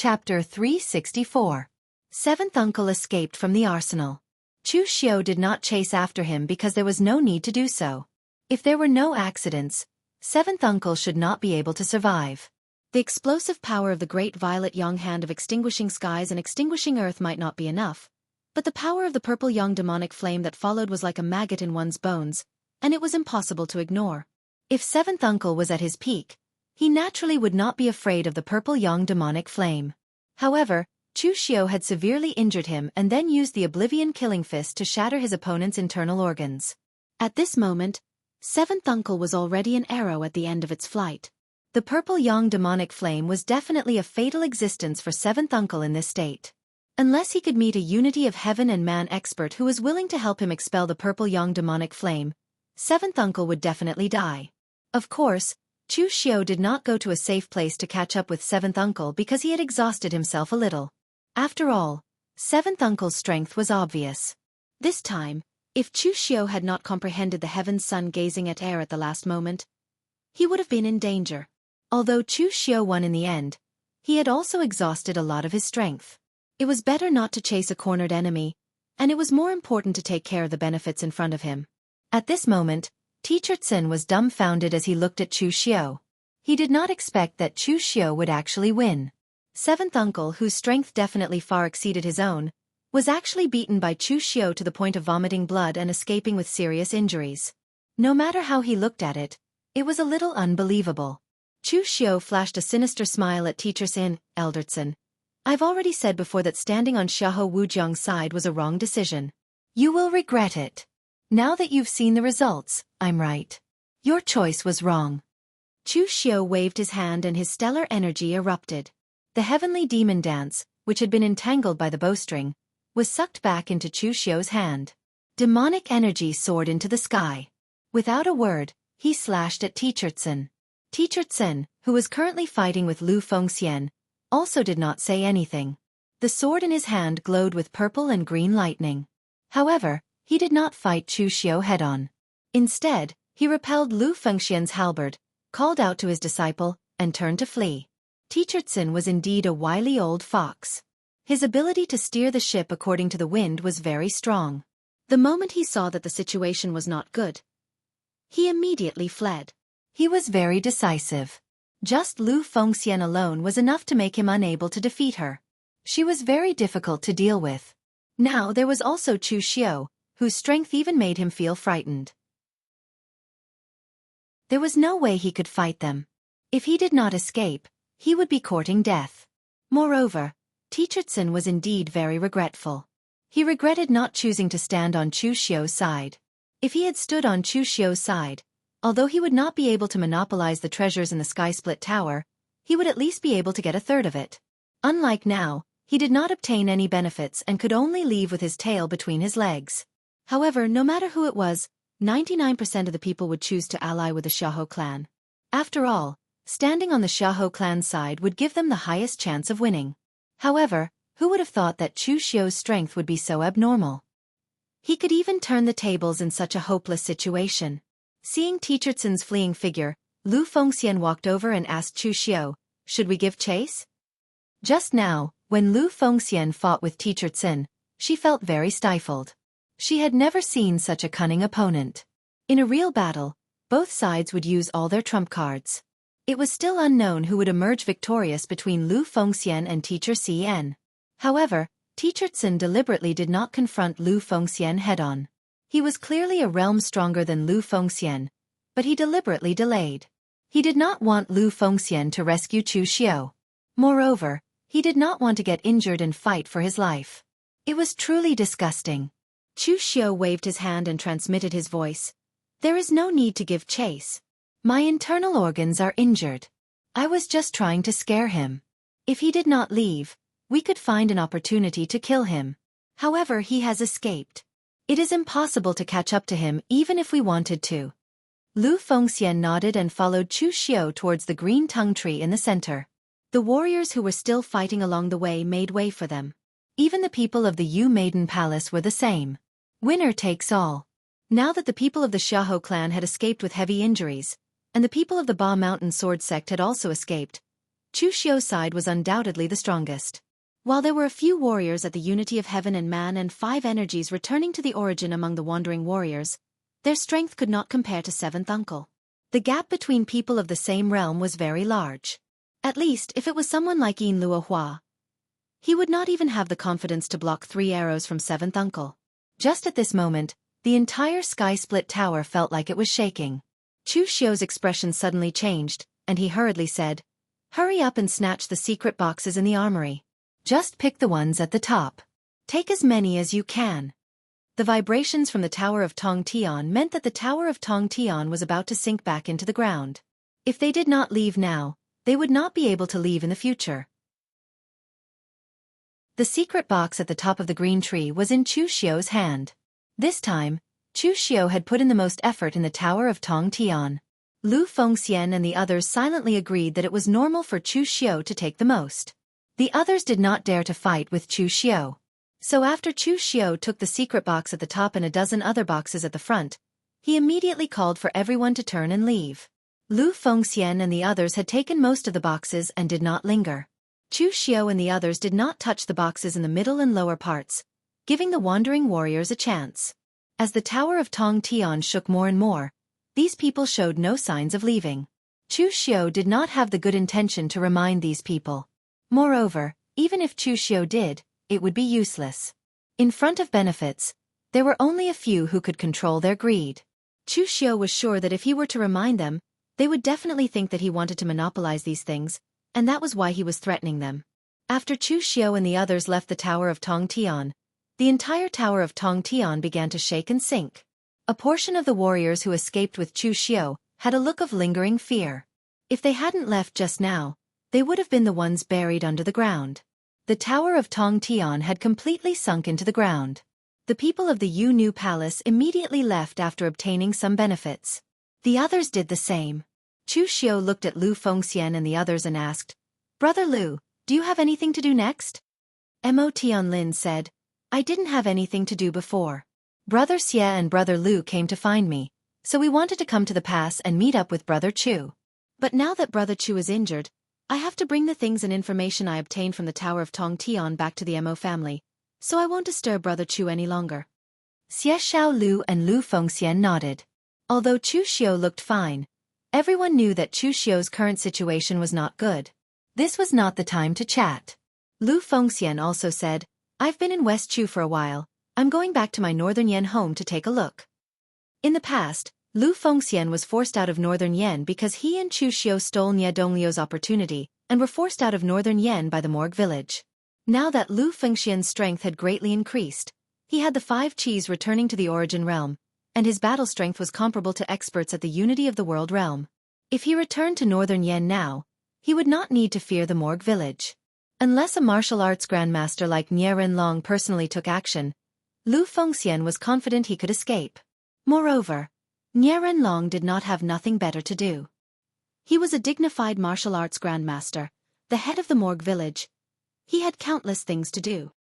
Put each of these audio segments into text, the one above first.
Chapter 364. Seventh Uncle escaped from the arsenal. Chu Xiao did not chase after him because there was no need to do so. If there were no accidents, Seventh Uncle should not be able to survive. The explosive power of the great violet yang hand of extinguishing skies and extinguishing earth might not be enough, but the power of the purple yang demonic flame that followed was like a maggot in one's bones, and it was impossible to ignore. If Seventh Uncle was at his peak, he naturally would not be afraid of the purple yang demonic flame. However, Chu Xiao had severely injured him and then used the Oblivion Killing Fist to shatter his opponent's internal organs. At this moment, Seventh Uncle was already an arrow at the end of its flight. The purple yang demonic flame was definitely a fatal existence for Seventh Uncle in this state. Unless he could meet a unity of heaven and man expert who was willing to help him expel the purple yang demonic flame, Seventh Uncle would definitely die. Of course, Chu Xiao did not go to a safe place to catch up with Seventh Uncle because he had exhausted himself a little. After all, Seventh Uncle's strength was obvious. This time, if Chu Xiao had not comprehended the heaven's sun gazing at air at the last moment, he would have been in danger. Although Chu Xiao won in the end, he had also exhausted a lot of his strength. It was better not to chase a cornered enemy, and it was more important to take care of the benefits in front of him. At this moment, Teacher Tsin was dumbfounded as he looked at Chu Xiao. He did not expect that Chu Xiao would actually win. Seventh Uncle, whose strength definitely far exceeded his own, was actually beaten by Chu Xiao to the point of vomiting blood and escaping with serious injuries. No matter how he looked at it, it was a little unbelievable. Chu Xiao flashed a sinister smile at Teacher Tsin. Elder Tsin, I've already said before that standing on Xiahou Wujiang's side was a wrong decision. You will regret it. Now that you've seen the results, I'm right. Your choice was wrong. Chu Xiao waved his hand and his stellar energy erupted. The heavenly demon dance, which had been entangled by the bowstring, was sucked back into Chu Xiao's hand. Demonic energy soared into the sky. Without a word, he slashed at Teacher Tsin. Teacher Tsin, who was currently fighting with Lu Fengxian, also did not say anything. The sword in his hand glowed with purple and green lightning. However, he did not fight Chu Xiao head-on. Instead, he repelled Lu Fengxian's halberd, called out to his disciple, and turned to flee. Teacher Tsin was indeed a wily old fox. His ability to steer the ship according to the wind was very strong. The moment he saw that the situation was not good, he immediately fled. He was very decisive. Just Lu Fengxian alone was enough to make him unable to defeat her. She was very difficult to deal with. Now there was also Chu Xiao, whose strength even made him feel frightened. There was no way he could fight them. If he did not escape, he would be courting death. Moreover, Teacher Tsin was indeed very regretful. He regretted not choosing to stand on Chu Xiao's side. If he had stood on Chu Xiao's side, although he would not be able to monopolize the treasures in the Sky Split Tower, he would at least be able to get a third of it. Unlike now, he did not obtain any benefits and could only leave with his tail between his legs. However, no matter who it was, 99% of the people would choose to ally with the Xiahou clan. After all, standing on the Xiahou clan's side would give them the highest chance of winning. However, who would have thought that Chu Xiao's strength would be so abnormal? He could even turn the tables in such a hopeless situation. Seeing Teacher Tsin's fleeing figure, Lu Fengxian walked over and asked Chu Xiao, "Should we give chase?" Just now, when Lu Fengxian fought with Teacher Tsin, she felt very stifled. She had never seen such a cunning opponent. In a real battle, both sides would use all their trump cards. It was still unknown who would emerge victorious between Lu Fengxian and Teacher Cn. However, Teacher Tsin deliberately did not confront Lu Fengxian head-on. He was clearly a realm stronger than Lu Fengxian, but he deliberately delayed. He did not want Lu Fengxian to rescue Chu Xiao. Moreover, he did not want to get injured and fight for his life. It was truly disgusting. Chu Xiao waved his hand and transmitted his voice. "There is no need to give chase. My internal organs are injured. I was just trying to scare him. If he did not leave, we could find an opportunity to kill him. However, he has escaped. It is impossible to catch up to him even if we wanted to." Lu Fengxian nodded and followed Chu Xiao towards the green tongue tree in the center. The warriors who were still fighting along the way made way for them. Even the people of the Yu Maiden Palace were the same. Winner takes all. Now that the people of the Xiahou clan had escaped with heavy injuries, and the people of the Ba Mountain Sword sect had also escaped, Chu Xiu's side was undoubtedly the strongest. While there were a few warriors at the unity of heaven and man and 5 energies returning to the origin among the wandering warriors, their strength could not compare to seventh uncle. The gap between people of the same realm was very large. At least, if it was someone like Yin Luohua, he would not even have the confidence to block 3 arrows from seventh uncle. Just at this moment, the entire sky-split tower felt like it was shaking. Chu Xiu's expression suddenly changed, and he hurriedly said, "Hurry up and snatch the secret boxes in the armory. Just pick the ones at the top. Take as many as you can." The vibrations from the Tower of Tong Tian meant that the Tower of Tong Tian was about to sink back into the ground. If they did not leave now, they would not be able to leave in the future. The secret box at the top of the green tree was in Chu Xiu's hand. This time, Chu Xiu had put in the most effort in the Tower of Tong Tian. Lu Fengxian and the others silently agreed that it was normal for Chu Xiu to take the most. The others did not dare to fight with Chu Xiu. So after Chu Xiu took the secret box at the top and a dozen other boxes at the front, he immediately called for everyone to turn and leave. Lu Fengxian and the others had taken most of the boxes and did not linger. Chu Xiu and the others did not touch the boxes in the middle and lower parts, giving the wandering warriors a chance. As the Tower of Tong Tian shook more and more, these people showed no signs of leaving. Chu Xiu did not have the good intention to remind these people. Moreover, even if Chu Xiu did, it would be useless. In front of benefits, there were only a few who could control their greed. Chu Xiu was sure that if he were to remind them, they would definitely think that he wanted to monopolize these things, and that was why he was threatening them. After Chu Xiu and the others left the Tower of Tong Tian, the entire Tower of Tong Tian began to shake and sink. A portion of the warriors who escaped with Chu Xiu had a look of lingering fear. If they hadn't left just now, they would have been the ones buried under the ground. The Tower of Tong Tian had completely sunk into the ground. The people of the Yu Nu Palace immediately left after obtaining some benefits. The others did the same. Chu Xiu looked at Lu Fengxian and the others and asked, "Brother Lu, do you have anything to do next?" Mo Tianlin said, "I didn't have anything to do before. Brother Xie and Brother Lu came to find me, so we wanted to come to the pass and meet up with Brother Chu. But now that Brother Chu is injured, I have to bring the things and information I obtained from the Tower of Tong Tian back to the Mo family, so I won't disturb Brother Chu any longer." Xie Xiao Lu and Lu Fengxian nodded. Although Chu Xiu looked fine, everyone knew that Chu Xiu's current situation was not good. This was not the time to chat. Lu Fengxian also said, "I've been in West Chu for a while. I'm going back to my Northern Yen home to take a look." In the past, Lu Fengxian was forced out of Northern Yen because he and Chu Xiu stole Nie Dongliu's opportunity and were forced out of Northern Yen by the Morgue village. Now that Lu Fengxian's strength had greatly increased, he had the 5 Qis returning to the origin realm, and his battle strength was comparable to experts at the Unity of the World realm. If he returned to Northern Yen now, he would not need to fear the Morgue village. Unless a martial arts grandmaster like Nie Renlong personally took action, Lu Fengxian was confident he could escape. Moreover, Nie Renlong did not have nothing better to do. He was a dignified martial arts grandmaster, the head of the Morgue village. He had countless things to do.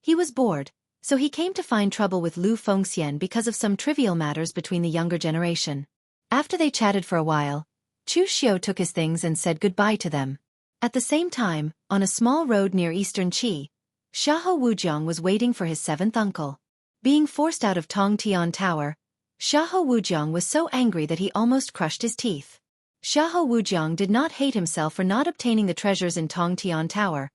He was bored, so he came to find trouble with Lu Fengxian because of some trivial matters between the younger generation. After they chatted for a while, Chu Xiu took his things and said goodbye to them. At the same time, on a small road near Eastern Qi, Xiahou Wujiang was waiting for his 7th uncle. Being forced out of Tong Tian Tower, Xiahou Wujiang was so angry that he almost crushed his teeth. Xiahou Wujiang did not hate himself for not obtaining the treasures in Tong Tian Tower,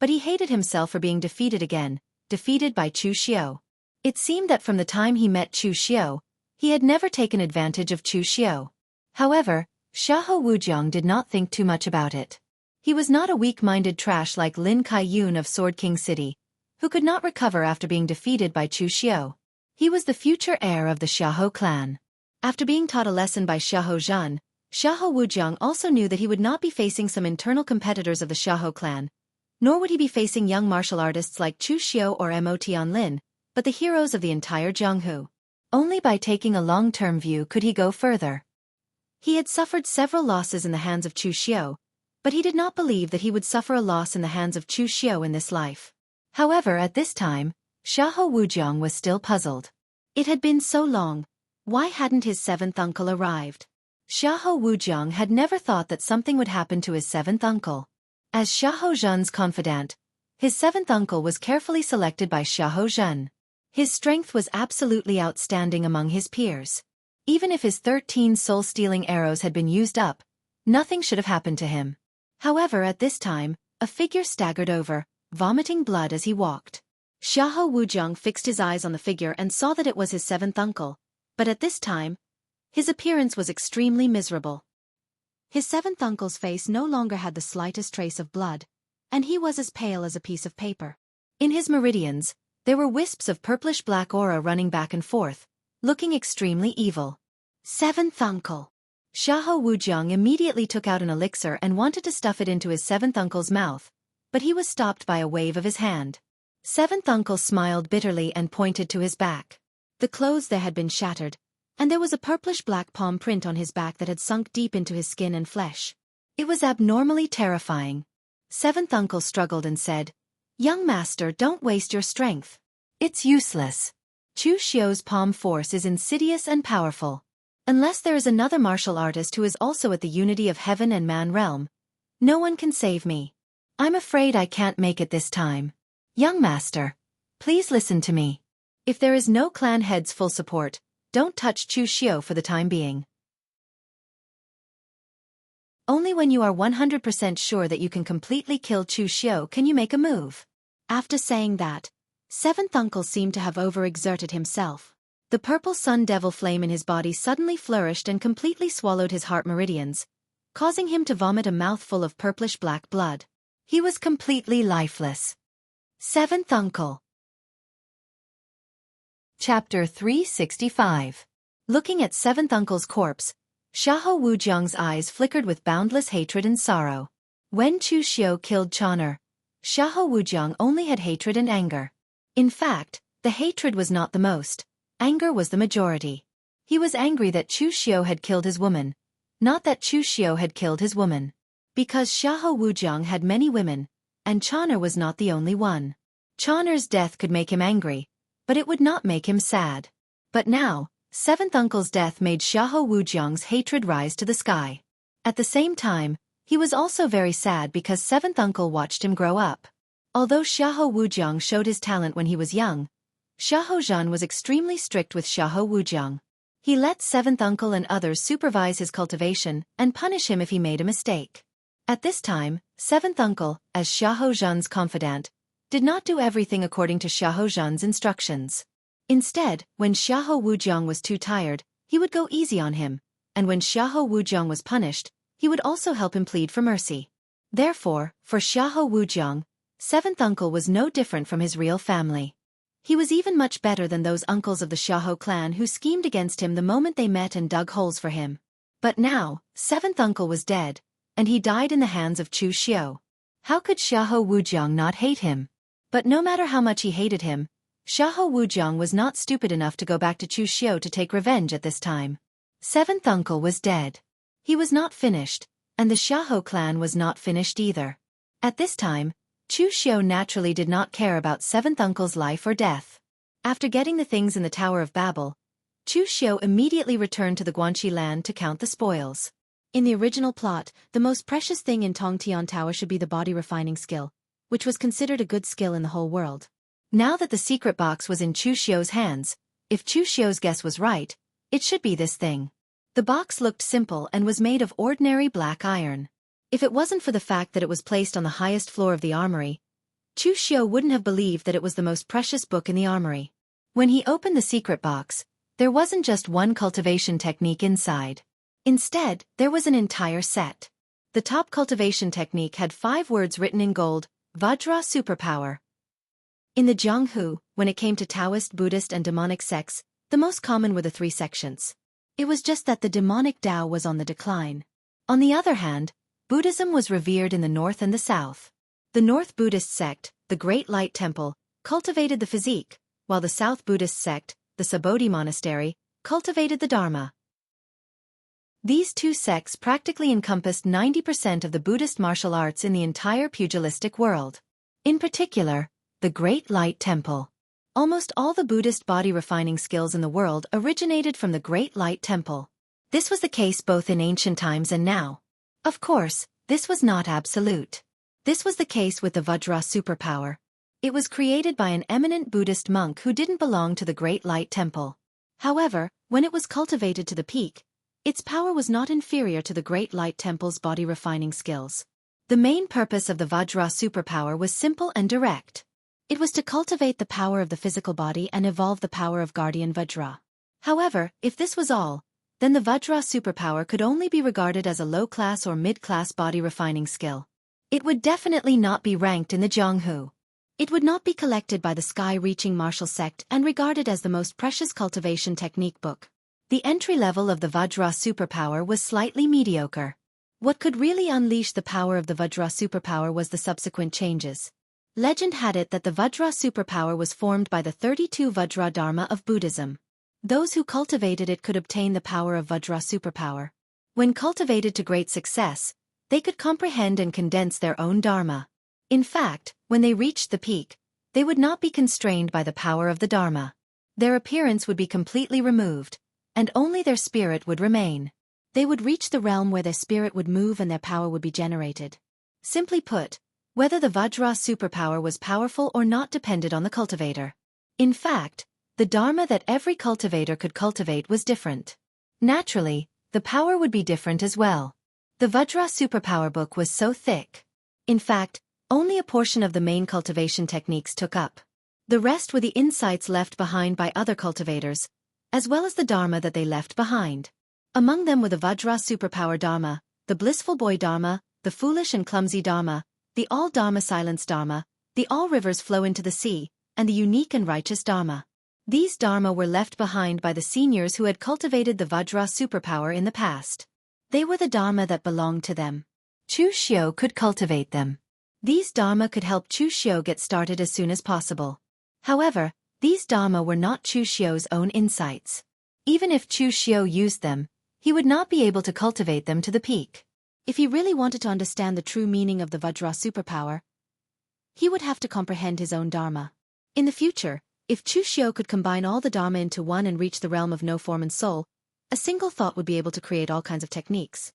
but he hated himself for being defeated again, defeated by Chu Xiu. It seemed that from the time he met Chu Xiu, he had never taken advantage of Chu Xiu. However, Xiahou Wujiang did not think too much about it. He was not a weak-minded trash like Lin Kai-yun of Sword King City, who could not recover after being defeated by Chu Xiu. He was the future heir of the Xiahou clan. After being taught a lesson by Xiahou Zhan, Xiahou Wujiang also knew that he would not be facing some internal competitors of the Xiahou clan, nor would he be facing young martial artists like Chu Xiu or Mo Tianlin, but the heroes of the entire Jianghu. Only by taking a long-term view could he go further. He had suffered several losses in the hands of Chu Xiu, but he did not believe that he would suffer a loss in the hands of Chu Xiu in this life. However, at this time, Xiahou Wujiang was still puzzled. It had been so long. Why hadn't his 7th uncle arrived? Xiahou Wujiang had never thought that something would happen to his seventh uncle. As Xiahou Zhen's confidant, his seventh uncle was carefully selected by Xiahou Zhen. His strength was absolutely outstanding among his peers. Even if his 13 soul-stealing arrows had been used up, nothing should have happened to him. However, at this time, a figure staggered over, vomiting blood as he walked. Xiahou Wujiang fixed his eyes on the figure and saw that it was his seventh uncle, but at this time, his appearance was extremely miserable. His seventh uncle's face no longer had the slightest trace of blood, and he was as pale as a piece of paper. In his meridians, there were wisps of purplish-black aura running back and forth, looking extremely evil. Seventh uncle. Xiahou Wujiang immediately took out an elixir and wanted to stuff it into his seventh uncle's mouth, but he was stopped by a wave of his hand. Seventh uncle smiled bitterly and pointed to his back. The clothes there had been shattered, and there was a purplish-black palm print on his back that had sunk deep into his skin and flesh. It was abnormally terrifying. Seventh uncle struggled and said, "Young master, don't waste your strength. It's useless. Chu Xiu's palm force is insidious and powerful. Unless there is another martial artist who is also at the unity of heaven and man realm, no one can save me. I'm afraid I can't make it this time. Young master, please listen to me. If there is no clan head's full support, don't touch Chu Xiu for the time being. Only when you are 100% sure that you can completely kill Chu Xiu can you make a move." After saying that, seventh uncle seemed to have overexerted himself. The purple sun devil flame in his body suddenly flourished and completely swallowed his heart meridians, causing him to vomit a mouthful of purplish-black blood. He was completely lifeless. Seventh uncle. Chapter 365. Looking at seventh uncle's corpse, Xiahou Wujiang's eyes flickered with boundless hatred and sorrow. When Chu Xiu killed Chon'er, Xiahou Wujiang only had hatred and anger. In fact, the hatred was not the most, anger was the majority. He was angry that Chu Xiu had killed his woman, not that Chu Xiu had killed his woman. Because Xiahou Wujiang had many women, and Chon'er was not the only one. Chon'er's death could make him angry, but it would not make him sad. But now, seventh uncle's death made Xiahou Wujiang's hatred rise to the sky. At the same time, he was also very sad because seventh uncle watched him grow up. Although Xiahou Wujiang showed his talent when he was young, Xiahou Zhen was extremely strict with Xiahou Wujiang. He let seventh uncle and others supervise his cultivation and punish him if he made a mistake. At this time, seventh uncle, as Xiahou Zhen's confidant, did not do everything according to Xiahou Zhen's instructions. Instead, when Xiahou Wujiang was too tired, he would go easy on him, and when Xiahou Wujiang was punished, he would also help him plead for mercy. Therefore, for Xiahou Wujiang, seventh uncle was no different from his real family. He was even much better than those uncles of the Xiahou clan who schemed against him the moment they met and dug holes for him. But now, seventh uncle was dead, and he died in the hands of Chu Xiu. How could Xiahou Wujiang not hate him? But no matter how much he hated him, Xiahou Wujiang was not stupid enough to go back to Chu Xiu to take revenge at this time. Seventh uncle was dead. He was not finished, and the Xiahou clan was not finished either. At this time, Chu Xiu naturally did not care about seventh uncle's life or death. After getting the things in the Tower of Babel, Chu Xiu immediately returned to the Guanxi land to count the spoils. In the original plot, the most precious thing in Tongtian Tower should be the body refining skill, which was considered a good skill in the whole world. Now that the secret box was in Chu Xiu's hands, if Chu Xiu's guess was right, it should be this thing. The box looked simple and was made of ordinary black iron. If it wasn't for the fact that it was placed on the highest floor of the armory, Chu Xiu wouldn't have believed that it was the most precious book in the armory. When he opened the secret box, there wasn't just one cultivation technique inside. Instead, there was an entire set. The top cultivation technique had 5 words written in gold: Vajra superpower. In the Jianghu, when it came to Taoist, Buddhist and demonic sects, the most common were the 3 sections. It was just that the demonic Tao was on the decline. On the other hand, Buddhism was revered in the north and the south. The North Buddhist sect, the Great Light Temple, cultivated the physique, while the South Buddhist sect, the Sabodhi Monastery, cultivated the Dharma. These 2 sects practically encompassed 90% of the Buddhist martial arts in the entire pugilistic world. In particular, the Great Light Temple. Almost all the Buddhist body refining skills in the world originated from the Great Light Temple. This was the case both in ancient times and now. Of course, this was not absolute. This was the case with the Vajra superpower. It was created by an eminent Buddhist monk who didn't belong to the Great Light Temple. However, when it was cultivated to the peak, its power was not inferior to the Great Light Temple's body-refining skills. The main purpose of the Vajra superpower was simple and direct. It was to cultivate the power of the physical body and evolve the power of Guardian Vajra. However, if this was all, then the Vajra superpower could only be regarded as a low-class or mid-class body-refining skill. It would definitely not be ranked in the Jianghu. It would not be collected by the sky-reaching martial sect and regarded as the most precious cultivation technique book. The entry level of the Vajra superpower was slightly mediocre. What could really unleash the power of the Vajra superpower was the subsequent changes. Legend had it that the Vajra superpower was formed by the 32 Vajra Dharma of Buddhism. Those who cultivated it could obtain the power of Vajra superpower. When cultivated to great success, they could comprehend and condense their own Dharma. In fact, when they reached the peak, they would not be constrained by the power of the Dharma. Their appearance would be completely removed, and only their spirit would remain. They would reach the realm where their spirit would move and their power would be generated. Simply put, whether the Vajra superpower was powerful or not depended on the cultivator. In fact, the Dharma that every cultivator could cultivate was different. Naturally, the power would be different as well. The Vajra superpower book was so thick. In fact, only a portion of the main cultivation techniques took up. The rest were the insights left behind by other cultivators, as well as the Dharma that they left behind. Among them were the Vajra superpower Dharma, the blissful boy Dharma, the foolish and clumsy Dharma, the all Dharma silence Dharma, the all rivers flow into the sea, and the unique and righteous Dharma. These Dharma were left behind by the seniors who had cultivated the Vajra superpower in the past. They were the Dharma that belonged to them. Chu Xiao could cultivate them. These Dharma could help Chu Xiao get started as soon as possible. However, these Dharma were not Chu Xiao's own insights. Even if Chu Xiao used them, he would not be able to cultivate them to the peak. If he really wanted to understand the true meaning of the Vajra superpower, he would have to comprehend his own Dharma. In the future, if Chu Xiao could combine all the Dharma into one and reach the realm of no form and soul, a single thought would be able to create all kinds of techniques.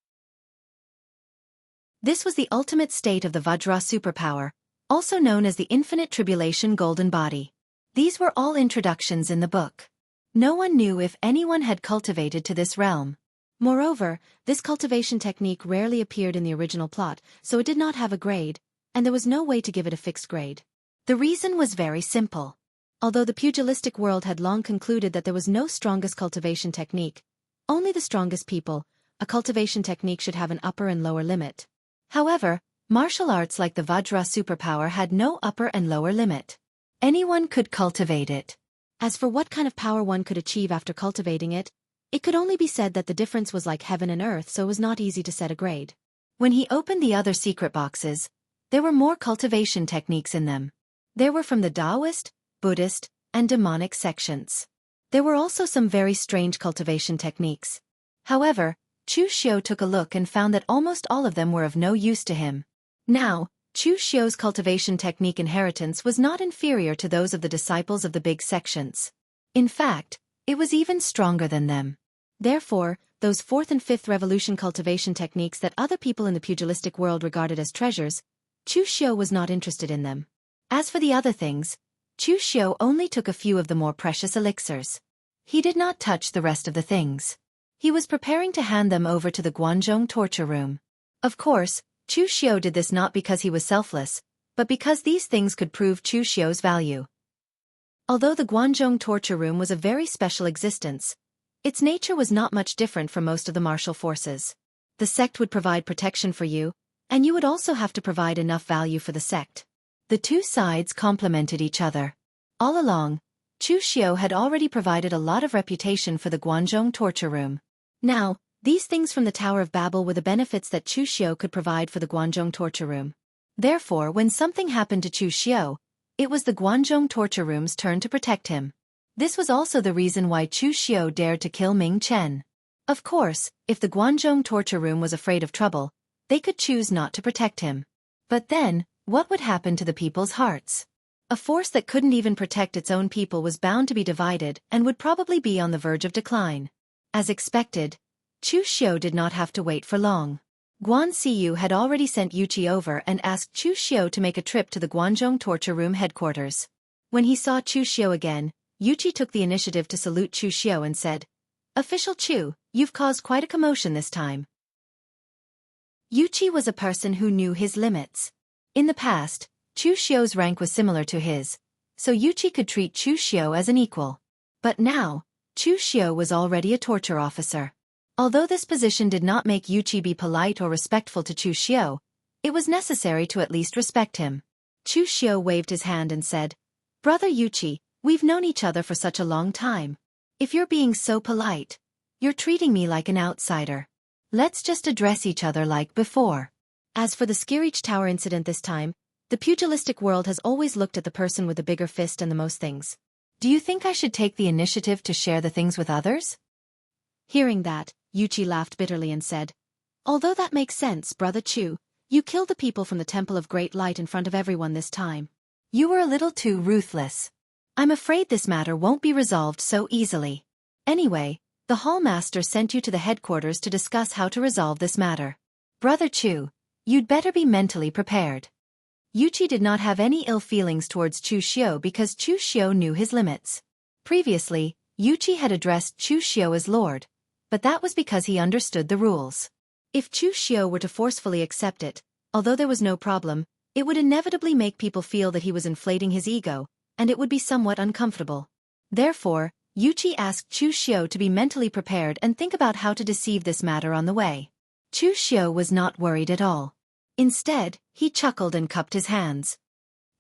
This was the ultimate state of the Vajra superpower, also known as the Infinite Tribulation Golden Body. These were all introductions in the book. No one knew if anyone had cultivated to this realm. Moreover, this cultivation technique rarely appeared in the original plot, so it did not have a grade, and there was no way to give it a fixed grade. The reason was very simple. Although the pugilistic world had long concluded that there was no strongest cultivation technique, only the strongest people, a cultivation technique should have an upper and lower limit. However, martial arts like the Vajra superpower had no upper and lower limit. Anyone could cultivate it. As for what kind of power one could achieve after cultivating it, it could only be said that the difference was like heaven and earth, so it was not easy to set a grade. When he opened the other secret boxes, there were more cultivation techniques in them. There were from the Taoist, Buddhist, and demonic sections. There were also some very strange cultivation techniques. However, Chu Xiao took a look and found that almost all of them were of no use to him. Now, Chu Xiao's cultivation technique inheritance was not inferior to those of the disciples of the big sections. In fact, it was even stronger than them. Therefore, those 4th and 5th revolution cultivation techniques that other people in the pugilistic world regarded as treasures, Chu Xiao was not interested in them. As for the other things, Chu Xiao only took a few of the more precious elixirs. He did not touch the rest of the things. He was preparing to hand them over to the Guanzhong torture room. Of course, Chu Xiao did this not because he was selfless, but because these things could prove Chu Xiao's value. Although the Guanzhong torture room was a very special existence, its nature was not much different from most of the martial forces. The sect would provide protection for you, and you would also have to provide enough value for the sect. The two sides complemented each other. All along, Chu Xiao had already provided a lot of reputation for the Guanzhong torture room. Now, these things from the Tower of Babel were the benefits that Chu Xiao could provide for the Guanzhong torture room. Therefore, when something happened to Chu Xiao, it was the Guanzhong torture room's turn to protect him. This was also the reason why Chu Xiao dared to kill Ming Chen. Of course, if the Guanzhong torture room was afraid of trouble, they could choose not to protect him. But then, what would happen to the people's hearts? A force that couldn't even protect its own people was bound to be divided and would probably be on the verge of decline. As expected, Chu Xiu did not have to wait for long. Guan Siyu had already sent Yuqi over and asked Chu Xiu to make a trip to the Guanzhong torture room headquarters. When he saw Chu Xiu again, Yuqi took the initiative to salute Chu Xiu and said, "Official Chu, you've caused quite a commotion this time." Yuqi was a person who knew his limits. In the past, Chu Xiu's rank was similar to his, so Yuqi could treat Chu Xiu as an equal. But now, Chu Xiu was already a torture officer. Although this position did not make Yuqi be polite or respectful to Chu Xiu, it was necessary to at least respect him. Chu Xiu waved his hand and said, "Brother Yuqi, we've known each other for such a long time. If you're being so polite, you're treating me like an outsider. Let's just address each other like before." As for the Skirich Tower incident this time, the pugilistic world has always looked at the person with the bigger fist and the most things. Do you think I should take the initiative to share the things with others? Hearing that, Yuqi laughed bitterly and said, "Although that makes sense, Brother Chu, you killed the people from the Temple of Great Light in front of everyone this time. You were a little too ruthless. I'm afraid this matter won't be resolved so easily. Anyway, the Hall Master sent you to the headquarters to discuss how to resolve this matter. Brother Chu, you'd better be mentally prepared." Yuqi did not have any ill feelings towards Chu Xiu because Chu Xiu knew his limits. Previously, Yuqi had addressed Chu Xiu as Lord, but that was because he understood the rules. If Chu Xiu were to forcefully accept it, although there was no problem, it would inevitably make people feel that he was inflating his ego, and it would be somewhat uncomfortable. Therefore, Yuqi asked Chu Xiu to be mentally prepared and think about how to deceive this matter on the way. Chu Xiu was not worried at all. Instead, he chuckled and cupped his hands.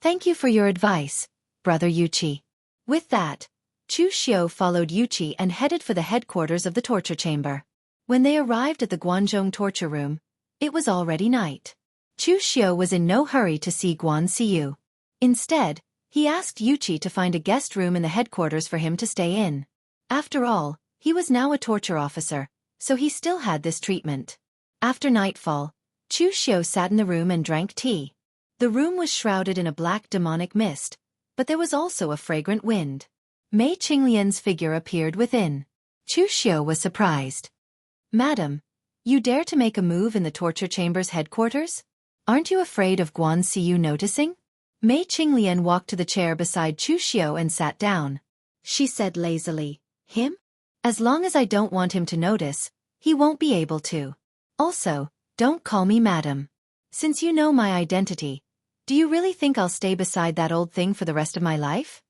"Thank you for your advice, Brother Yuqi." With that, Chu Xiu followed Yuqi and headed for the headquarters of the torture chamber. When they arrived at the Guanzhong torture room, it was already night. Chu Xiu was in no hurry to see Guan Siyu. Instead, he asked Yuqi to find a guest room in the headquarters for him to stay in. After all, he was now a torture officer, so he still had this treatment. After nightfall, Chu Xiu sat in the room and drank tea. The room was shrouded in a black demonic mist, but there was also a fragrant wind. Mei Qinglian's figure appeared within. Chu Xiu was surprised. "Madam, you dare to make a move in the torture chamber's headquarters? Aren't you afraid of Guan Siyu noticing?" Mei Qinglian walked to the chair beside Chu Xiu and sat down. She said lazily, "Him? As long as I don't want him to notice, he won't be able to. Also, don't call me madam. Since you know my identity, do you really think I'll stay beside that old thing for the rest of my life?"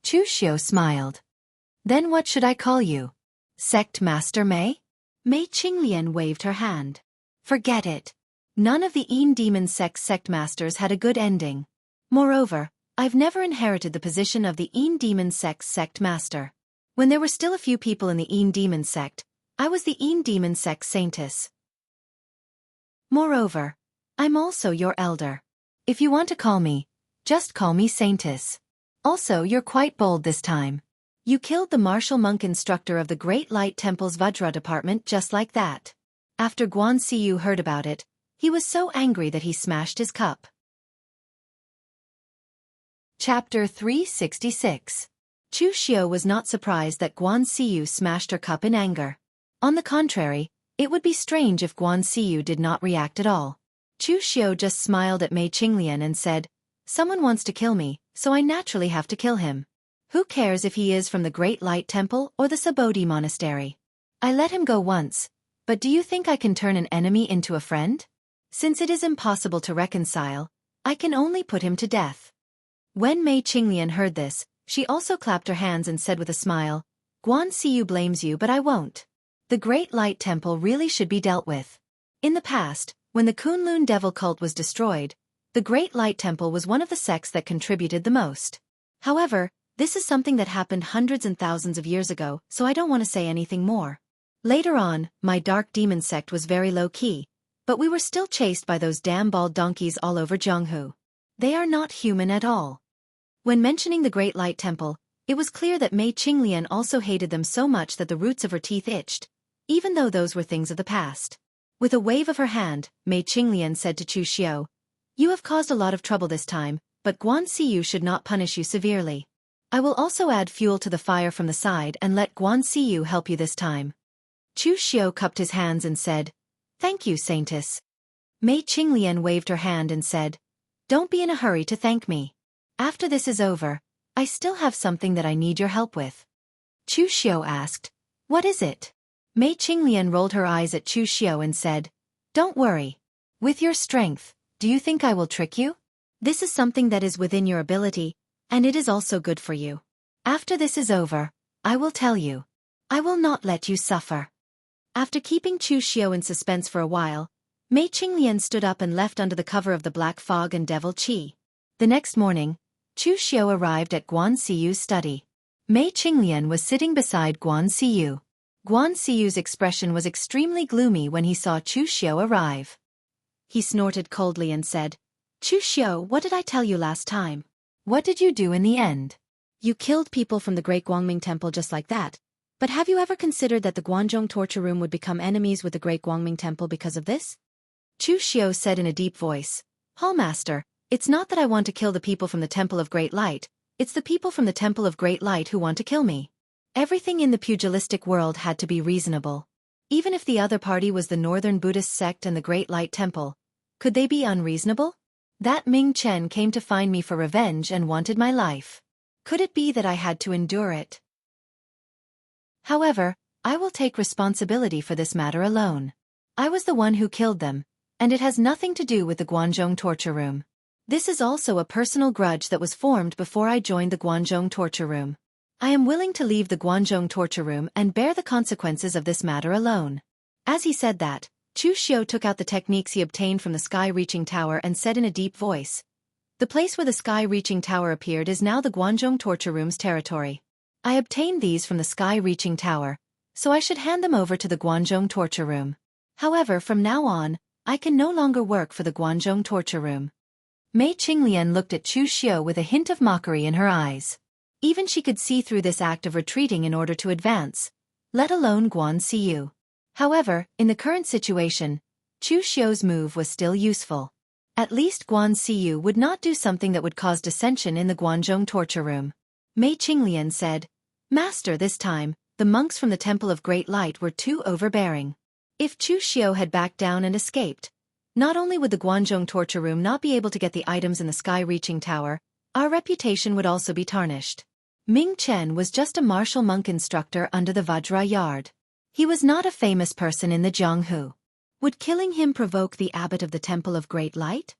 Chu Xiu smiled. "Then what should I call you? Sect Master Mei?" Mei Qinglian waved her hand. "Forget it. None of the Yin Demon Sect's sect masters had a good ending. Moreover, I've never inherited the position of the Yin Demon Sect's sect master. When there were still a few people in the Yin Demon Sect, I was the Yin Demon Sect's saintess. Moreover, I'm also your elder. If you want to call me, just call me Saintess. Also, you're quite bold this time. You killed the martial monk instructor of the Great Light Temple's Vajra department just like that." After Guan Siyu heard about it, he was so angry that he smashed his cup. Chapter 366. Chu Xiu was not surprised that Guan Siyu smashed her cup in anger. On the contrary, it would be strange if Guan Siyu did not react at all. Chu Xiu just smiled at Mei Qinglian and said, "Someone wants to kill me, so I naturally have to kill him. Who cares if he is from the Great Light Temple or the Sabodhi Monastery? I let him go once, but do you think I can turn an enemy into a friend? Since it is impossible to reconcile, I can only put him to death." When Mei Qinglian heard this, she also clapped her hands and said with a smile, "Guan Siyu blames you but I won't. The Great Light Temple really should be dealt with. In the past, when the Kunlun devil cult was destroyed, the Great Light Temple was one of the sects that contributed the most. However, this is something that happened hundreds and thousands of years ago, so I don't want to say anything more. Later on, my dark demon sect was very low-key, but we were still chased by those damn bald donkeys all over Zhonghu. They are not human at all." When mentioning the Great Light Temple, it was clear that Mei Qinglian also hated them so much that the roots of her teeth itched, even though those were things of the past. With a wave of her hand, Mei Qinglian said to Chu Xiu, "You have caused a lot of trouble this time, but Guan Siyu should not punish you severely. I will also add fuel to the fire from the side and let Guan Siyu help you this time." Chu Xiu cupped his hands and said, "Thank you, Saintess." Mei Qinglian waved her hand and said, "Don't be in a hurry to thank me. After this is over, I still have something that I need your help with." Chu Xiu asked, "What is it?" Mei Qinglian rolled her eyes at Chu Xiu and said, "Don't worry. With your strength, do you think I will trick you? This is something that is within your ability, and it is also good for you. After this is over, I will tell you. I will not let you suffer." After keeping Chu Xiu in suspense for a while, Mei Qinglian stood up and left under the cover of the black fog and devil qi. The next morning, Chu Xiu arrived at Guan Siyu's study. Mei Qinglian was sitting beside Guan Siyu. Guan Siyu's expression was extremely gloomy when he saw Chu Xiu arrive. He snorted coldly and said, "Chu Xiu, what did I tell you last time? What did you do in the end? You killed people from the Great Guangming Temple just like that. But have you ever considered that the Guanzhong torture room would become enemies with the Great Guangming Temple because of this?" Chu Xiu said in a deep voice, "Hallmaster, it's not that I want to kill the people from the Temple of Great Light, it's the people from the Temple of Great Light who want to kill me. Everything in the pugilistic world had to be reasonable. Even if the other party was the Northern Buddhist sect and the Great Light Temple, could they be unreasonable? That Ming Chen came to find me for revenge and wanted my life. Could it be that I had to endure it? However, I will take responsibility for this matter alone. I was the one who killed them, and it has nothing to do with the Guanzhong torture room. This is also a personal grudge that was formed before I joined the Guanzhong torture room. I am willing to leave the Guanzhong torture room and bear the consequences of this matter alone." As he said that, Chu Xiu took out the techniques he obtained from the sky-reaching tower and said in a deep voice, "The place where the sky-reaching tower appeared is now the Guanzhong torture room's territory. I obtained these from the sky-reaching tower, so I should hand them over to the Guanzhong torture room. However, from now on, I can no longer work for the Guanzhong torture room." Mei Qinglian looked at Chu Xiu with a hint of mockery in her eyes. Even she could see through this act of retreating in order to advance, let alone Guan Siyu. However, in the current situation, Chu Xiu's move was still useful. At least Guan Siyu would not do something that would cause dissension in the Guanzhong torture room. Mei Qinglian said, "Master, this time, the monks from the Temple of Great Light were too overbearing. If Chu Xiu had backed down and escaped, not only would the Guanzhong torture room not be able to get the items in the sky-reaching tower, our reputation would also be tarnished." Ming Chen was just a martial monk instructor under the Vajra Yard. He was not a famous person in the Jianghu. Would killing him provoke the abbot of the Temple of Great Light?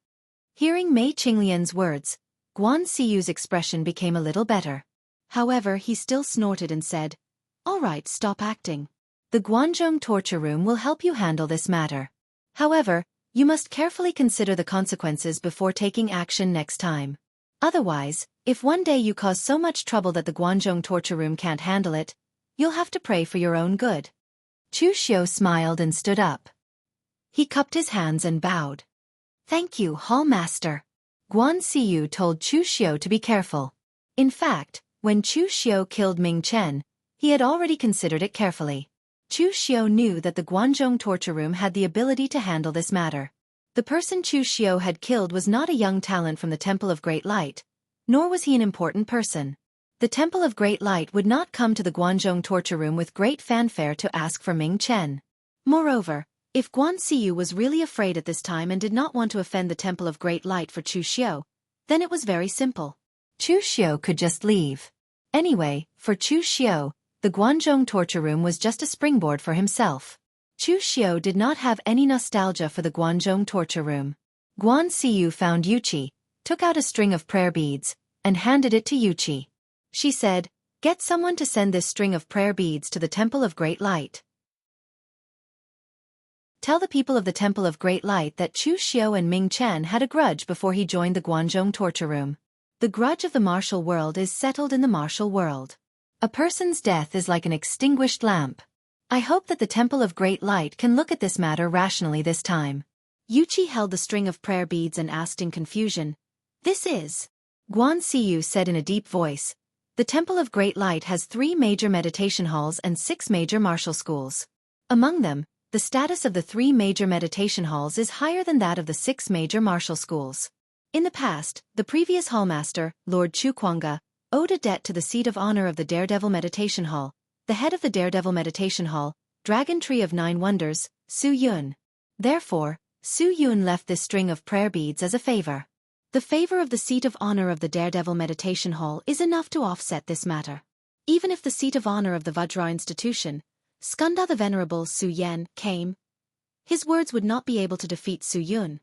Hearing Mei Qinglian's words, Guan Siyu's expression became a little better. However, he still snorted and said, "All right, stop acting. The Guanzhong torture room will help you handle this matter. However, you must carefully consider the consequences before taking action next time. Otherwise, if one day you cause so much trouble that the Guanzhong torture room can't handle it, you'll have to pray for your own good." Chu Xiu smiled and stood up. He cupped his hands and bowed. "Thank you, Hall Master." Guan Siyu told Chu Xiu to be careful. In fact, when Chu Xiu killed Ming Chen, he had already considered it carefully. Chu Xiu knew that the Guanzhong torture room had the ability to handle this matter. The person Chu Xiu had killed was not a young talent from the Temple of Great Light, nor was he an important person. The Temple of Great Light would not come to the Guanzhong torture room with great fanfare to ask for Ming Chen. Moreover, if Guan Siyu was really afraid at this time and did not want to offend the Temple of Great Light for Chu Xiu, then it was very simple. Chu Xiu could just leave. Anyway, for Chu Xiu, the Guanzhong torture room was just a springboard for himself. Chu Xiu did not have any nostalgia for the Guanzhong torture room. Guan Siyu found Yuqi, took out a string of prayer beads, and handed it to Yuqi. She said, "Get someone to send this string of prayer beads to the Temple of Great Light. Tell the people of the Temple of Great Light that Chu Xiu and Ming Chen had a grudge before he joined the Guanzhong torture room. The grudge of the martial world is settled in the martial world. A person's death is like an extinguished lamp. I hope that the Temple of Great Light can look at this matter rationally this time." Yuqi held the string of prayer beads and asked in confusion, "This is?" Guan Siyu said in a deep voice, "The Temple of Great Light has 3 major meditation halls and 6 major martial schools. Among them, the status of the 3 major meditation halls is higher than that of the 6 major martial schools. In the past, the previous hallmaster, Lord Chukwanga, owed a debt to the seat of honor of the Daredevil Meditation Hall, the head of the Daredevil Meditation Hall, Dragon Tree of 9 Wonders, Su Yun. Therefore, Su Yun left this string of prayer beads as a favor. The favor of the seat of honor of the Daredevil Meditation Hall is enough to offset this matter. Even if the seat of honor of the Vajra institution, Skanda the Venerable Su Yan, came, his words would not be able to defeat Su Yun.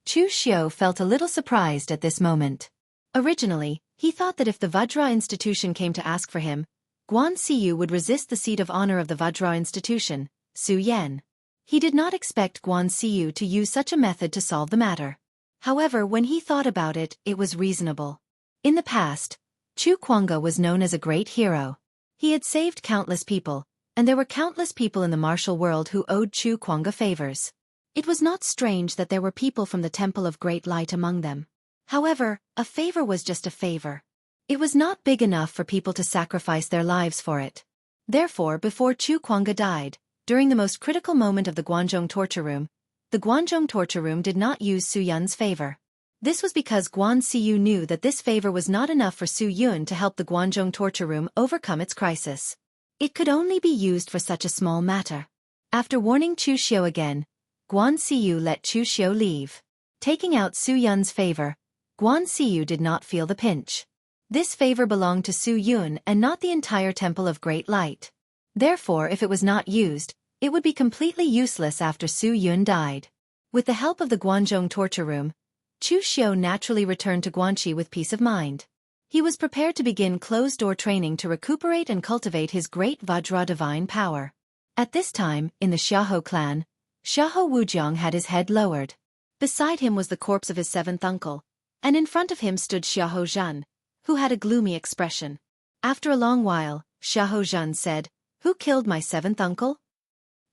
Chu Xiu felt a little surprised at this moment. Originally, he thought that if the Vajra institution came to ask for him, Guan Xiyu would resist the seat of honor of the Vajra institution, Su Yan. He did not expect Guan Xiyu to use such a method to solve the matter. However, when he thought about it, it was reasonable. In the past, Chu Kuanga was known as a great hero. He had saved countless people, and there were countless people in the martial world who owed Chu Kuanga favors. It was not strange that there were people from the Temple of Great Light among them. However, a favor was just a favor. It was not big enough for people to sacrifice their lives for it. Therefore, before Chu Kuanga died, during the most critical moment of the Guanzhong torture room, the Guanzhong torture room did not use Su Yun's favor. This was because Guan Xiyu knew that this favor was not enough for Su Yun to help the Guanzhong torture room overcome its crisis. It could only be used for such a small matter. After warning Chu Xiu again, Guan Xiyu let Chu Xiu leave. Taking out Su Yun's favor, Guan Xiyu did not feel the pinch. This favor belonged to Su Yun and not the entire Temple of Great Light. Therefore, if it was not used, it would be completely useless after Su Yun died. With the help of the Guanzhong torture room, Chu Xiu naturally returned to Guanxi with peace of mind. He was prepared to begin closed-door training to recuperate and cultivate his great Vajra divine power. At this time, in the Xiahou clan, Xiahou Wujiang had his head lowered. Beside him was the corpse of his seventh uncle, and in front of him stood Xiahou Zhan, who had a gloomy expression. After a long while, Xiahou Zhan said, "Who killed my seventh uncle?"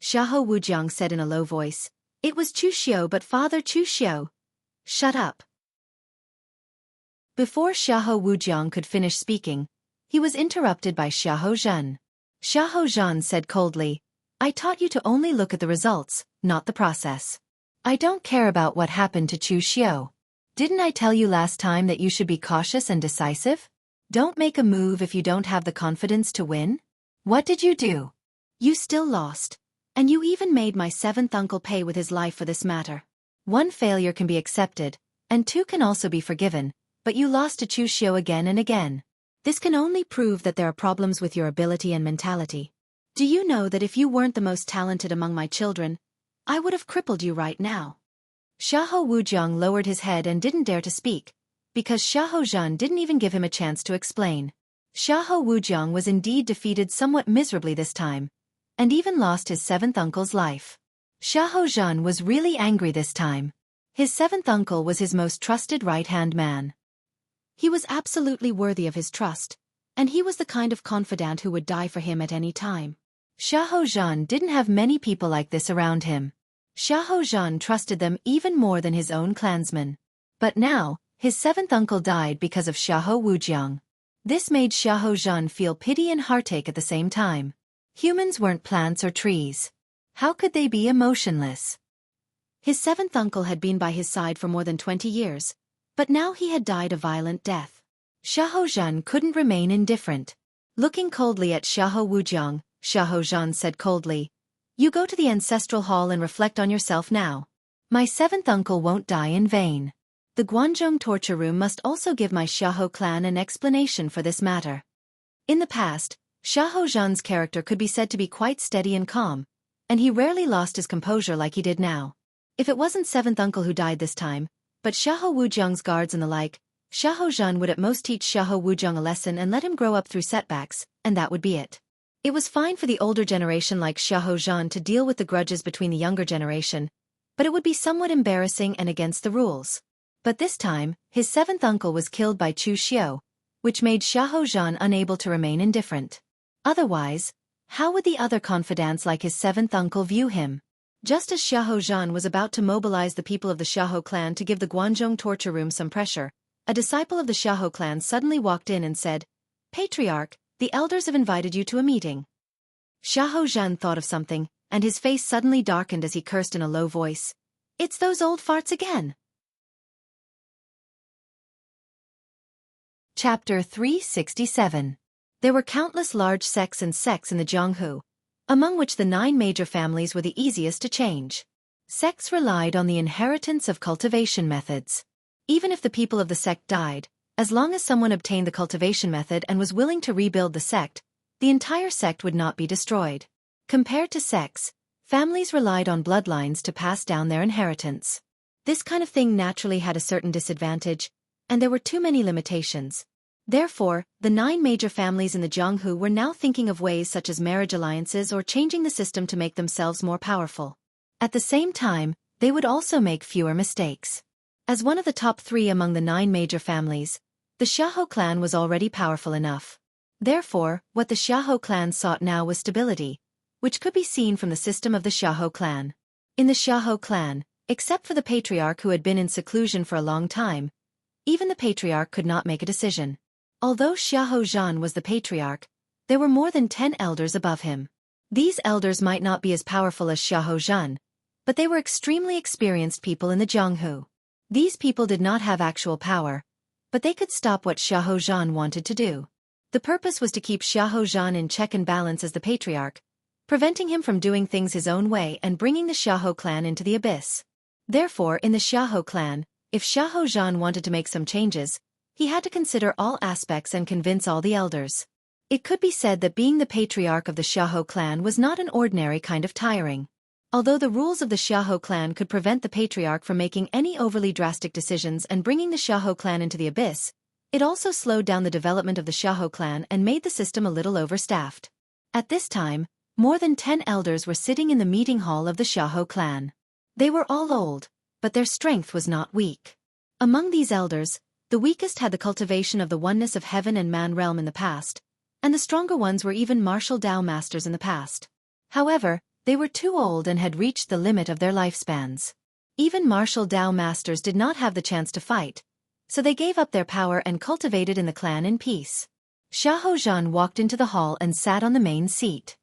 Xiahou Wujiang said in a low voice, "It was Chu Xiu, but Father Chu Xiu." "Shut up." Before Xiahou Wujiang could finish speaking, he was interrupted by Xiahou Zhan. Xiahou Zhan said coldly, "I taught you to only look at the results, not the process. I don't care about what happened to Chu Xiu. Didn't I tell you last time that you should be cautious and decisive? Don't make a move if you don't have the confidence to win? What did you do? You still lost. And you even made my seventh uncle pay with his life for this matter. One failure can be accepted, and two can also be forgiven, but you lost to Chu Xiu again and again. This can only prove that there are problems with your ability and mentality. Do you know that if you weren't the most talented among my children, I would have crippled you right now?" Xiahou Wujiang lowered his head and didn't dare to speak, because Xiahou Zhan didn't even give him a chance to explain. Xiahou Wujiang was indeed defeated somewhat miserably this time, and even lost his seventh uncle's life. Xiahou Zhan was really angry this time. His seventh uncle was his most trusted right-hand man. He was absolutely worthy of his trust, and he was the kind of confidant who would die for him at any time. Xiahou Zhan didn't have many people like this around him. Xiahou Zhan trusted them even more than his own clansmen. But now, his seventh uncle died because of Xiahou Wujiang. This made Xiahou Zhan feel pity and heartache at the same time. Humans weren't plants or trees. How could they be emotionless? His seventh uncle had been by his side for more than 20 years, but now he had died a violent death. Xiahou Zhan couldn't remain indifferent. Looking coldly at Xiahou Wujiang, Xiahou Zhan said coldly, "You go to the ancestral hall and reflect on yourself now. My seventh uncle won't die in vain. The Guanzhong torture room must also give my Xiahou clan an explanation for this matter." In the past, Xiahou Zhan's character could be said to be quite steady and calm, and he rarely lost his composure like he did now. If it wasn't seventh uncle who died this time, but Xiahou Wujiang's guards and the like, Xiahou Zhan would at most teach Xiahou Wujiang a lesson and let him grow up through setbacks, and that would be it. It was fine for the older generation like Xiahou Zhan to deal with the grudges between the younger generation, but it would be somewhat embarrassing and against the rules. But this time, his seventh uncle was killed by Chu Xiu, which made Xiahou Zhan unable to remain indifferent. Otherwise, how would the other confidants like his seventh uncle view him? Just as Xiahou Zhan was about to mobilize the people of the Xiahou clan to give the Guanzhong torture room some pressure, a disciple of the Xiahou clan suddenly walked in and said, "Patriarch, the elders have invited you to a meeting." Xiahou Zhan thought of something, and his face suddenly darkened as he cursed in a low voice. "It's those old farts again." Chapter 367. There were countless large sects in the Jianghu, among which the 9 major families were the easiest to change. Sects relied on the inheritance of cultivation methods. Even if the people of the sect died, as long as someone obtained the cultivation method and was willing to rebuild the sect, the entire sect would not be destroyed. Compared to sects, families relied on bloodlines to pass down their inheritance. This kind of thing naturally had a certain disadvantage, and there were too many limitations. Therefore, the 9 major families in the Jianghu were now thinking of ways such as marriage alliances or changing the system to make themselves more powerful. At the same time, they would also make fewer mistakes. As one of the top 3 among the 9 major families, the Xiahou clan was already powerful enough. Therefore, what the Xiahou clan sought now was stability, which could be seen from the system of the Xiahou clan. In the Xiahou clan, except for the patriarch who had been in seclusion for a long time, even the patriarch could not make a decision. Although Xiahou Zhan was the patriarch, there were more than 10 elders above him. These elders might not be as powerful as Xiahou Zhan, but they were extremely experienced people in the Jianghu. These people did not have actual power, but they could stop what Xiahou Zhan wanted to do. The purpose was to keep Xiahou Zhan in check and balance as the patriarch, preventing him from doing things his own way and bringing the Xiahou clan into the abyss. Therefore, in the Xiahou clan, if Xiahou Zhan wanted to make some changes, he had to consider all aspects and convince all the elders. It could be said that being the patriarch of the Xiahou clan was not an ordinary kind of tiring. Although the rules of the Xiahou clan could prevent the patriarch from making any overly drastic decisions and bringing the Xiahou clan into the abyss, it also slowed down the development of the Xiahou clan and made the system a little overstaffed. At this time, more than 10 elders were sitting in the meeting hall of the Xiahou clan. They were all old, but their strength was not weak. Among these elders, the weakest had the cultivation of the oneness of heaven and man realm in the past, and the stronger ones were even martial Dao masters in the past. However, they were too old and had reached the limit of their lifespans. Even martial Dao masters did not have the chance to fight, so they gave up their power and cultivated in the clan in peace. Xiahou Zhan walked into the hall and sat on the main seat.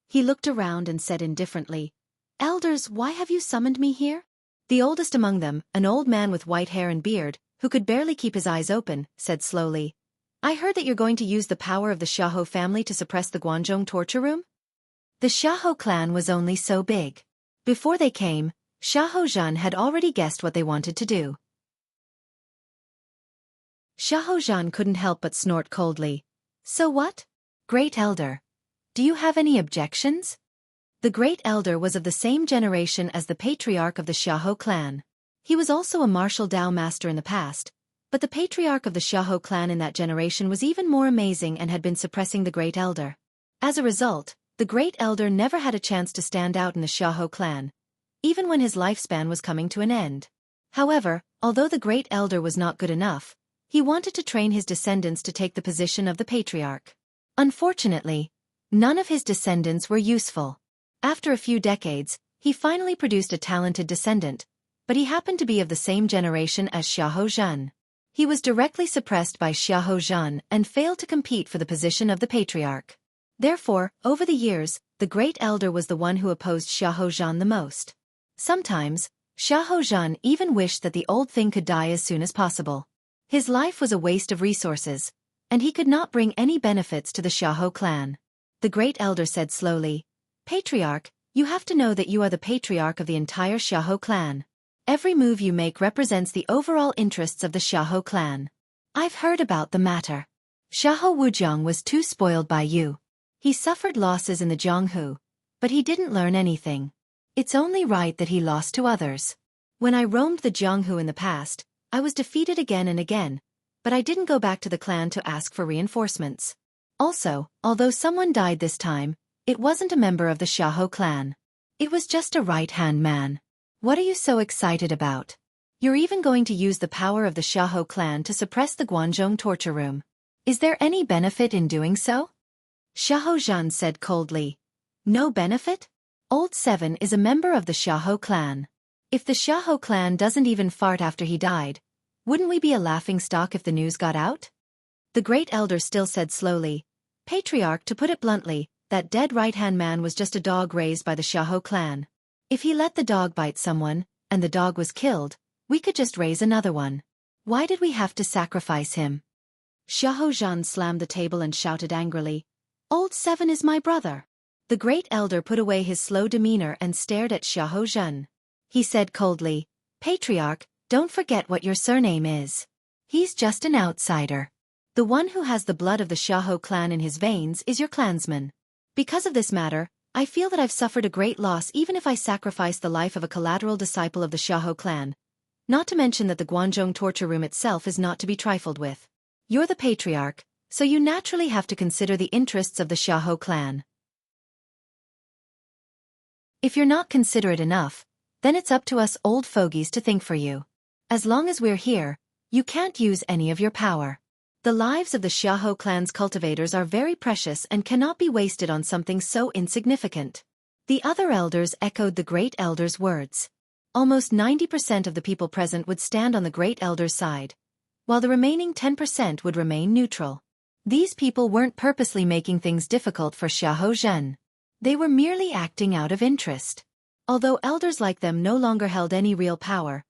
He looked around and said indifferently, "Elders, why have you summoned me here?" The oldest among them, an old man with white hair and beard, who could barely keep his eyes open, said slowly, "I heard that you're going to use the power of the Xiahou family to suppress the Guanzhong torture room?" The Xiahou clan was only so big. Before they came, Xiahou Zhan had already guessed what they wanted to do. Xiahou Zhan couldn't help but snort coldly. "So what? Great Elder. Do you have any objections?" The Great Elder was of the same generation as the patriarch of the Xiahou clan. He was also a martial Dao master in the past, but the patriarch of the Xiahou clan in that generation was even more amazing and had been suppressing the Great Elder. As a result, the Great Elder never had a chance to stand out in the Xiahou clan, even when his lifespan was coming to an end. However, although the Great Elder was not good enough, he wanted to train his descendants to take the position of the patriarch. Unfortunately, none of his descendants were useful. After a few decades, he finally produced a talented descendant, but he happened to be of the same generation as Xiahou Zhan. He was directly suppressed by Xiahou Zhan and failed to compete for the position of the patriarch. Therefore, over the years, the Great Elder was the one who opposed Xiahou Zhan the most. Sometimes, Xiahou Zhan even wished that the old thing could die as soon as possible. His life was a waste of resources, and he could not bring any benefits to the Xiahou clan. The Great Elder said slowly, "Patriarch, you have to know that you are the patriarch of the entire Xiahou clan. Every move you make represents the overall interests of the Xiahou clan. I've heard about the matter. Xiahou Wujiang was too spoiled by you. He suffered losses in the Jianghu, but he didn't learn anything. It's only right that he lost to others. When I roamed the Jianghu in the past, I was defeated again and again, but I didn't go back to the clan to ask for reinforcements. Also, although someone died this time, it wasn't a member of the Xiahou clan. It was just a right-hand man. What are you so excited about? You're even going to use the power of the Xiahou clan to suppress the Guanzhong torture room. Is there any benefit in doing so?" Xiahou Zhan said coldly. "No benefit? Old 7 is a member of the Xiahou clan. If the Xiahou clan doesn't even fart after he died, wouldn't we be a laughingstock if the news got out?" The Great Elder still said slowly, "Patriarch, to put it bluntly, that dead right-hand man was just a dog raised by the Xiahou clan. If he let the dog bite someone, and the dog was killed, we could just raise another one. Why did we have to sacrifice him?" Xiahou Zhan slammed the table and shouted angrily, "Old 7 is my brother. The great elder put away his slow demeanor and stared at Xiaofan. He said coldly, "Patriarch, don't forget what your surname is. He's just an outsider. The one who has the blood of the Xiao clan in his veins is your clansman. Because of this matter, I feel that I've suffered a great loss even if I sacrifice the life of a collateral disciple of the Xiao clan. Not to mention that the Guanzhong torture room itself is not to be trifled with. You're the patriarch, so you naturally have to consider the interests of the Xiao clan. If you're not considerate enough, then it's up to us old fogies to think for you. As long as we're here, you can't use any of your power. The lives of the Xiao clan's cultivators are very precious and cannot be wasted on something so insignificant." The other elders echoed the great elder's words. Almost 90% of the people present would stand on the great elder's side, while the remaining 10% would remain neutral. These people weren't purposely making things difficult for Xiaofan. They were merely acting out of interest. Although elders like them no longer held any real power,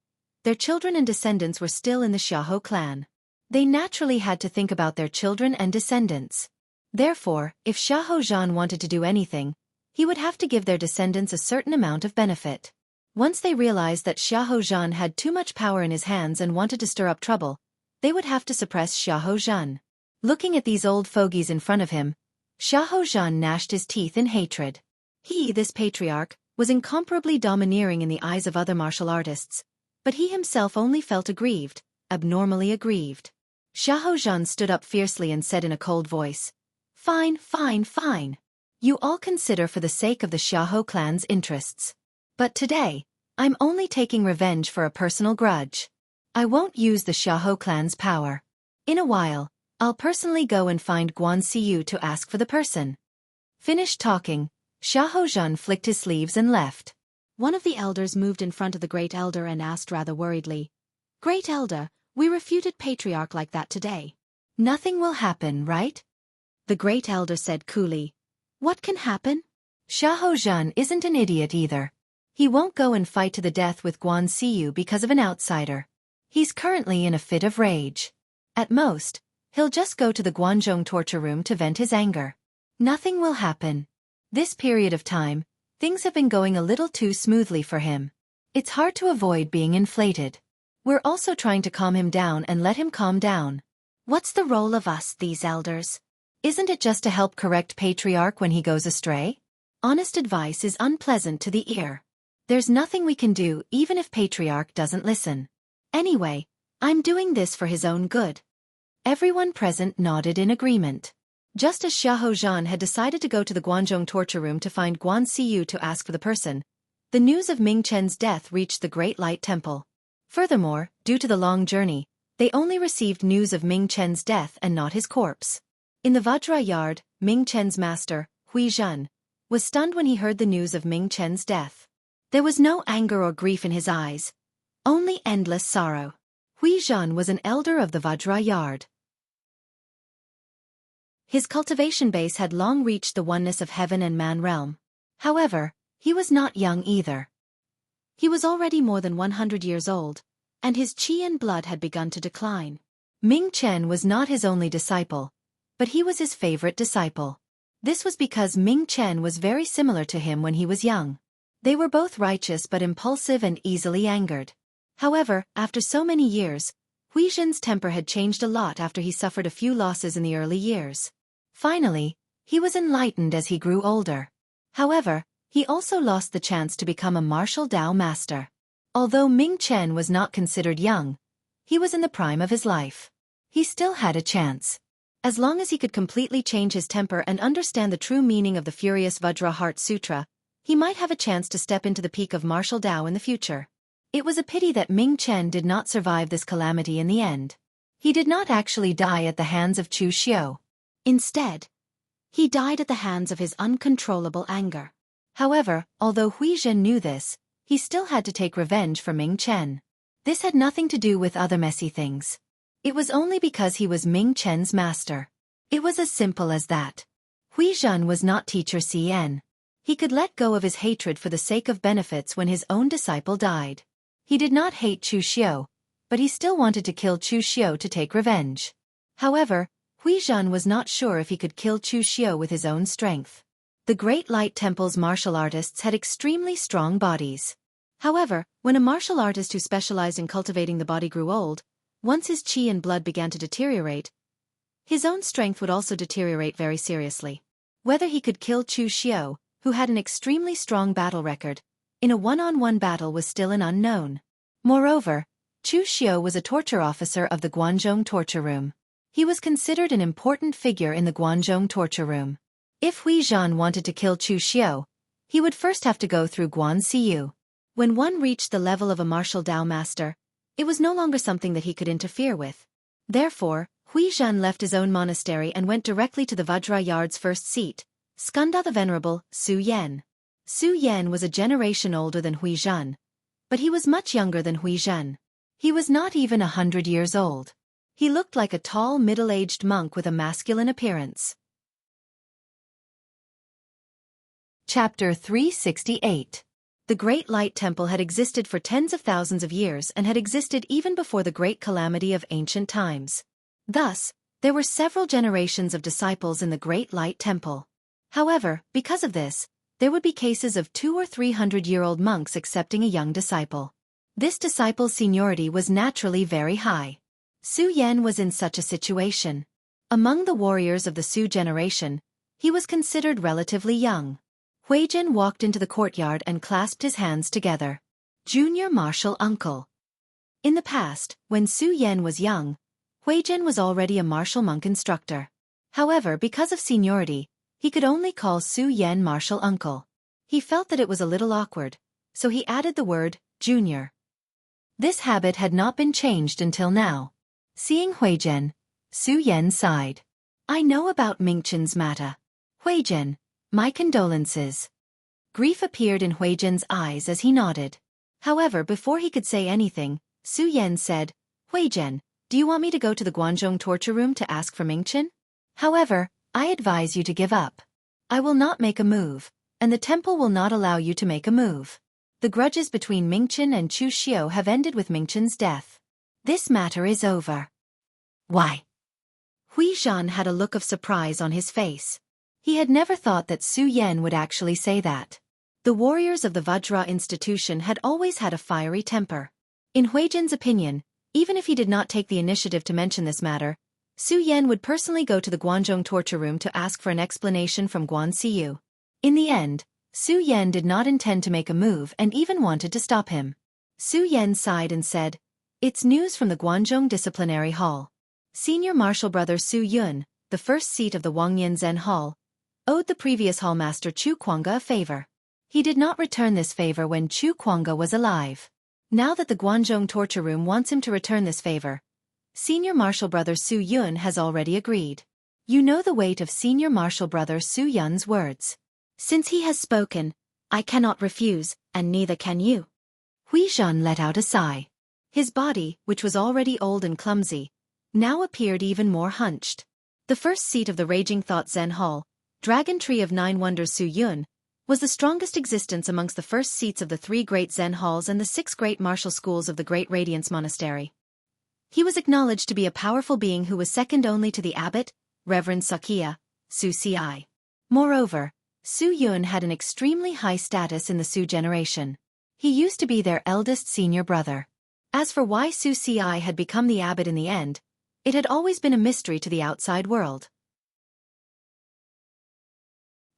their children and descendants were still in the Xiao clan. They naturally had to think about their children and descendants. Therefore, if Xiaofan wanted to do anything, he would have to give their descendants a certain amount of benefit. Once they realized that Xiaofan had too much power in his hands and wanted to stir up trouble, they would have to suppress Xiaofan. Looking at these old fogies in front of him, Xiaofan gnashed his teeth in hatred. He, this patriarch, was incomparably domineering in the eyes of other martial artists, but he himself only felt aggrieved, abnormally aggrieved. Xiaofan stood up fiercely and said in a cold voice, "Fine, fine, fine. You all consider for the sake of the Xiao clan's interests. But today, I'm only taking revenge for a personal grudge. I won't use the Xiao clan's power. In a while, I'll personally go and find Guanxiu to ask for the person." Finished talking, Xiaofan flicked his sleeves and left. One of the elders moved in front of the great elder and asked rather worriedly, "Great elder, we refuted patriarch like that today. Nothing will happen, right?" The great elder said coolly, "What can happen? Xiaofan isn't an idiot either. He won't go and fight to the death with Guanxiu because of an outsider. He's currently in a fit of rage. At most, he'll just go to the Guanzhong torture room to vent his anger. Nothing will happen. This period of time, things have been going a little too smoothly for him. It's hard to avoid being inflated. We're also trying to calm him down and let him calm down. What's the role of us, these elders? Isn't it just to help correct patriarch when he goes astray? Honest advice is unpleasant to the ear. There's nothing we can do even if patriarch doesn't listen. Anyway, I'm doing this for his own good." Everyone present nodded in agreement. Just as Xiaofan had decided to go to the Guanzhong torture room to find Guanxiu to ask for the person, the news of Ming Chen's death reached the Great Light Temple. Furthermore, due to the long journey, they only received news of Ming Chen's death and not his corpse. In the Vajra yard, Ming Chen's master, Huizhen, was stunned when he heard the news of Ming Chen's death. There was no anger or grief in his eyes, only endless sorrow. Huizhen was an elder of the Vajra yard. His cultivation base had long reached the oneness of heaven and man realm. However, he was not young either. He was already more than 100 years old, and his qi and blood had begun to decline. Ming Chen was not his only disciple, but he was his favorite disciple. This was because Ming Chen was very similar to him when he was young. They were both righteous but impulsive and easily angered. However, after so many years, Huizhen's temper had changed a lot after he suffered a few losses in the early years. Finally, he was enlightened as he grew older. However, he also lost the chance to become a martial Dao master. Although Ming Chen was not considered young, he was in the prime of his life. He still had a chance. As long as he could completely change his temper and understand the true meaning of the Furious Vajra Heart Sutra, he might have a chance to step into the peak of martial Dao in the future. It was a pity that Ming Chen did not survive this calamity in the end. He did not actually die at the hands of Chu Xiu. Instead, he died at the hands of his uncontrollable anger. However, although Huizhen knew this, he still had to take revenge for Ming Chen. This had nothing to do with other messy things. It was only because he was Ming Chen's master. It was as simple as that. Huizhen was not teacher Cn. He could let go of his hatred for the sake of benefits when his own disciple died. He did not hate Chu Xiu, but he still wanted to kill Chu Xiu to take revenge. However, Huizhen was not sure if he could kill Chu Xiu with his own strength. The Great Light Temple's martial artists had extremely strong bodies. However, when a martial artist who specialized in cultivating the body grew old, once his qi and blood began to deteriorate, his own strength would also deteriorate very seriously. Whether he could kill Chu Xiao, who had an extremely strong battle record, in a one-on-one battle was still an unknown. Moreover, Chu Xiao was a torture officer of the Guanzhong torture room. He was considered an important figure in the Guanzhong torture room. If Hui Zhan wanted to kill Chu Xiao, he would first have to go through Guan Siyu. When one reached the level of a martial Dao master, it was no longer something that he could interfere with. Therefore, Hui Zhan left his own monastery and went directly to the Vajrayard's first seat, Skanda the Venerable, Su Yan. Su Yan was a generation older than Hui Zhan, but he was much younger than Hui Zhan. He was not even 100 years old. He looked like a tall, middle-aged monk with a masculine appearance. Chapter 368. The Great Light Temple had existed for tens of thousands of years and had existed even before the great calamity of ancient times. Thus, there were several generations of disciples in the Great Light Temple. However, because of this, there would be cases of 200- or 300-year-old monks accepting a young disciple. This disciple's seniority was naturally very high. Su Yan was in such a situation. Among the warriors of the Su generation, he was considered relatively young. Huizhen walked into the courtyard and clasped his hands together. Junior Martial Uncle. In the past, when Su Yan was young, Huizhen was already a martial monk instructor. However, because of seniority, he could only call Su Yan martial uncle. He felt that it was a little awkward, so he added the word, junior. This habit had not been changed until now. Seeing Huizhen, Su Yan sighed. I know about Mingchen's matter. Huizhen, my condolences. Grief appeared in Huizhen's eyes as he nodded. However, before he could say anything, Su Yan said, Huizhen, do you want me to go to the Guanzhong torture room to ask for Mingchen? However, I advise you to give up. I will not make a move, and the temple will not allow you to make a move. The grudges between Mingchen and Chu Xiao have ended with Mingchen's death. This matter is over. Why? Hui Zhan had a look of surprise on his face. He had never thought that Su Yan would actually say that. The warriors of the Vajra institution had always had a fiery temper. In Huizhen's opinion, even if he did not take the initiative to mention this matter, Su Yan would personally go to the Guanzhong torture room to ask for an explanation from Guan Siyu. In the end, Su Yan did not intend to make a move and even wanted to stop him. Su Yan sighed and said, It's news from the Guanzhong Disciplinary Hall. Senior Martial Brother Su Yun, the first seat of the Wangyan Zhen Hall, owed the previous hallmaster Chu Kuanga a favor. He did not return this favor when Chu Kuanga was alive. Now that the Guanzhong torture room wants him to return this favor, Senior Martial Brother Su Yun has already agreed. You know the weight of Senior Martial Brother Su Yun's words. Since he has spoken, I cannot refuse, and neither can you. Hui Zhan let out a sigh. His body, which was already old and clumsy, now appeared even more hunched. The first seat of the Raging Thought Zen Hall, Dragon Tree of Nine Wonders Su Yun, was the strongest existence amongst the first seats of the 3 great Zen halls and the 6 great martial schools of the Great Radiance Monastery. He was acknowledged to be a powerful being who was second only to the abbot, Reverend Sakya, Su Ci. Moreover, Su Yun had an extremely high status in the Su generation. He used to be their eldest senior brother. As for why Su Ci had become the abbot in the end, it had always been a mystery to the outside world.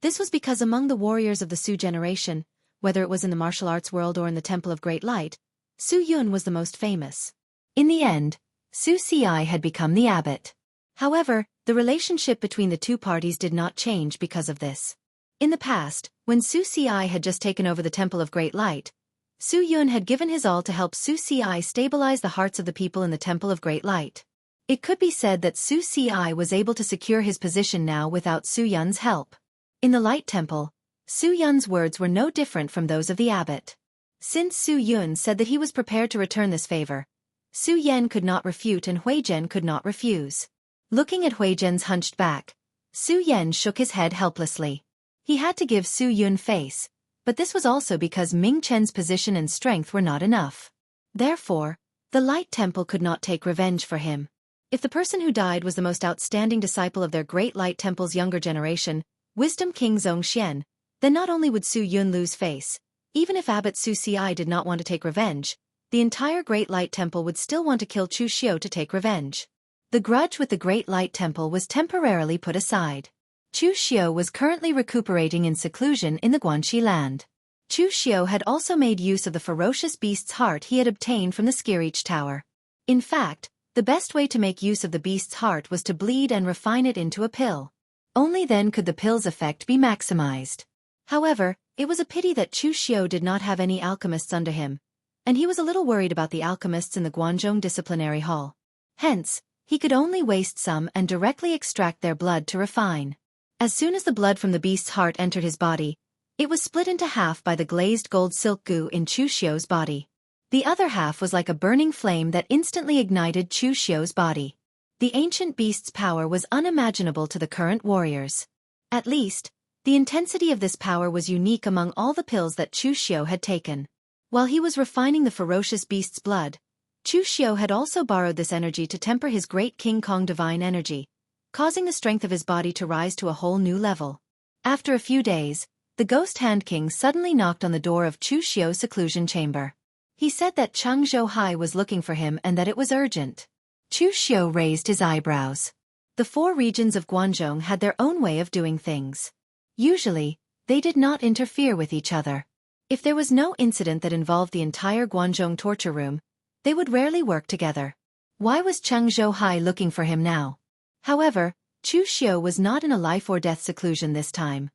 This was because among the warriors of the Su generation, whether it was in the martial arts world or in the Temple of Great Light, Su Yun was the most famous. In the end, Su Ci had become the abbot. However, the relationship between the two parties did not change because of this. In the past, when Su Ci had just taken over the Temple of Great Light, Su Yun had given his all to help Su Ci stabilize the hearts of the people in the Temple of Great Light. It could be said that Su Ci was able to secure his position now without Su Yun's help. In the Light Temple, Su Yun's words were no different from those of the abbot. Since Su Yun said that he was prepared to return this favor, Su Yan could not refute and Huizhen could not refuse. Looking at Huizhen's hunched back, Su Yan shook his head helplessly. He had to give Su Yun face, but this was also because Ming Chen's position and strength were not enough. Therefore, the Light Temple could not take revenge for him. If the person who died was the most outstanding disciple of their Great Light Temple's younger generation, Wisdom King Zhongxian, then not only would Su Yun lose face, even if Abbot Su Ci did not want to take revenge, the entire Great Light Temple would still want to kill Chu Xiu to take revenge. The grudge with the Great Light Temple was temporarily put aside. Chu Xiu was currently recuperating in seclusion in the Guanxi land. Chu Xiu had also made use of the ferocious beast's heart he had obtained from the Skirich Tower. In fact, the best way to make use of the beast's heart was to bleed and refine it into a pill. Only then could the pill's effect be maximized. However, it was a pity that Chu Xiu did not have any alchemists under him, and he was a little worried about the alchemists in the Guanzhong Disciplinary Hall. Hence, he could only waste some and directly extract their blood to refine. As soon as the blood from the beast's heart entered his body, it was split into half by the glazed gold silk goo in Chu Xiu's body. The other half was like a burning flame that instantly ignited Chu Xiu's body. The ancient beast's power was unimaginable to the current warriors. At least, the intensity of this power was unique among all the pills that Chu Xiu had taken. While he was refining the ferocious beast's blood, Chu Xiu had also borrowed this energy to temper his great King Kong divine energy, causing the strength of his body to rise to a whole new level. After a few days, the Ghost Hand King suddenly knocked on the door of Chu Xiu's seclusion chamber. He said that Cheng Zhouhai was looking for him and that it was urgent. Chu Xiu raised his eyebrows. The 4 regions of Guanzhong had their own way of doing things. Usually, they did not interfere with each other. If there was no incident that involved the entire Guanzhong torture room, they would rarely work together. Why was Cheng Zhouhai looking for him now? However, Chu Xiu was not in a life-or-death seclusion this time.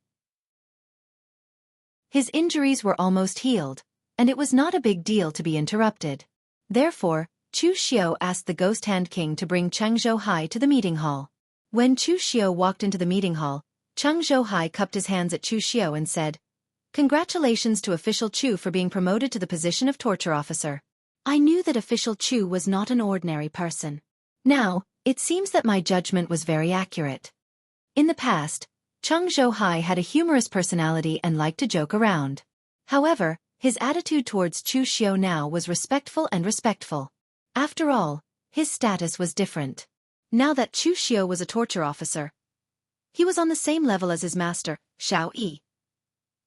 His injuries were almost healed, and it was not a big deal to be interrupted. Therefore, Chu Xiu asked the Ghost Hand King to bring Cheng Zhouhai to the meeting hall. When Chu Xiu walked into the meeting hall, Cheng Zhouhai cupped his hands at Chu Xiu and said, "Congratulations to Official Chu for being promoted to the position of torture officer. I knew that Official Chu was not an ordinary person. Now, it seems that my judgment was very accurate." In the past, Cheng Zhouhai had a humorous personality and liked to joke around. However, his attitude towards Chu Xiu now was respectful and respectful. After all, his status was different. Now that Chu Xiu was a torture officer, he was on the same level as his master, Xiao Yi.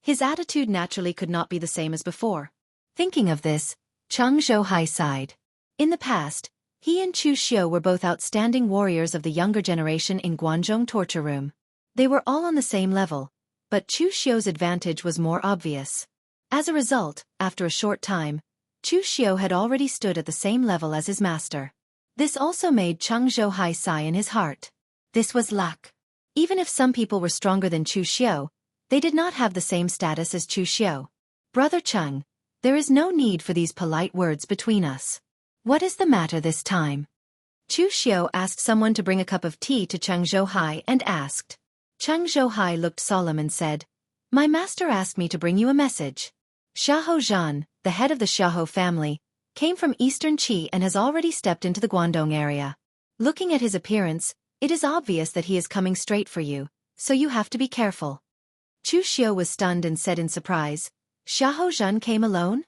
His attitude naturally could not be the same as before. Thinking of this, Cheng Zhouhai sighed. In the past, he and Chu Xiu were both outstanding warriors of the younger generation in Guanzhong torture room. They were all on the same level, but Chu Xiu's advantage was more obvious. As a result, after a short time, Chu Xiu had already stood at the same level as his master. This also made Cheng Zhouhai sigh in his heart. This was luck. Even if some people were stronger than Chu Xiu, they did not have the same status as Chu Xiu. "Brother Cheng, there is no need for these polite words between us. What is the matter this time?" Chu Xiu asked someone to bring a cup of tea to Cheng Zhouhai and asked. Cheng Zhouhai looked solemn and said, "My master asked me to bring you a message. Xiahou Zhan, the head of the Xiahou family, came from Eastern Qi and has already stepped into the Guangdong area. Looking at his appearance, it is obvious that he is coming straight for you, so you have to be careful." Chu Xiu was stunned and said in surprise, "Xiahou Zhan came alone?"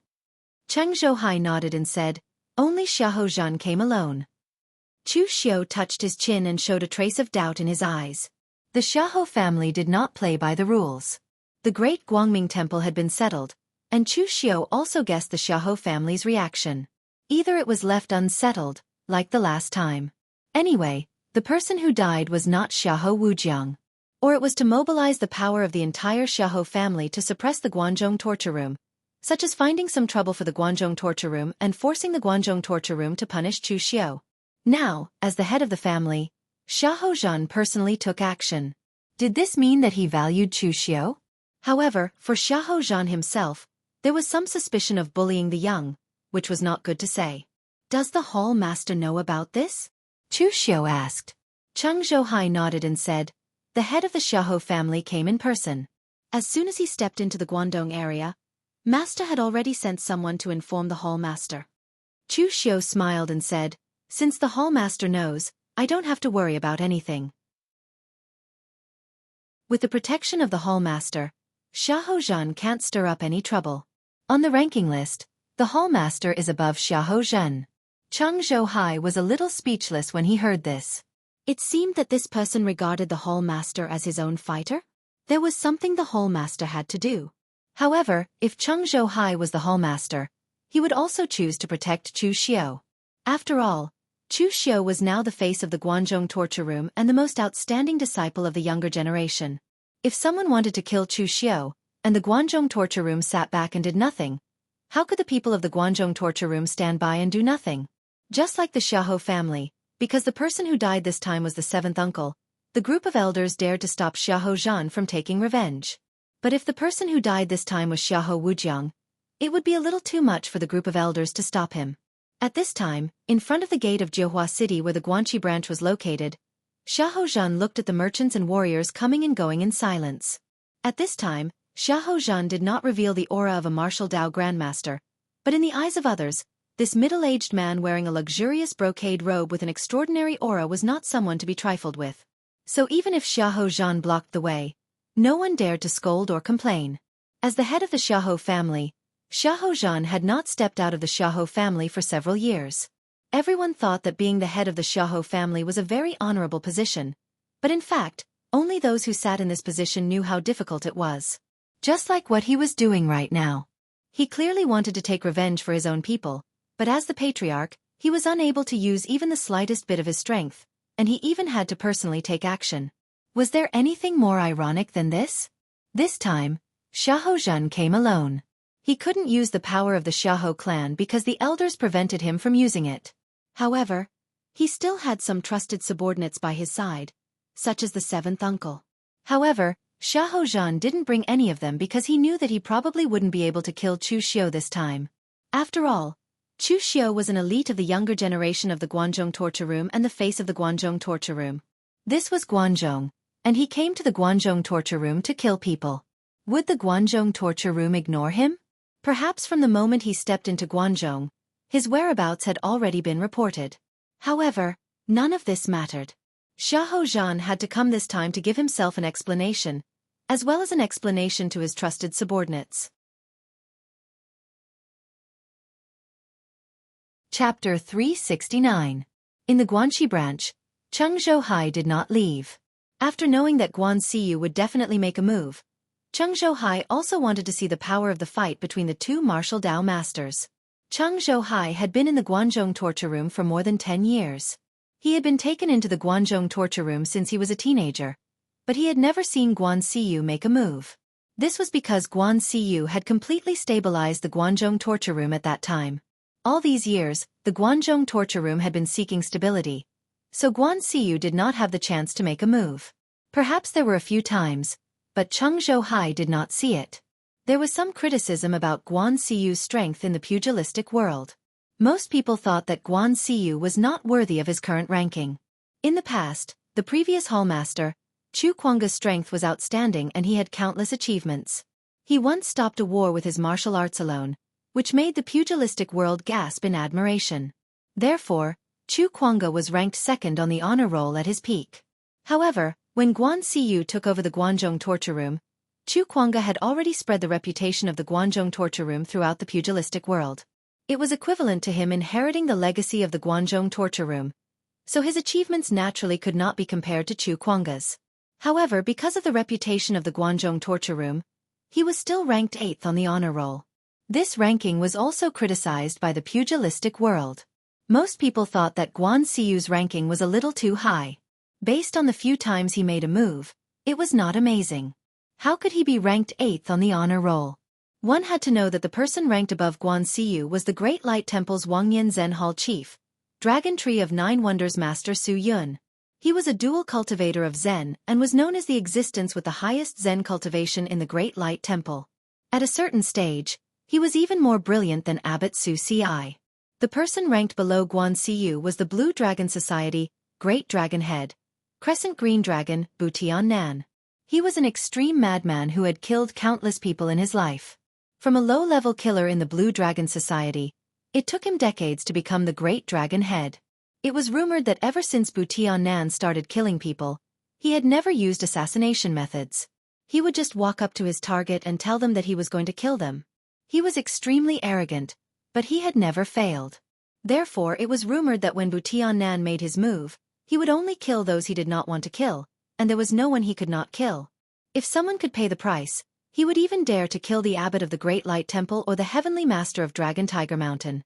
Cheng Zhouhai nodded and said, "Only Xiahou Zhan came alone." Chu Xiu touched his chin and showed a trace of doubt in his eyes. The Xiahou family did not play by the rules. The great Guangming temple had been settled, and Chu Xiu also guessed the Xiahou family's reaction. Either it was left unsettled, like the last time. Anyway, the person who died was not Xiahou Wujiang. Or it was to mobilize the power of the entire Xiahou family to suppress the Guanzhong torture room, such as finding some trouble for the Guanzhong torture room and forcing the Guanzhong torture room to punish Chu Xiu. Now, as the head of the family, Xiahou Zhan personally took action. Did this mean that he valued Chu Xiu? However, for Xiahou Zhan himself, there was some suspicion of bullying the young, which was not good to say. "Does the hall master know about this?" Chu Xiu asked. Cheng Zhouhai nodded and said, "The head of the Xiahou family came in person. As soon as he stepped into the Guangdong area, Master had already sent someone to inform the hall master." Chu Xiu smiled and said, "Since the hall master knows, I don't have to worry about anything." With the protection of the hall master, Xiahou Zhan can't stir up any trouble. On the ranking list, the hall master is above Xiahou Zhan. Cheng Zhouhai was a little speechless when he heard this. It seemed that this person regarded the hall master as his own fighter? There was something the Hall Master had to do. However, if Cheng Zhouhai was the Hall Master, he would also choose to protect Chu Xiu. After all, Chu Xiu was now the face of the Guanzhong torture room and the most outstanding disciple of the younger generation. If someone wanted to kill Chu Xiu, and the Guanzhong torture room sat back and did nothing, how could the people of the Guanzhong torture room stand by and do nothing? Just like the Xiahou family, because the person who died this time was the seventh uncle, the group of elders dared to stop Xiahou Zhan from taking revenge. But if the person who died this time was Xiahou Wujiang, it would be a little too much for the group of elders to stop him. At this time, in front of the gate of Jiuhua City where the Guanxi branch was located, Xiahou Zhan looked at the merchants and warriors coming and going in silence. At this time, Xiahou Zhan did not reveal the aura of a martial Dao grandmaster, but in the eyes of others, this middle-aged man wearing a luxurious brocade robe with an extraordinary aura was not someone to be trifled with. So even if Xiahou Zhan blocked the way, no one dared to scold or complain. As the head of the Xiahou family, Xiahou Zhan had not stepped out of the Xiahou family for several years. Everyone thought that being the head of the Xiahou family was a very honorable position, but in fact, only those who sat in this position knew how difficult it was. Just like what he was doing right now. He clearly wanted to take revenge for his own people, but as the patriarch, he was unable to use even the slightest bit of his strength, and he even had to personally take action. Was there anything more ironic than this? This time, Xiahou Zhan came alone. He couldn't use the power of the Xiahou clan because the elders prevented him from using it. However, he still had some trusted subordinates by his side, such as the seventh uncle. However, Xiahou Zhan didn't bring any of them because he knew that he probably wouldn't be able to kill Chu Xiu this time. After all, Chu Xiu was an elite of the younger generation of the Guanzhong torture room and the face of the Guanzhong torture room. This was Guanzhong, and he came to the Guanzhong torture room to kill people. Would the Guanzhong torture room ignore him? Perhaps from the moment he stepped into Guanzhong, his whereabouts had already been reported. However, none of this mattered. Xiahou Zhan had to come this time to give himself an explanation, as well as an explanation to his trusted subordinates. Chapter 369. In the Guanxi branch, Cheng Zhouhai did not leave. After knowing that Guan Siyu would definitely make a move, Cheng Zhouhai also wanted to see the power of the fight between the two martial Dao masters. Cheng Zhouhai had been in the Guanzhong torture room for more than 10 years. He had been taken into the Guanzhong torture room since he was a teenager, but he had never seen Guan Siyu make a move. This was because Guan Siyu had completely stabilized the Guanzhong torture room at that time. All these years, the Guanzhong torture room had been seeking stability, so Guan Siyu did not have the chance to make a move. Perhaps there were a few times, but Cheng Zhouhai did not see it. There was some criticism about Guan Siyu's strength in the pugilistic world. Most people thought that Guan Siyu was not worthy of his current ranking. In the past, the previous hallmaster, Chu Kuang's strength was outstanding and he had countless achievements. He once stopped a war with his martial arts alone, which made the pugilistic world gasp in admiration. Therefore, Chu Kuang was ranked second on the honor roll at his peak. However, when Guan Siyu took over the Guanzhong torture room, Chu Kuang had already spread the reputation of the Guanzhong torture room throughout the pugilistic world. It was equivalent to him inheriting the legacy of the Guanzhong torture room, so his achievements naturally could not be compared to Chu Kuang's. However, because of the reputation of the Guanzhong torture room, he was still ranked 8th on the honor roll. This ranking was also criticized by the pugilistic world. Most people thought that Guan Siyu's ranking was a little too high. Based on the few times he made a move, it was not amazing. How could he be ranked 8th on the honor roll? One had to know that the person ranked above Guan Siyu was the Great Light Temple's Wangyan Zen Hall chief, Dragon Tree of Nine Wonders Master Su Yun. He was a dual cultivator of Zen and was known as the existence with the highest Zen cultivation in the Great Light Temple. At a certain stage, he was even more brilliant than Abbot Su Ci. The person ranked below Guan Siyu was the Blue Dragon Society, Great Dragon Head, Crescent Green Dragon, Butian Nan. He was an extreme madman who had killed countless people in his life. From a low-level killer in the Blue Dragon Society, it took him decades to become the Great Dragon Head. It was rumored that ever since Butian Nan started killing people, he had never used assassination methods. He would just walk up to his target and tell them that he was going to kill them. He was extremely arrogant, but he had never failed. Therefore, it was rumored that when Butian Nan made his move, he would only kill those he did not want to kill, and there was no one he could not kill. If someone could pay the price, he would even dare to kill the abbot of the Great Light Temple or the heavenly master of Dragon Tiger Mountain.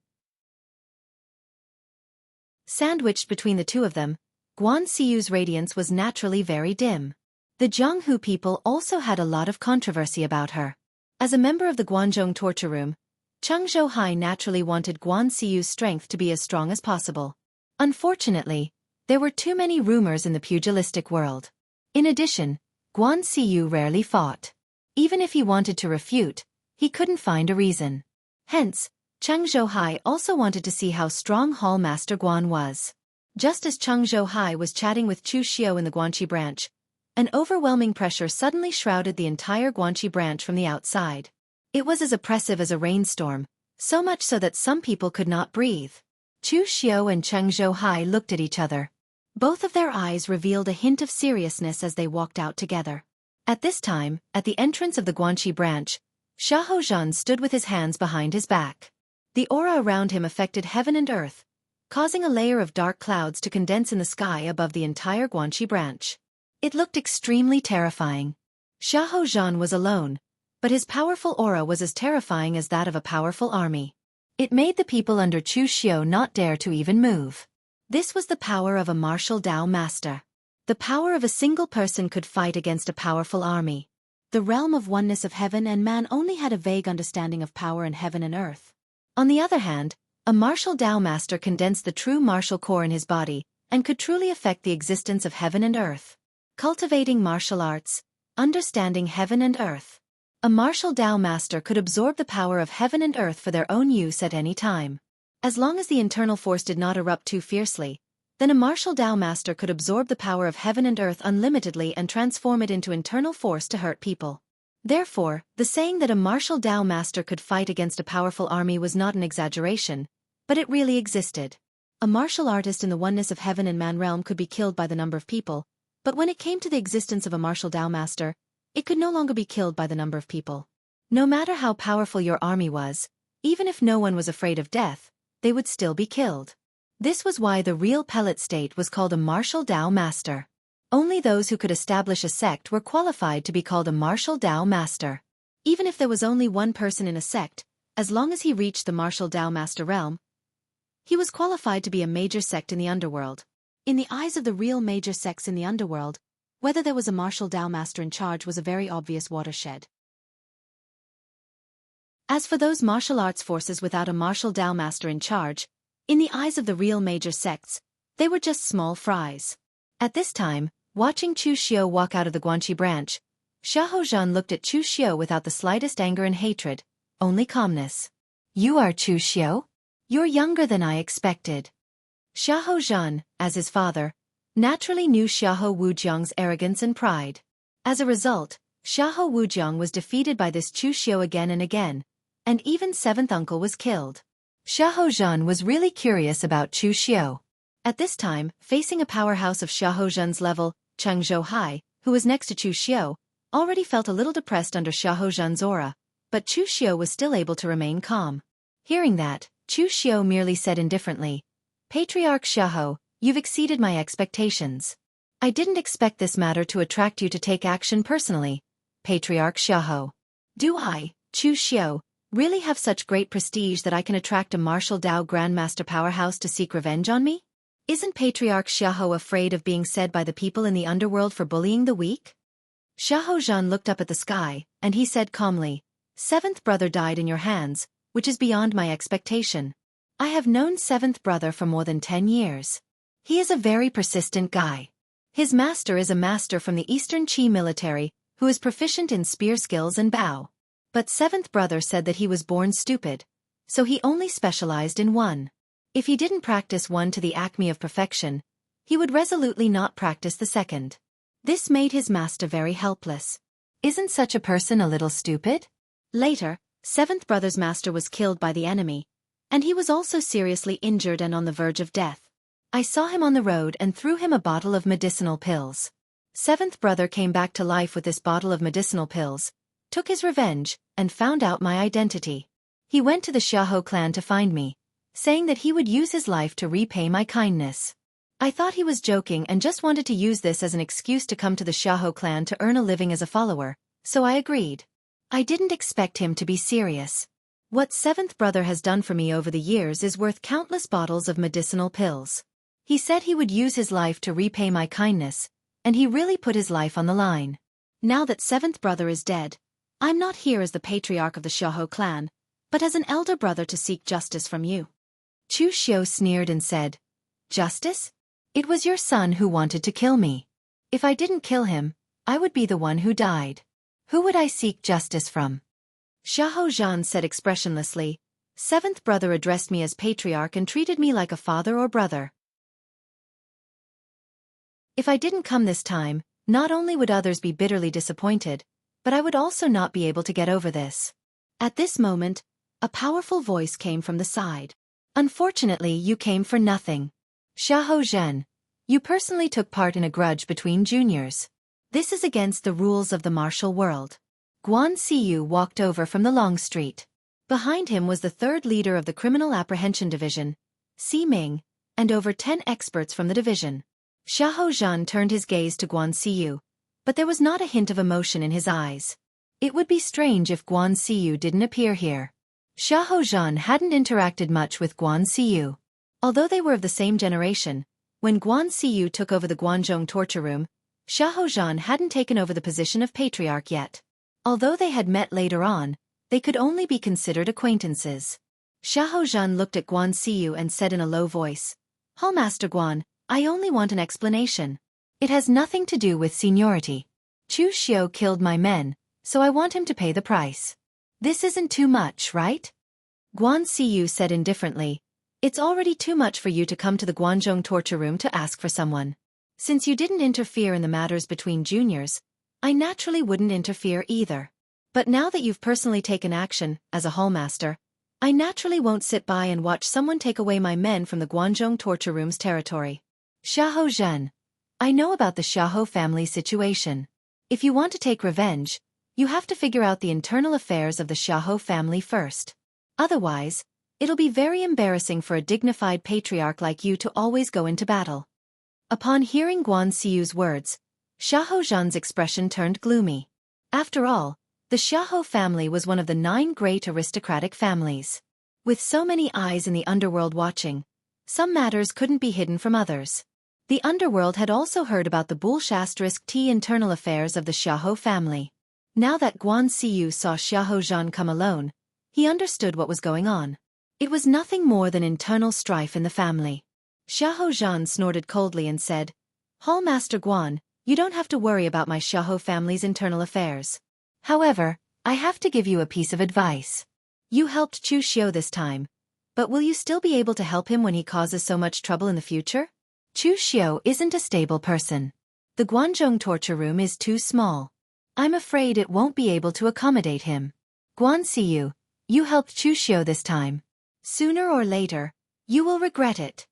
Sandwiched between the two of them, Guan Xiyu's radiance was naturally very dim. The Jianghu people also had a lot of controversy about her. As a member of the Guanzhong torture room, Cheng Zhouhai naturally wanted Guan Xiyu's strength to be as strong as possible. Unfortunately, there were too many rumors in the pugilistic world. In addition, Guan Xiyu rarely fought. Even if he wanted to refute, he couldn't find a reason. Hence, Cheng Zhouhai also wanted to see how strong Hall Master Guan was. Just as Cheng Zhouhai was chatting with Chu Xiao in the Guanxi branch, an overwhelming pressure suddenly shrouded the entire Guanxi branch from the outside. It was as oppressive as a rainstorm, so much so that some people could not breathe. Chu Xiao and Cheng Zhouhai looked at each other. Both of their eyes revealed a hint of seriousness as they walked out together. At this time, at the entrance of the Guanxi branch, Xiahou stood with his hands behind his back. The aura around him affected heaven and earth, causing a layer of dark clouds to condense in the sky above the entire Guanxi branch. It looked extremely terrifying. Xiahou was alone, but his powerful aura was as terrifying as that of a powerful army. It made the people under Chu Xiao not dare to even move. This was the power of a martial Dao master. The power of a single person could fight against a powerful army. The realm of oneness of heaven and man only had a vague understanding of power in heaven and earth. On the other hand, a martial Dao master condensed the true martial core in his body and could truly affect the existence of heaven and earth. Cultivating martial arts, understanding heaven and earth. A martial Dao master could absorb the power of heaven and earth for their own use at any time. As long as the internal force did not erupt too fiercely, then a martial Dao master could absorb the power of heaven and earth unlimitedly and transform it into internal force to hurt people. Therefore, the saying that a martial Dao master could fight against a powerful army was not an exaggeration, but it really existed. A martial artist in the oneness of heaven and man realm could be killed by the number of people, but when it came to the existence of a martial Dao master, it could no longer be killed by the number of people. No matter how powerful your army was, even if no one was afraid of death, they would still be killed. This was why the real pellet state was called a martial Dao master. Only those who could establish a sect were qualified to be called a martial Dao master. Even if there was only one person in a sect, as long as he reached the martial Dao master realm, he was qualified to be a major sect in the underworld. In the eyes of the real major sects in the underworld, whether there was a martial Dao master in charge was a very obvious watershed. As for those martial arts forces without a martial Dao master in charge, in the eyes of the real major sects, they were just small fries. At this time, watching Chu Xiao walk out of the Guanxi branch, Xiahou looked at Chu Xiao without the slightest anger and hatred, only calmness. "You are Chu Xiao? You're younger than I expected." Xiahou, as his father, naturally knew Xiahou Wujiang's arrogance and pride. As a result, Xiahou Wujiang was defeated by this Chu Xiao again and again, and even seventh uncle was killed. Xiahou was really curious about Chu Xiao. At this time, facing a powerhouse of Xiahou's level, Cheng Zhouhai, who was next to Chu Xiao, already felt a little depressed under Xiahou's aura, but Chu Xiao was still able to remain calm. Hearing that, Chu Xiao merely said indifferently, "Patriarch Xiahou, you've exceeded my expectations. I didn't expect this matter to attract you to take action personally, Patriarch Xiahou. Do I, Chu Xiao, really have such great prestige that I can attract a martial Dao Grandmaster powerhouse to seek revenge on me? Isn't Patriarch Xiahou afraid of being said by the people in the underworld for bullying the weak?" Xiahou looked up at the sky, and he said calmly, "Seventh brother died in your hands, which is beyond my expectation. I have known seventh brother for more than 10 years. He is a very persistent guy. His master is a master from the Eastern Qi military, who is proficient in spear skills and bow. But seventh brother said that he was born stupid, so he only specialized in one. If he didn't practice one to the acme of perfection, he would resolutely not practice the second. This made his master very helpless. Isn't such a person a little stupid?" Later, seventh brother's master was killed by the enemy, and he was also seriously injured and on the verge of death. I saw him on the road and threw him a bottle of medicinal pills. Seventh brother came back to life with this bottle of medicinal pills, took his revenge, and found out my identity. He went to the Xiahou clan to find me, saying that he would use his life to repay my kindness. I thought he was joking and just wanted to use this as an excuse to come to the Xiahou clan to earn a living as a follower, so I agreed. I didn't expect him to be serious. What seventh brother has done for me over the years is worth countless bottles of medicinal pills. He said he would use his life to repay my kindness, and he really put his life on the line. Now that seventh brother is dead, I'm not here as the patriarch of the Xiahou clan, but as an elder brother to seek justice from you. Chu Xiu sneered and said, Justice? It was your son who wanted to kill me. If I didn't kill him, I would be the one who died. Who would I seek justice from? Xiahou Zhan said expressionlessly, Seventh brother addressed me as patriarch and treated me like a father or brother. If I didn't come this time, not only would others be bitterly disappointed, but I would also not be able to get over this. At this moment, a powerful voice came from the side. Unfortunately, you came for nothing. Xiahou Zhen, you personally took part in a grudge between juniors. This is against the rules of the martial world. Guan Siyu walked over from the long street. Behind him was the third leader of the Criminal Apprehension Division, Si Ming, and over 10 experts from the division. Xiahou Zhan turned his gaze to Guan Siyu, but there was not a hint of emotion in his eyes. It would be strange if Guan Siyu didn't appear here. Xiahou Zhan hadn't interacted much with Guan Siyu. Although they were of the same generation, when Guan Siyu took over the Guanzhong torture room, Xiahou Zhan hadn't taken over the position of patriarch yet. Although they had met later on, they could only be considered acquaintances. Xiahou Zhan looked at Guan Siyu and said in a low voice, Hallmaster Guan, I only want an explanation. It has nothing to do with seniority. Chu Xiu killed my men, so I want him to pay the price. This isn't too much, right? Guan Siyu said indifferently, It's already too much for you to come to the Guanzhong torture room to ask for someone. Since you didn't interfere in the matters between juniors, I naturally wouldn't interfere either. But now that you've personally taken action, as a hallmaster, I naturally won't sit by and watch someone take away my men from the Guanzhong torture room's territory. Xiahou Zhen, I know about the Xiahou family situation. If you want to take revenge, you have to figure out the internal affairs of the Xiahou family first. Otherwise, it'll be very embarrassing for a dignified patriarch like you to always go into battle. Upon hearing Guan Siyu's words, Xiahou Zhan's expression turned gloomy. After all, the Xiahou family was one of the 9 great aristocratic families. With so many eyes in the underworld watching, some matters couldn't be hidden from others. The underworld had also heard about the *T internal affairs of the Xiahou family. Now that Guan Siyu saw Xiahou Zhan come alone, he understood what was going on. It was nothing more than internal strife in the family. Xiahou Zhan snorted coldly and said, Hallmaster Guan, you don't have to worry about my Xiahou family's internal affairs. However, I have to give you a piece of advice. You helped Chu Xiu this time, but will you still be able to help him when he causes so much trouble in the future? Chu Xiu isn't a stable person. The Guanzhong torture room is too small. I'm afraid it won't be able to accommodate him. Guan Siyu, you helped Chu Xiu this time. Sooner or later, you will regret it.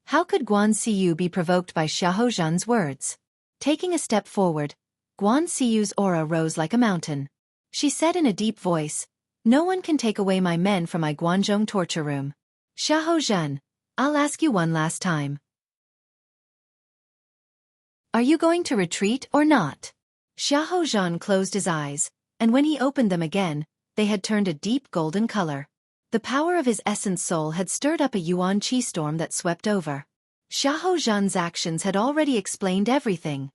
How could Guan Siyu be provoked by Xiahou Zhan's words? Taking a step forward, Guan Siyu's aura rose like a mountain. She said in a deep voice, No one can take away my men from my Guanzhong torture room. Xiahou Zhan, I'll ask you one last time. Are you going to retreat or not? Xiahou Zhan closed his eyes, and when he opened them again, they had turned a deep golden color. The power of his essence soul had stirred up a yuan qi storm that swept over. Xiahou Zhan's actions had already explained everything.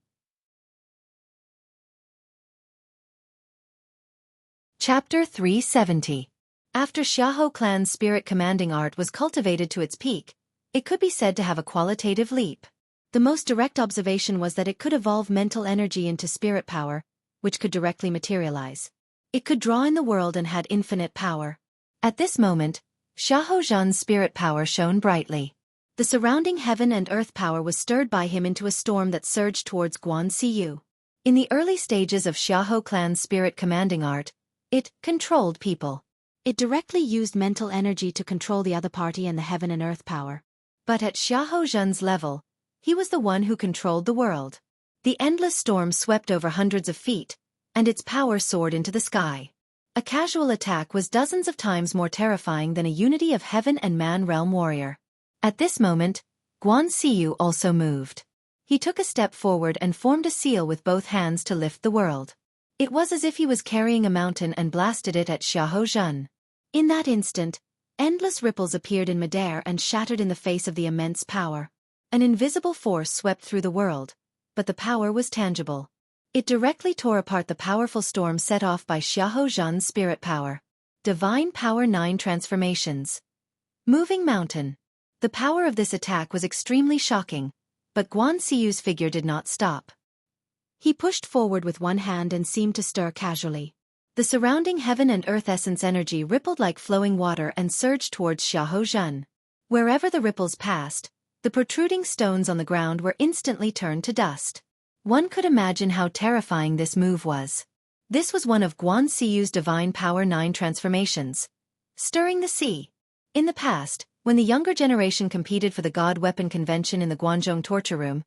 Chapter 370. After Xiahou clan's spirit commanding art was cultivated to its peak, it could be said to have a qualitative leap. The most direct observation was that it could evolve mental energy into spirit power, which could directly materialize. It could draw in the world and had infinite power. At this moment, Xiahou Zhan's spirit power shone brightly. The surrounding heaven and earth power was stirred by him into a storm that surged towards Guan Siyu. In the early stages of Xiahou clan's spirit commanding art, it controlled people. It directly used mental energy to control the other party and the heaven and earth power. But at Xiahou Zhan's level, he was the one who controlled the world. The endless storm swept over hundreds of feet, and its power soared into the sky. A casual attack was dozens of times more terrifying than a unity of heaven and man realm warrior. At this moment, Guan Xiyu also moved. He took a step forward and formed a seal with both hands to lift the world. It was as if he was carrying a mountain and blasted it at Xiaofan. In that instant, endless ripples appeared in midair and shattered in the face of the immense power. An invisible force swept through the world, but the power was tangible. It directly tore apart the powerful storm set off by Xiaofan's spirit power. Divine Power 9 Transformations. Moving Mountain. The power of this attack was extremely shocking, but Guan Xiyu's figure did not stop. He pushed forward with one hand and seemed to stir casually. The surrounding heaven and earth essence energy rippled like flowing water and surged towards Xiaofan. Wherever the ripples passed, the protruding stones on the ground were instantly turned to dust. One could imagine how terrifying this move was. This was one of Guan Xiyu's Divine Power 9 transformations. Stirring the sea. In the past, when the younger generation competed for the God Weapon Convention in the Guangzhong torture room,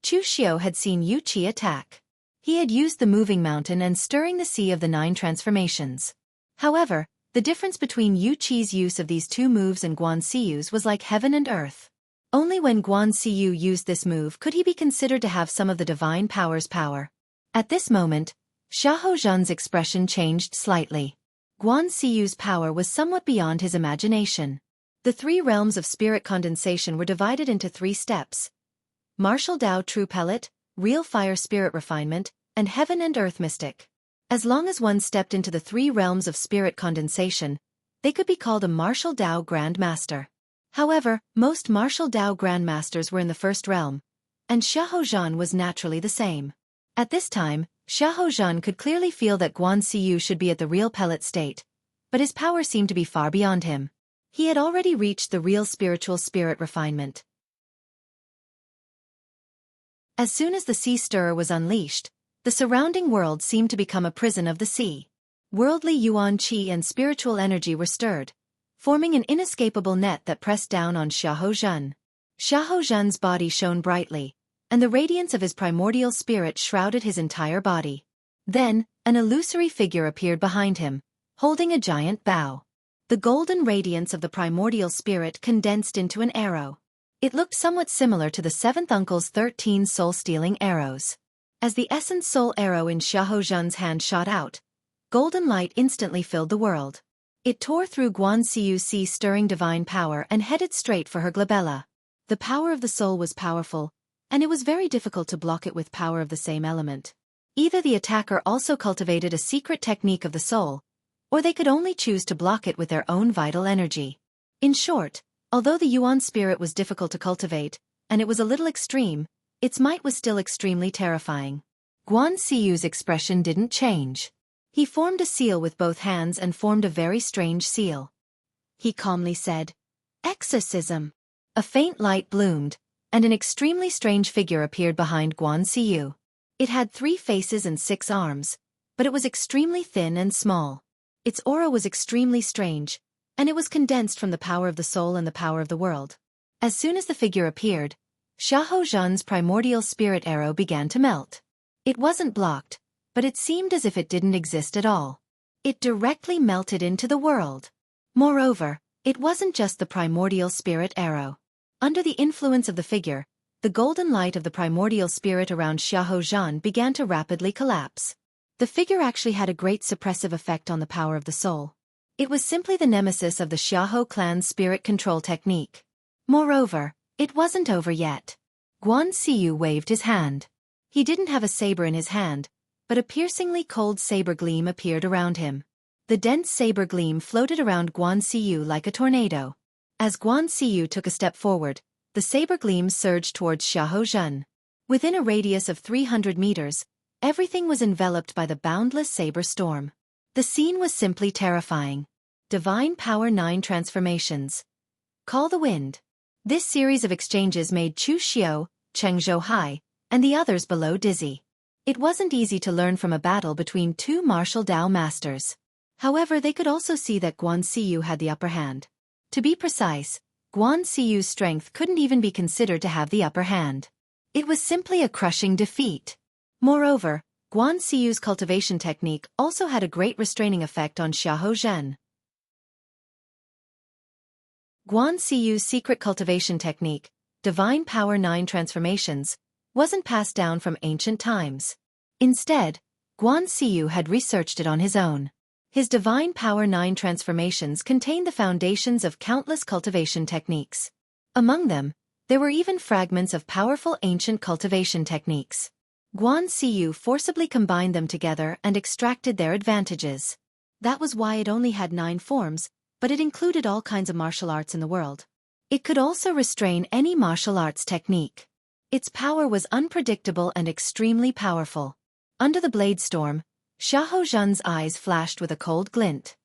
Chu Xiao had seen Yu Qi attack. He had used the moving mountain and stirring the sea of the 9 transformations. However, the difference between Yu Qi's use of these two moves and Guan Xiyu's was like heaven and earth. Only when Guan Xiyu used this move could he be considered to have some of the divine power's power. At this moment, Xiaofan's expression changed slightly. Guan Xiyu's power was somewhat beyond his imagination. The 3 realms of spirit condensation were divided into 3 steps: Martial Tao True Pellet, Real Fire Spirit Refinement, and Heaven and Earth Mystic. As long as one stepped into the 3 realms of spirit condensation, they could be called a Martial Tao Grand Master. However, most Martial Tao Grand Masters were in the first realm, and Xiaofan was naturally the same. At this time, Xiaofan could clearly feel that Guan Xiyu should be at the real pellet state, but his power seemed to be far beyond him. He had already reached the real spiritual spirit refinement. As soon as the sea stirrer was unleashed, the surrounding world seemed to become a prison of the sea. Worldly yuan qi and spiritual energy were stirred, forming an inescapable net that pressed down on Xiaofan. Xiaofan's body shone brightly, and the radiance of his primordial spirit shrouded his entire body. Then, an illusory figure appeared behind him, holding a giant bow. The golden radiance of the primordial spirit condensed into an arrow. It looked somewhat similar to the 7th uncle's 13 soul-stealing arrows. As the essence soul arrow in Xiaofan's hand shot out, golden light instantly filled the world. It tore through Guan Xiyu's sea-stirring divine power and headed straight for her glabella. The power of the soul was powerful, and it was very difficult to block it with power of the same element. Either the attacker also cultivated a secret technique of the soul, or they could only choose to block it with their own vital energy. In short, although the Yuan spirit was difficult to cultivate, and it was a little extreme, its might was still extremely terrifying. Guan Xiyu's expression didn't change. He formed a seal with both hands and formed a very strange seal. He calmly said, "Exorcism." A faint light bloomed, and an extremely strange figure appeared behind Guan Xiyu. It had 3 faces and 6 arms, but it was extremely thin and small. Its aura was extremely strange, and it was condensed from the power of the soul and the power of the world. As soon as the figure appeared, Xiaofan's primordial spirit arrow began to melt. It wasn't blocked, but it seemed as if it didn't exist at all. It directly melted into the world. Moreover, it wasn't just the primordial spirit arrow. Under the influence of the figure, the golden light of the primordial spirit around Xiaofan began to rapidly collapse. The figure actually had a great suppressive effect on the power of the soul. It was simply the nemesis of the Xiahou clan's spirit control technique. Moreover, it wasn't over yet. Guan Xiyu waved his hand. He didn't have a saber in his hand, but a piercingly cold saber gleam appeared around him. The dense saber gleam floated around Guan Xiyu like a tornado. As Guan Xiyu took a step forward, the saber gleam surged towards Xiaofan. Within a radius of 300 meters, everything was enveloped by the boundless saber storm. The scene was simply terrifying. Divine Power 9 Transformations. Call the Wind. This series of exchanges made Chu Xiao, Cheng Zhouhai, and the others below dizzy. It wasn't easy to learn from a battle between 2 martial Tao masters. However, they could also see that Guan Xiyu had the upper hand. To be precise, Guan Xiyu's strength couldn't even be considered to have the upper hand. It was simply a crushing defeat. Moreover, Guan Xiyu's cultivation technique also had a great restraining effect on Xiaofan. Guan Xiyu's secret cultivation technique, Divine Power 9 transformations, wasn't passed down from ancient times. Instead, Guan Xiyu had researched it on his own. His Divine Power 9 transformations contained the foundations of countless cultivation techniques. Among them, there were even fragments of powerful ancient cultivation techniques. Guan Xiyu forcibly combined them together and extracted their advantages. That was why it only had 9 forms, but it included all kinds of martial arts in the world. It could also restrain any martial arts technique. Its power was unpredictable and extremely powerful. Under the blade storm, Xiahou Zhan's eyes flashed with a cold glint.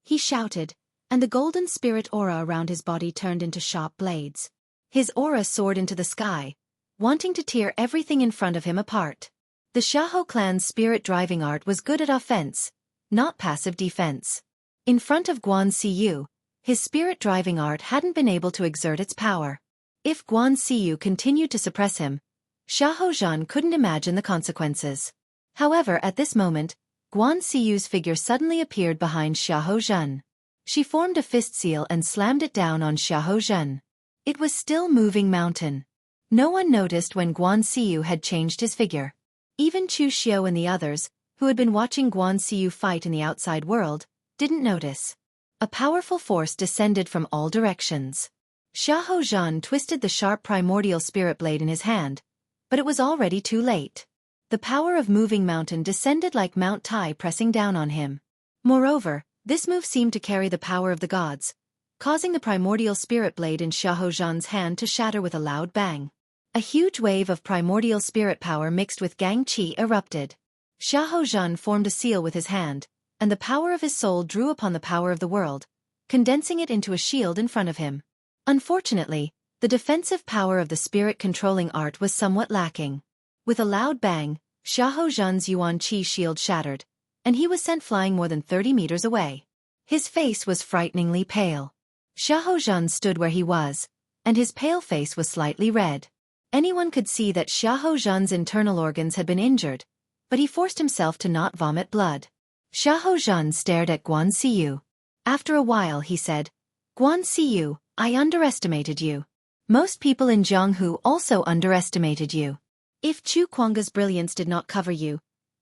He shouted, and the golden spirit aura around his body turned into sharp blades. His aura soared into the sky, wanting to tear everything in front of him apart. The Xiahou clan's spirit-driving art was good at offense, not passive defense. In front of Guan Xiyu, his spirit-driving art hadn't been able to exert its power. If Guan Xiyu continued to suppress him, Xiahou Zhan couldn't imagine the consequences. However, at this moment, Guan Xiyu's figure suddenly appeared behind Xiahou Zhan. She formed a fist seal and slammed it down on Xiahou Zhan. It was still moving mountain. No one noticed when Guan Xiyu had changed his figure. Even Chu Xiu and the others, who had been watching Guan Xiyu fight in the outside world, didn't notice. A powerful force descended from all directions. Xiahou Zhan twisted the sharp primordial spirit blade in his hand, but it was already too late. The power of moving mountain descended like Mount Tai pressing down on him. Moreover, this move seemed to carry the power of the gods, causing the primordial spirit blade in Xiahou Zhan's hand to shatter with a loud bang. A huge wave of primordial spirit power mixed with Gang Qi erupted. Xiahou Zhan formed a seal with his hand, and the power of his soul drew upon the power of the world, condensing it into a shield in front of him. Unfortunately, the defensive power of the spirit-controlling art was somewhat lacking. With a loud bang, Xiahou Zhan's Yuan Qi shield shattered, and he was sent flying more than 30 meters away. His face was frighteningly pale. Xiahou Zhan stood where he was, and his pale face was slightly red. Anyone could see that Xiahou Zhan's internal organs had been injured, but he forced himself to not vomit blood. Xiahou Zhan stared at Guan Xiyu. After a while he said, "Guan Xiyu, I underestimated you. Most people in Jianghu also underestimated you. If Chu Kuanga's brilliance did not cover you,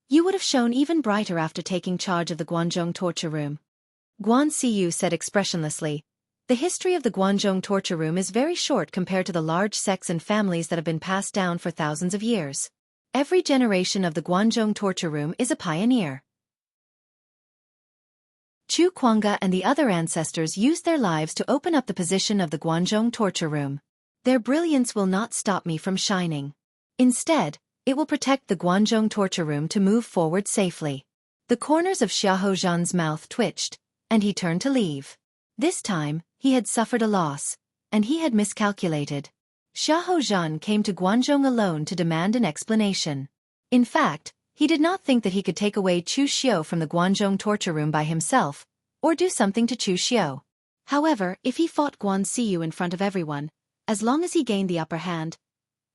you would have shone even brighter after taking charge of the Guanzhong torture room." Guan Xiyu said expressionlessly, "The history of the Guanzhong torture room is very short compared to the large sects and families that have been passed down for thousands of years. Every generation of the Guanzhong torture room is a pioneer. Chu Kuanga and the other ancestors used their lives to open up the position of the Guanzhong torture room. Their brilliance will not stop me from shining. Instead, it will protect the Guanzhong torture room to move forward safely." The corners of Xiahou Zhan's mouth twitched, and he turned to leave. This time, he had suffered a loss, and he had miscalculated. Xiahou Zhan came to Guanzhong alone to demand an explanation. In fact, he did not think that he could take away Chu Xiu from the Guanzhong torture room by himself, or do something to Chu Xiu. However, if he fought Guan Xiyu in front of everyone, as long as he gained the upper hand,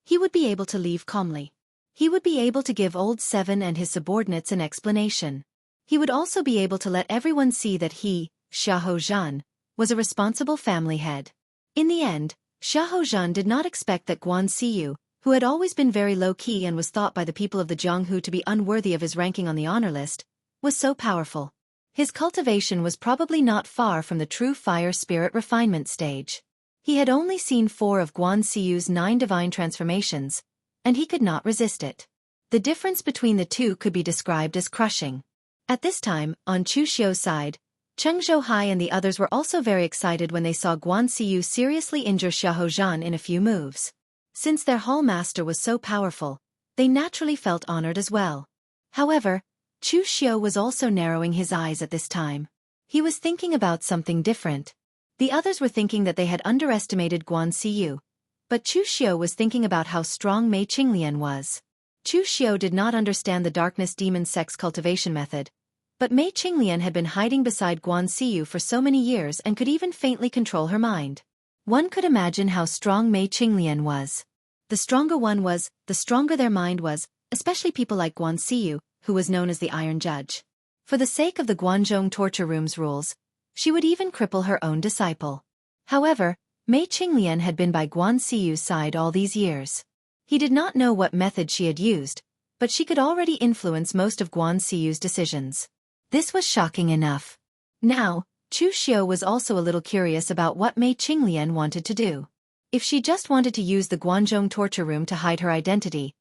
he would be able to leave calmly. He would be able to give Old Seven and his subordinates an explanation. He would also be able to let everyone see that he, Xiahou Zhan, was a responsible family head. In the end, Xiahou Zhan did not expect that Guan Xiyu, who had always been very low-key and was thought by the people of the Jianghu to be unworthy of his ranking on the honor list, was so powerful. His cultivation was probably not far from the true fire spirit refinement stage. He had only seen 4 of Guan Xiyu's 9 divine transformations, and he could not resist it. The difference between the two could be described as crushing. At this time, on Chu Xiu's side, Cheng Zhouhai and the others were also very excited when they saw Guan Xiyu seriously injure Xiahou Zhan in a few moves. Since their hall master was so powerful, they naturally felt honored as well. However, Chu Xiu was also narrowing his eyes at this time. He was thinking about something different. The others were thinking that they had underestimated Guan Xiyu, but Chu Xiu was thinking about how strong Mei Qinglian was. Chu Xiu did not understand the darkness demon sex cultivation method, but Mei Qinglian had been hiding beside Guan Xiyu for so many years and could even faintly control her mind. One could imagine how strong Mei Qinglian was. The stronger one was, the stronger their mind was, especially people like Guan Xiyu, who was known as the Iron Judge. For the sake of the Guanzhong torture room's rules, she would even cripple her own disciple. However, Mei Qinglian had been by Guan Xiyu's side all these years. He did not know what method she had used, but she could already influence most of Guan Xiyu's decisions. This was shocking enough. Now, Chu Xiu was also a little curious about what Mei Qinglian wanted to do. If she just wanted to use the Guanzhong torture room to hide her identity,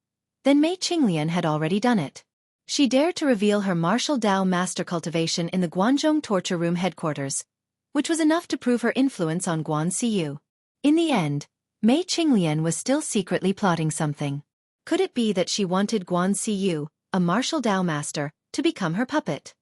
then Mei Qinglian had already done it. She dared to reveal her martial Dao master cultivation in the Guanzhong torture room headquarters, which was enough to prove her influence on Guan Xiyu. In the end, Mei Qinglian was still secretly plotting something. Could it be that she wanted Guan Xiyu, a martial Dao master, to become her puppet?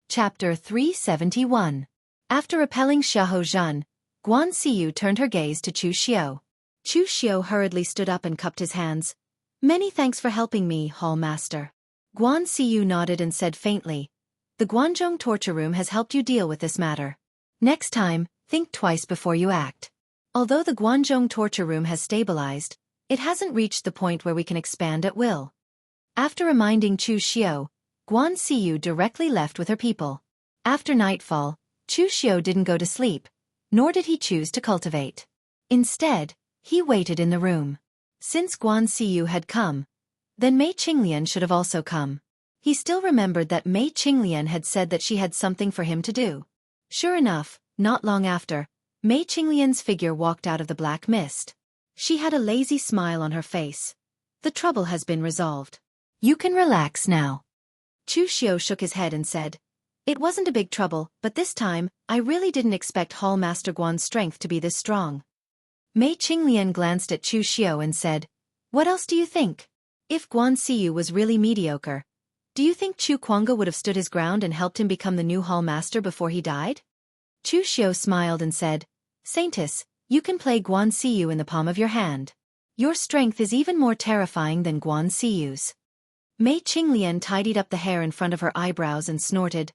Chapter 371. After repelling Xiahou Zhan, Guan Xiyu turned her gaze to Chu Xiu. Chu Xiu hurriedly stood up and cupped his hands. "Many thanks for helping me, Hall Master." Guan Xiyu nodded and said faintly, "The Guanzhong torture room has helped you deal with this matter. Next time, think twice before you act." Although the Guanzhong torture room has stabilized, it hasn't reached the point where we can expand at will. After reminding Chu Xiu, Guan Xiyu directly left with her people. After nightfall, Chu Xiu didn't go to sleep, nor did he choose to cultivate. Instead, he waited in the room. Since Guan Xiyu had come, then Mei Qinglian should have also come. He still remembered that Mei Qinglian had said that she had something for him to do. Sure enough, not long after, Mei Qinglian's figure walked out of the black mist. She had a lazy smile on her face. "The trouble has been resolved. You can relax now." Chu Xiu shook his head and said, "It wasn't a big trouble, but this time, I really didn't expect Hall Master Guan's strength to be this strong." Mei Qinglian glanced at Chu Xiu and said, "What else do you think? If Guan Xiyu was really mediocre, do you think Chu Kuanga would have stood his ground and helped him become the new Hall Master before he died?" Chu Xiu smiled and said, "Saintess, you can play Guan Xiyu in the palm of your hand. Your strength is even more terrifying than Guan Xiyu's." Mei Qinglian tidied up the hair in front of her eyebrows and snorted,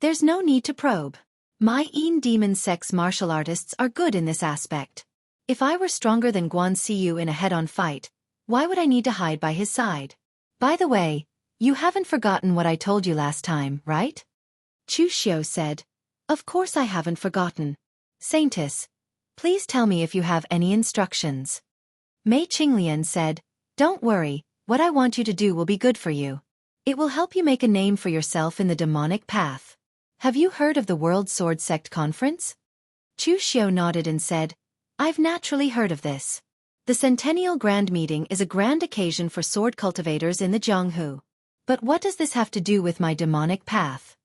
"There's no need to probe. My Yin Demon Sex martial artists are good in this aspect. If I were stronger than Guan Xiyu in a head-on fight, why would I need to hide by his side? By the way, you haven't forgotten what I told you last time, right?" Chu Xiu said, "Of course I haven't forgotten. Saintess, please tell me if you have any instructions." Mei Qinglian said, "Don't worry, what I want you to do will be good for you. It will help you make a name for yourself in the demonic path. Have you heard of the World Sword Sect Conference?" Chu Xiu nodded and said, "I've naturally heard of this. The Centennial Grand Meeting is a grand occasion for sword cultivators in the Jianghu. But what does this have to do with my demonic path?"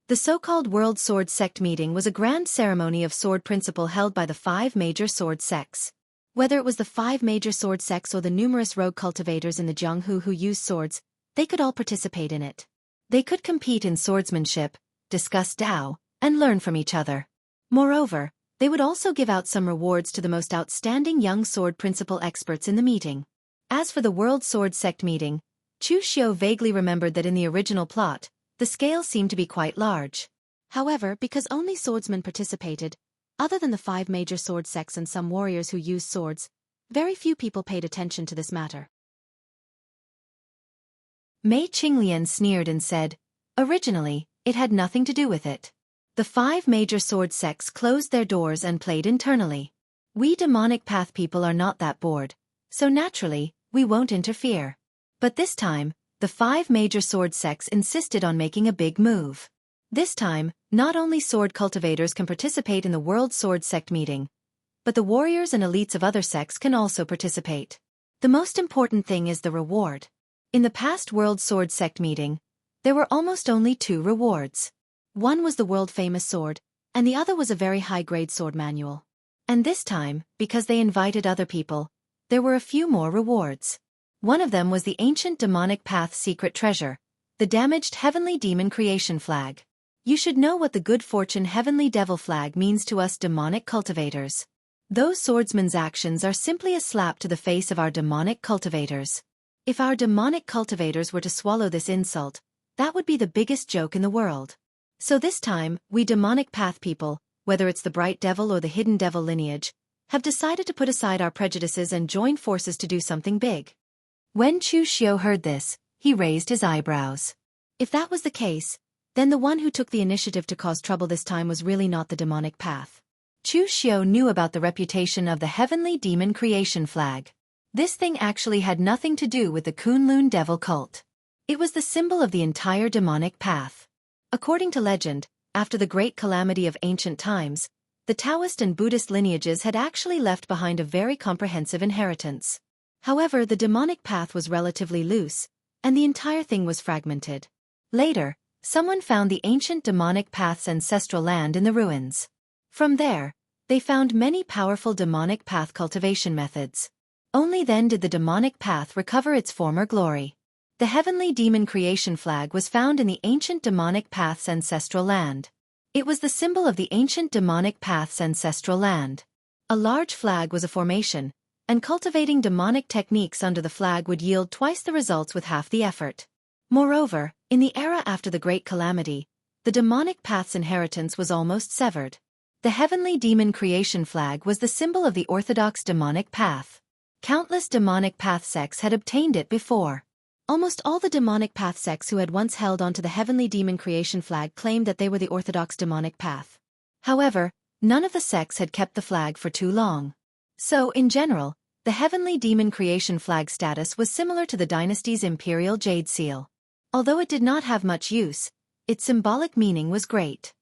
The so-called World Sword Sect Meeting was a grand ceremony of sword principle held by the 5 major sword sects. Whether it was the 5 major sword sects or the numerous rogue cultivators in the Jianghu who used swords, they could all participate in it. They could compete in swordsmanship, discuss Dao, and learn from each other. Moreover, they would also give out some rewards to the most outstanding young sword principle experts in the meeting. As for the World Sword Sect meeting, Chu Xiu vaguely remembered that in the original plot, the scale seemed to be quite large. However, because only swordsmen participated, other than the 5 major sword sects and some warriors who used swords, very few people paid attention to this matter. Mei Qinglian sneered and said, "Originally, it had nothing to do with it. The 5 major sword sects closed their doors and played internally. We demonic path people are not that bored, so naturally, we won't interfere. But this time, the 5 major sword sects insisted on making a big move. This time, not only sword cultivators can participate in the World Sword Sect meeting, but the warriors and elites of other sects can also participate. The most important thing is the reward. In the past World Sword Sect meeting, there were almost only 2 rewards. One was the world-famous sword, and the other was a very high-grade sword manual. And this time, because they invited other people, there were a few more rewards. One of them was the ancient demonic path secret treasure, the damaged heavenly demon creation flag. You should know what the good fortune heavenly devil flag means to us demonic cultivators. Those swordsmen's actions are simply a slap to the face of our demonic cultivators. If our demonic cultivators were to swallow this insult, that would be the biggest joke in the world. So this time, we demonic path people, whether it's the bright devil or the hidden devil lineage, have decided to put aside our prejudices and join forces to do something big." When Chu Xiu heard this, he raised his eyebrows. If that was the case, Then the one who took the initiative to cause trouble this time was really not the demonic path. Chu Xiao knew about the reputation of the heavenly demon creation flag. This thing actually had nothing to do with the Kunlun devil cult. It was the symbol of the entire demonic path. According to legend, after the great calamity of ancient times, the Taoist and Buddhist lineages had actually left behind a very comprehensive inheritance. However, the demonic path was relatively loose, and the entire thing was fragmented. Later, someone found the ancient demonic path's ancestral land in the ruins. From there, they found many powerful demonic path cultivation methods. Only then did the demonic path recover its former glory. The heavenly demon creation flag was found in the ancient demonic path's ancestral land. It was the symbol of the ancient demonic path's ancestral land. A large flag was a formation, and cultivating demonic techniques under the flag would yield twice the results with half the effort. Moreover, in the era after the Great Calamity, the demonic path's inheritance was almost severed. The heavenly demon creation flag was the symbol of the orthodox demonic path. Countless demonic path sects had obtained it before. Almost all the demonic path sects who had once held onto the heavenly demon creation flag claimed that they were the orthodox demonic path. However, none of the sects had kept the flag for too long. So, in general, the heavenly demon creation flag status was similar to the dynasty's imperial jade seal. Although it did not have much use, its symbolic meaning was great.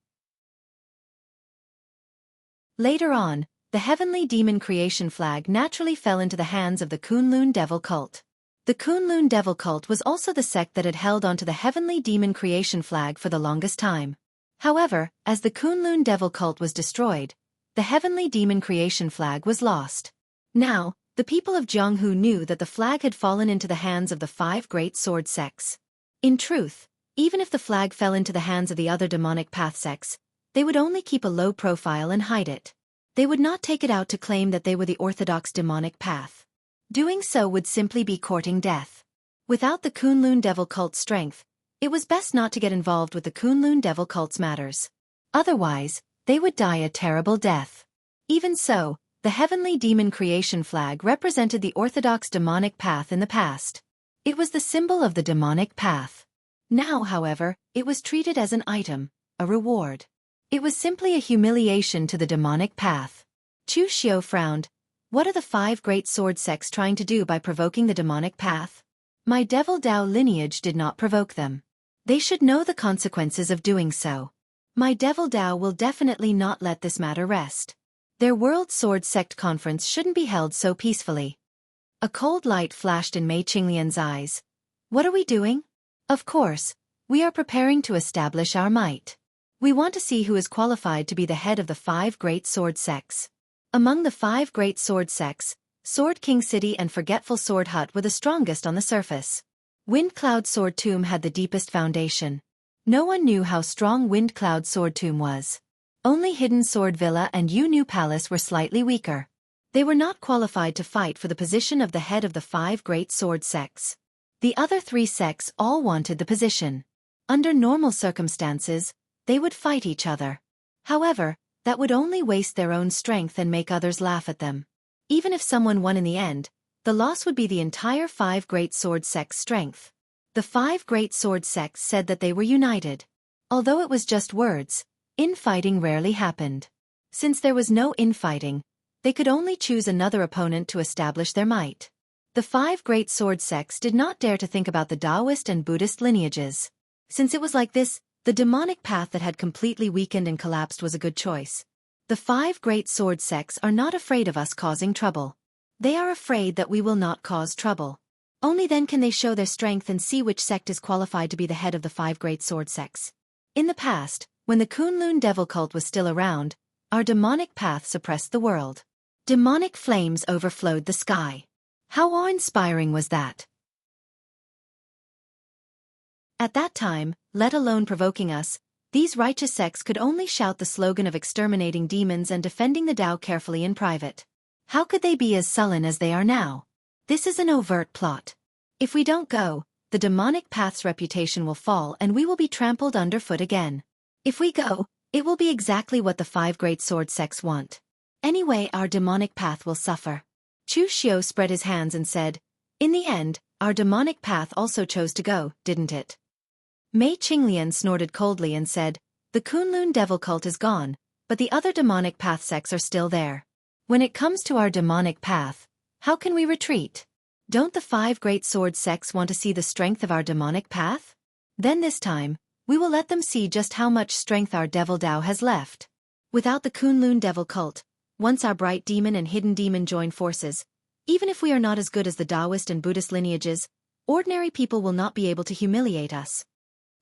Later on, the heavenly demon creation flag naturally fell into the hands of the Kunlun devil cult. The Kunlun devil cult was also the sect that had held onto the heavenly demon creation flag for the longest time. However, as the Kunlun devil cult was destroyed, the heavenly demon creation flag was lost. Now, the people of Jianghu knew that the flag had fallen into the hands of the 5 great sword sects. In truth, even if the flag fell into the hands of the other demonic path sects, they would only keep a low profile and hide it. They would not take it out to claim that they were the orthodox demonic path. Doing so would simply be courting death. Without the Kunlun devil cult's strength, it was best not to get involved with the Kunlun devil cult's matters. Otherwise, they would die a terrible death. Even so, the heavenly demon creation flag represented the orthodox demonic path in the past. It was the symbol of the demonic path. Now, however, it was treated as an item, a reward. It was simply a humiliation to the demonic path. Chu Xiao frowned. What are the 5 great sword sects trying to do by provoking the demonic path? My devil Dao lineage did not provoke them. They should know the consequences of doing so. My devil Dao will definitely not let this matter rest. Their World Sword Sect conference shouldn't be held so peacefully. A cold light flashed in Mei Qinglian's eyes. What are we doing? Of course, we are preparing to establish our might. We want to see who is qualified to be the head of the 5 great sword sects. Among the 5 great sword sects, Sword King City and Forgetful Sword Hut were the strongest on the surface. Wind Cloud Sword Tomb had the deepest foundation. No one knew how strong Wind Cloud Sword Tomb was. Only Hidden Sword Villa and Yu Nu Palace were slightly weaker. They were not qualified to fight for the position of the head of the 5 great sword sects. The other 3 sects all wanted the position. Under normal circumstances, they would fight each other. However, that would only waste their own strength and make others laugh at them. Even if someone won in the end, the loss would be the entire 5 great sword sects' strength. The 5 great sword sects said that they were united. Although it was just words, infighting rarely happened. Since there was no infighting, they could only choose another opponent to establish their might. The 5 great sword sects did not dare to think about the Taoist and Buddhist lineages. Since it was like this, the demonic path that had completely weakened and collapsed was a good choice. The 5 great sword sects are not afraid of us causing trouble. They are afraid that we will not cause trouble. Only then can they show their strength and see which sect is qualified to be the head of the 5 great sword sects. In the past, when the Kunlun devil cult was still around, our demonic path suppressed the world. Demonic flames overflowed the sky. How awe-inspiring was that? At that time, let alone provoking us, these righteous sects could only shout the slogan of exterminating demons and defending the Tao carefully in private. How could they be as sullen as they are now? This is an overt plot. If we don't go, the demonic path's reputation will fall and we will be trampled underfoot again. If we go, it will be exactly what the 5 great sword sects want. Anyway, our demonic path will suffer. Chu Xiao spread his hands and said, in the end, our demonic path also chose to go, didn't it? Mei Qinglian snorted coldly and said, "The Kunlun devil cult is gone, but the other demonic path sects are still there. When it comes to our demonic path, how can we retreat? Don't the 5 great sword sects want to see the strength of our demonic path? Then this time, we will let them see just how much strength our devil Dao has left. Without the Kunlun devil cult, once our bright demon and hidden demon join forces, even if we are not as good as the Taoist and Buddhist lineages, ordinary people will not be able to humiliate us."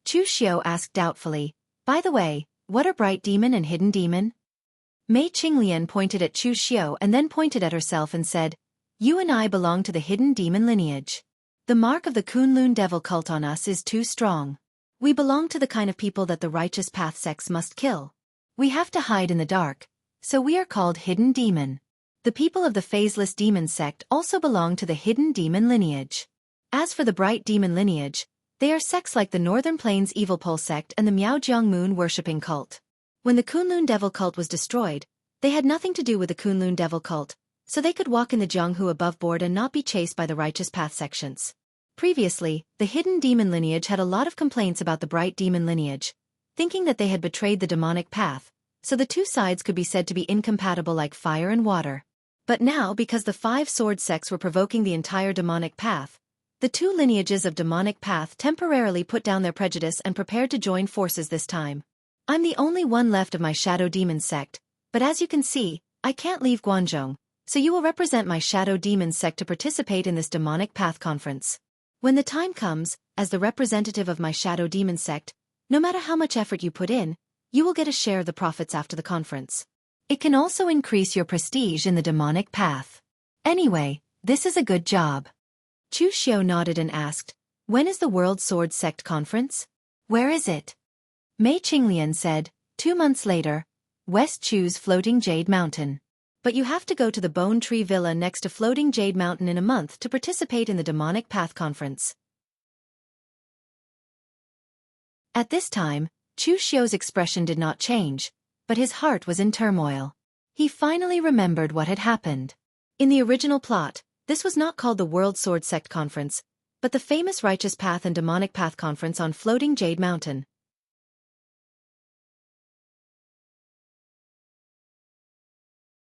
Chu Xiu asked doubtfully, "By the way, what are bright demon and hidden demon?" Mei Qinglian pointed at Chu Xiu and then pointed at herself and said, "You and I belong to the hidden demon lineage. The mark of the Kunlun devil cult on us is too strong. We belong to the kind of people that the righteous path sects must kill. We have to hide in the dark, so we are called hidden demon. The people of the phaseless demon sect also belong to the hidden demon lineage. As for the bright demon lineage, they are sects like the Northern Plains Evil Pole sect and the Miaojiang Moon worshipping cult. When the Kunlun devil cult was destroyed, they had nothing to do with the Kunlun devil cult, so they could walk in the Jianghu above board and not be chased by the righteous path sections. Previously, the hidden demon lineage had a lot of complaints about the bright demon lineage, thinking that they had betrayed the demonic path, so the two sides could be said to be incompatible like fire and water. But now, because the 5 sword sects were provoking the entire demonic path, the 2 lineages of demonic path temporarily put down their prejudice and prepared to join forces this time. I'm the only one left of my shadow demon sect, but as you can see, I can't leave Guangzhong, so you will represent my shadow demon sect to participate in this demonic path conference. When the time comes, as the representative of my shadow demon sect, no matter how much effort you put in, you will get a share of the profits after the conference. It can also increase your prestige in the demonic path. Anyway, this is a good job." Chu Xiu nodded and asked, "When is the World Sword Sect Conference? Where is it?" Mei Qinglian said, 2 months later, West Chu's Floating Jade Mountain. But you have to go to the Bone Tree Villa next to Floating Jade Mountain in a month to participate in the Demonic Path Conference. At this time, Chu Xiu's expression did not change, but his heart was in turmoil. He finally remembered what had happened. In the original plot, this was not called the World Sword Sect Conference, but the famous Righteous Path and Demonic Path Conference on Floating Jade Mountain.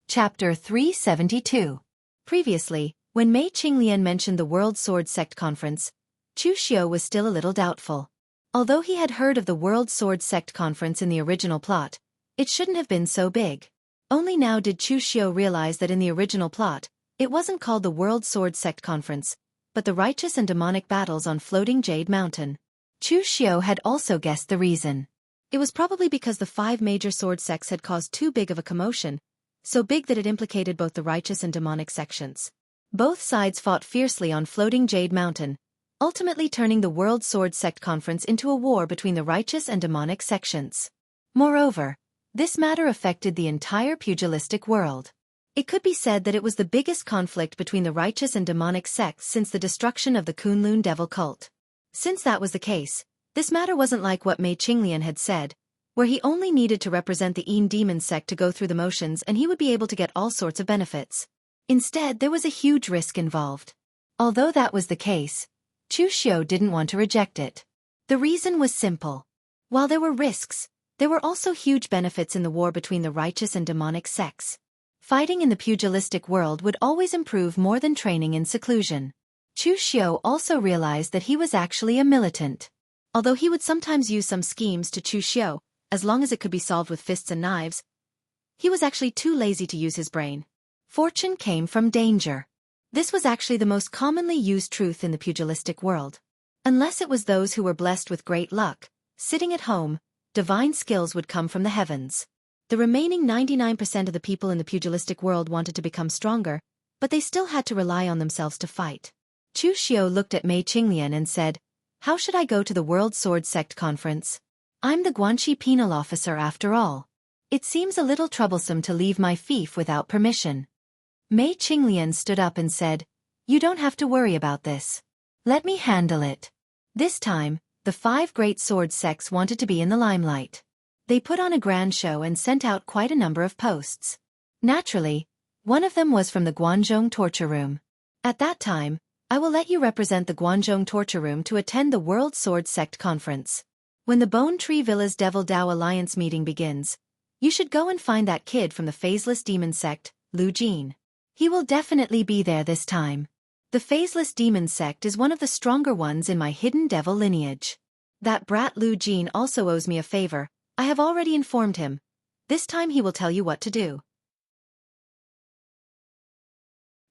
Chapter 372. Previously, when Mei Qinglian mentioned the World Sword Sect Conference, Chu Xiu was still a little doubtful. Although he had heard of the World Sword Sect Conference in the original plot, it shouldn't have been so big. Only now did Chu Xiu realize that in the original plot, it wasn't called the World Sword Sect Conference, but the Righteous and Demonic Battles on Floating Jade Mountain. Chu Xiu had also guessed the reason. It was probably because the 5 major sword sects had caused too big of a commotion, so big that it implicated both the righteous and demonic sections. Both sides fought fiercely on Floating Jade Mountain, ultimately turning the World Sword Sect Conference into a war between the righteous and demonic sections. Moreover, this matter affected the entire pugilistic world. It could be said that it was the biggest conflict between the righteous and demonic sects since the destruction of the Kunlun devil cult. Since that was the case, this matter wasn't like what Mei Qinglian had said, where he only needed to represent the Yin demon sect to go through the motions and he would be able to get all sorts of benefits. Instead, there was a huge risk involved. Although that was the case, Chu Xiu didn't want to reject it. The reason was simple. While there were risks, there were also huge benefits in the war between the righteous and demonic sects. Fighting in the pugilistic world would always improve more than training in seclusion. Chu Xiu also realized that he was actually a militant. Although he would sometimes use some schemes to Chu Xiu, as long as it could be solved with fists and knives, he was actually too lazy to use his brain. Fortune came from danger. This was actually the most commonly used truth in the pugilistic world. Unless it was those who were blessed with great luck, sitting at home, divine skills would come from the heavens. The remaining 99% of the people in the pugilistic world wanted to become stronger, but they still had to rely on themselves to fight. Chu Xiu looked at Mei Qinglian and said, "How should I go to the World Sword Sect Conference? I'm the Guanxi penal officer after all. It seems a little troublesome to leave my fief without permission." Mei Qinglian stood up and said, "You don't have to worry about this. Let me handle it." This time, the 5 great sword sects wanted to be in the limelight. They put on a grand show and sent out quite a number of posts. Naturally, one of them was from the Guangzhong torture room. At that time, I will let you represent the Guanzhong torture room to attend the World Sword Sect Conference. When the Bone Tree Villa's Devil Dao Alliance meeting begins, you should go and find that kid from the Phaseless Demon Sect, Lu Jin. He will definitely be there this time. The Phaseless Demon Sect is one of the stronger ones in my hidden devil lineage. That brat Lu Jin also owes me a favor. I have already informed him. This time he will tell you what to do.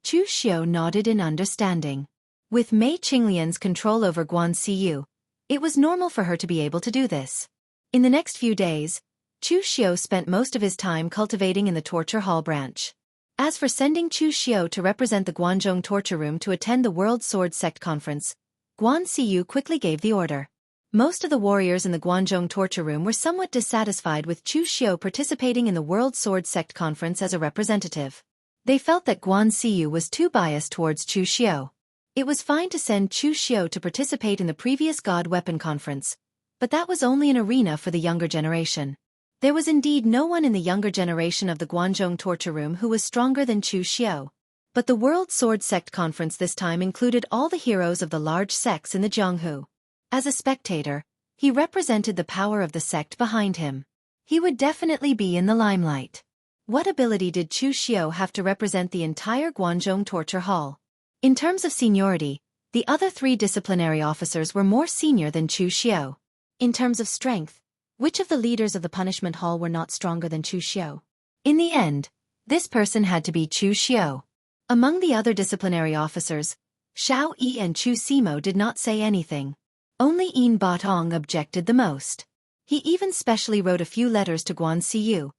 Chu Xiu nodded in understanding. With Mei Qinglian's control over Guanxiu, it was normal for her to be able to do this. In the next few days, Chu Xiu spent most of his time cultivating in the torture hall branch. As for sending Chu Xiu to represent the Guanzhong torture room to attend the World Sword Sect Conference, Guanxiu quickly gave the order. Most of the warriors in the Guanzhong torture room were somewhat dissatisfied with Chu Xiu participating in the World Sword Sect Conference as a representative. They felt that Guanxiu was too biased towards Chu Xiu. It was fine to send Chu Xiu to participate in the previous God Weapon Conference, but that was only an arena for the younger generation. There was indeed no one in the younger generation of the Guanzhong torture room who was stronger than Chu Xiu. But the World Sword Sect Conference this time included all the heroes of the large sects in the Jianghu. As a spectator, he represented the power of the sect behind him. He would definitely be in the limelight. What ability did Chu Xiu have to represent the entire Guanzhong torture hall? In terms of seniority, the other three disciplinary officers were more senior than Chu Xiu. In terms of strength, which of the leaders of the punishment hall were not stronger than Chu Xiu? In the end, this person had to be Chu Xiu. Among the other disciplinary officers, Xiao Yi and Chu Simo did not say anything. Only Yin Batong objected the most. He even specially wrote a few letters to Guanxiu,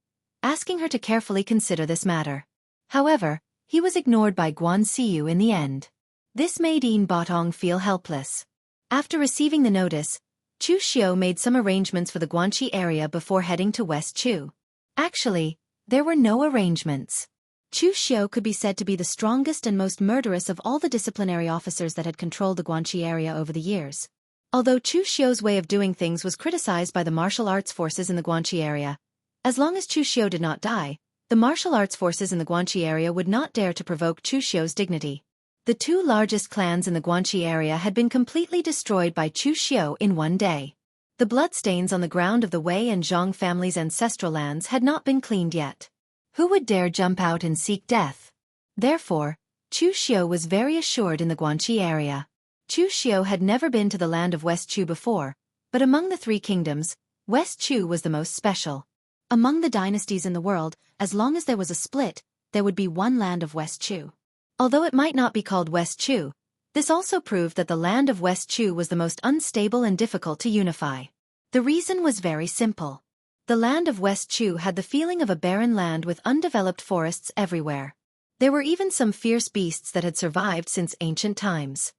asking her to carefully consider this matter. However, he was ignored by Guanxiu in the end. This made Yin Batong feel helpless. After receiving the notice, Chu Xiu made some arrangements for the Guanxi area before heading to West Chu. Actually, there were no arrangements. Chu Xiu could be said to be the strongest and most murderous of all the disciplinary officers that had controlled the Guanxi area over the years. Although Chu Xiu's way of doing things was criticized by the martial arts forces in the Guanxi area, as long as Chu Xiu did not die, the martial arts forces in the Guanxi area would not dare to provoke Chu Xiu's dignity. The two largest clans in the Guanxi area had been completely destroyed by Chu Xiu in one day. The bloodstains on the ground of the Wei and Zhang families' ancestral lands had not been cleaned yet. Who would dare jump out and seek death? Therefore, Chu Xiu was very assured in the Guanxi area. Chu Xiu had never been to the land of West Chu before, but among the three kingdoms, West Chu was the most special. Among the dynasties in the world, as long as there was a split, there would be one land of West Chu. Although it might not be called West Chu, this also proved that the land of West Chu was the most unstable and difficult to unify. The reason was very simple. The land of West Chu had the feeling of a barren land with undeveloped forests everywhere. There were even some fierce beasts that had survived since ancient times.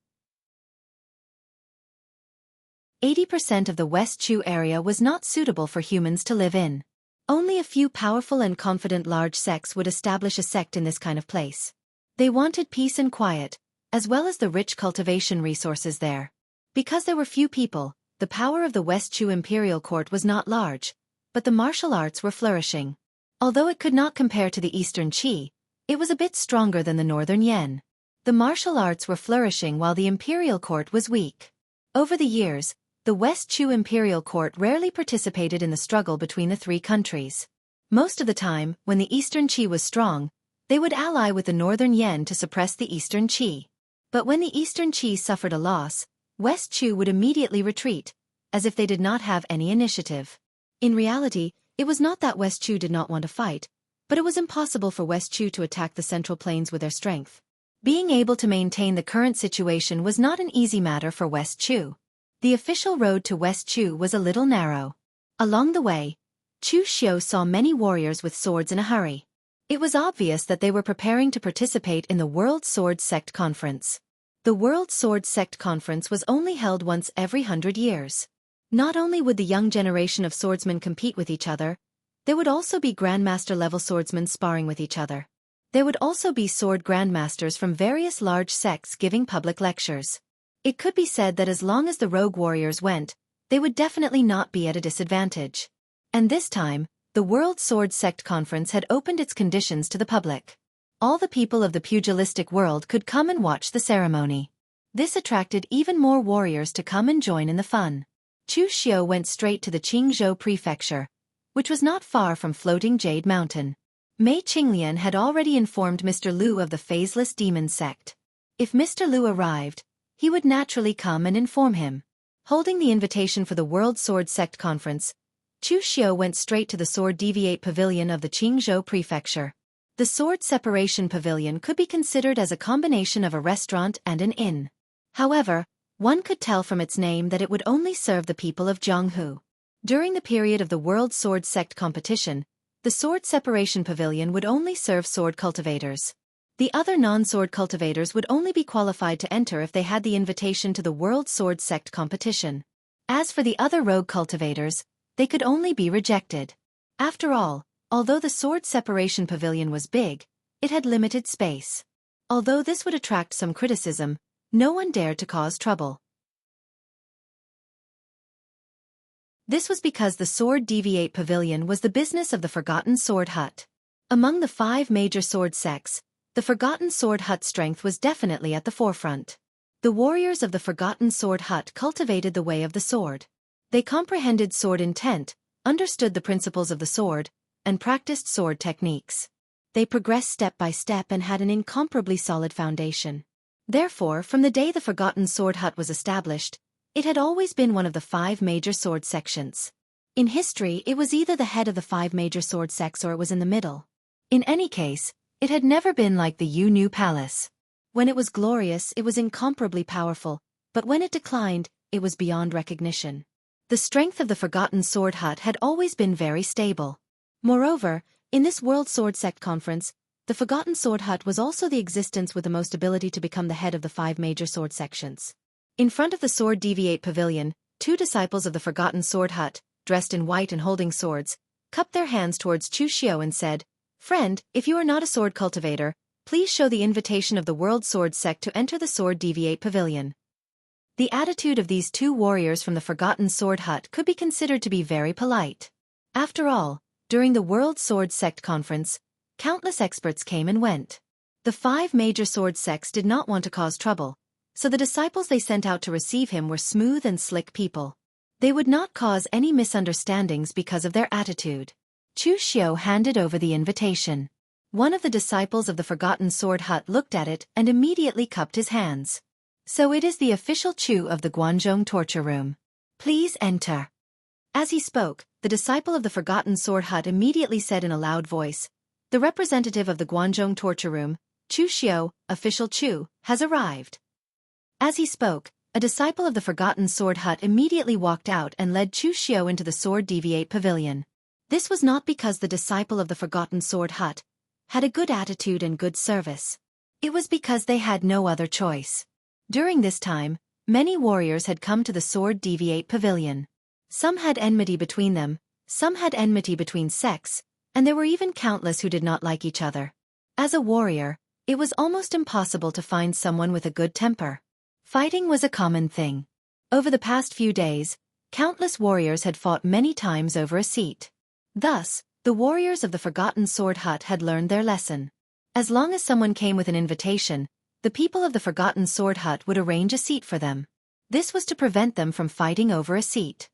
80% of the West Chu area was not suitable for humans to live in. Only a few powerful and confident large sects would establish a sect in this kind of place. They wanted peace and quiet, as well as the rich cultivation resources there. Because there were few people, the power of the West Chu imperial court was not large, but the martial arts were flourishing. Although it could not compare to the Eastern Qi, it was a bit stronger than the Northern Yen. The martial arts were flourishing while the imperial court was weak. Over the years, the West Chu imperial court rarely participated in the struggle between the three countries. Most of the time, when the Eastern Qi was strong, they would ally with the Northern Yen to suppress the Eastern Qi. But when the Eastern Qi suffered a loss, West Chu would immediately retreat, as if they did not have any initiative. In reality, it was not that West Chu did not want to fight, but it was impossible for West Chu to attack the Central Plains with their strength. Being able to maintain the current situation was not an easy matter for West Chu. The official road to West Chu was a little narrow. Along the way, Chu Xiu saw many warriors with swords in a hurry. It was obvious that they were preparing to participate in the World Sword Sect Conference. The World Sword Sect Conference was only held once every 100 years. Not only would the young generation of swordsmen compete with each other, there would also be Grandmaster-level swordsmen sparring with each other. There would also be sword grandmasters from various large sects giving public lectures. It could be said that as long as the rogue warriors went, they would definitely not be at a disadvantage. And this time, the World Sword Sect Conference had opened its conditions to the public. All the people of the pugilistic world could come and watch the ceremony. This attracted even more warriors to come and join in the fun. Chu Xiu went straight to the Qingzhou prefecture, which was not far from floating Jade Mountain. Mei Qinglian had already informed Mr. Liu of the phaseless demon sect. If Mr. Liu arrived, he would naturally come and inform him. Holding the invitation for the World Sword Sect Conference, Chu Xiu went straight to the Sword Deviate Pavilion of the Qingzhou Prefecture. The Sword Separation Pavilion could be considered as a combination of a restaurant and an inn. However, one could tell from its name that it would only serve the people of Jianghu. During the period of the World Sword Sect competition, the Sword Separation Pavilion would only serve sword cultivators. The other non-sword cultivators would only be qualified to enter if they had the invitation to the World Sword Sect competition. As for the other rogue cultivators, they could only be rejected. After all, although the Sword Separation Pavilion was big, it had limited space. Although this would attract some criticism, no one dared to cause trouble. This was because the Sword Deviate Pavilion was the business of the Forgotten Sword Hut. Among the 5 major sword sects, the Forgotten Sword Hut strength was definitely at the forefront. The warriors of the Forgotten Sword Hut cultivated the way of the sword. They comprehended sword intent, understood the principles of the sword, and practiced sword techniques. They progressed step by step and had an incomparably solid foundation. Therefore, from the day the Forgotten Sword Hut was established, it had always been one of the 5 major sword sections. In history, it was either the head of the 5 major sword sects or it was in the middle. In any case, it had never been like the Yu Palace. When it was glorious, it was incomparably powerful, but when it declined, it was beyond recognition. The strength of the Forgotten Sword Hut had always been very stable. Moreover, in this World Sword Sect Conference, the Forgotten Sword Hut was also the existence with the most ability to become the head of the 5 major sword sections. In front of the Sword Deviate Pavilion, 2 disciples of the Forgotten Sword Hut, dressed in white and holding swords, cupped their hands towards Chu Xiu and said, "Friend, if you are not a sword cultivator, please show the invitation of the World Sword Sect to enter the Sword Deviate Pavilion." The attitude of these 2 warriors from the Forgotten Sword Hut could be considered to be very polite. After all, during the World Sword Sect Conference, countless experts came and went. The 5 major sword sects did not want to cause trouble, so the disciples they sent out to receive him were smooth and slick people. They would not cause any misunderstandings because of their attitude. Chu Xiu handed over the invitation. One of the disciples of the Forgotten Sword Hut looked at it and immediately cupped his hands. "So it is the official Chu of the Guanzhong torture room. Please enter." As he spoke, the disciple of the Forgotten Sword Hut immediately said in a loud voice, "The representative of the Guanzhong torture room, Chu Xiu, official Chu, has arrived." As he spoke, a disciple of the Forgotten Sword Hut immediately walked out and led Chu Xiu into the Sword Deviate Pavilion. This was not because the disciple of the Forgotten Sword Hut had a good attitude and good service. It was because they had no other choice. During this time, many warriors had come to the Sword Deviate Pavilion. Some had enmity between them, some had enmity between sects, and there were even countless who did not like each other. As a warrior, it was almost impossible to find someone with a good temper. Fighting was a common thing. Over the past few days, countless warriors had fought many times over a seat. Thus, the warriors of the Forgotten Sword Hut had learned their lesson. As long as someone came with an invitation, the people of the Forgotten Sword Hut would arrange a seat for them. This was to prevent them from fighting over a seat.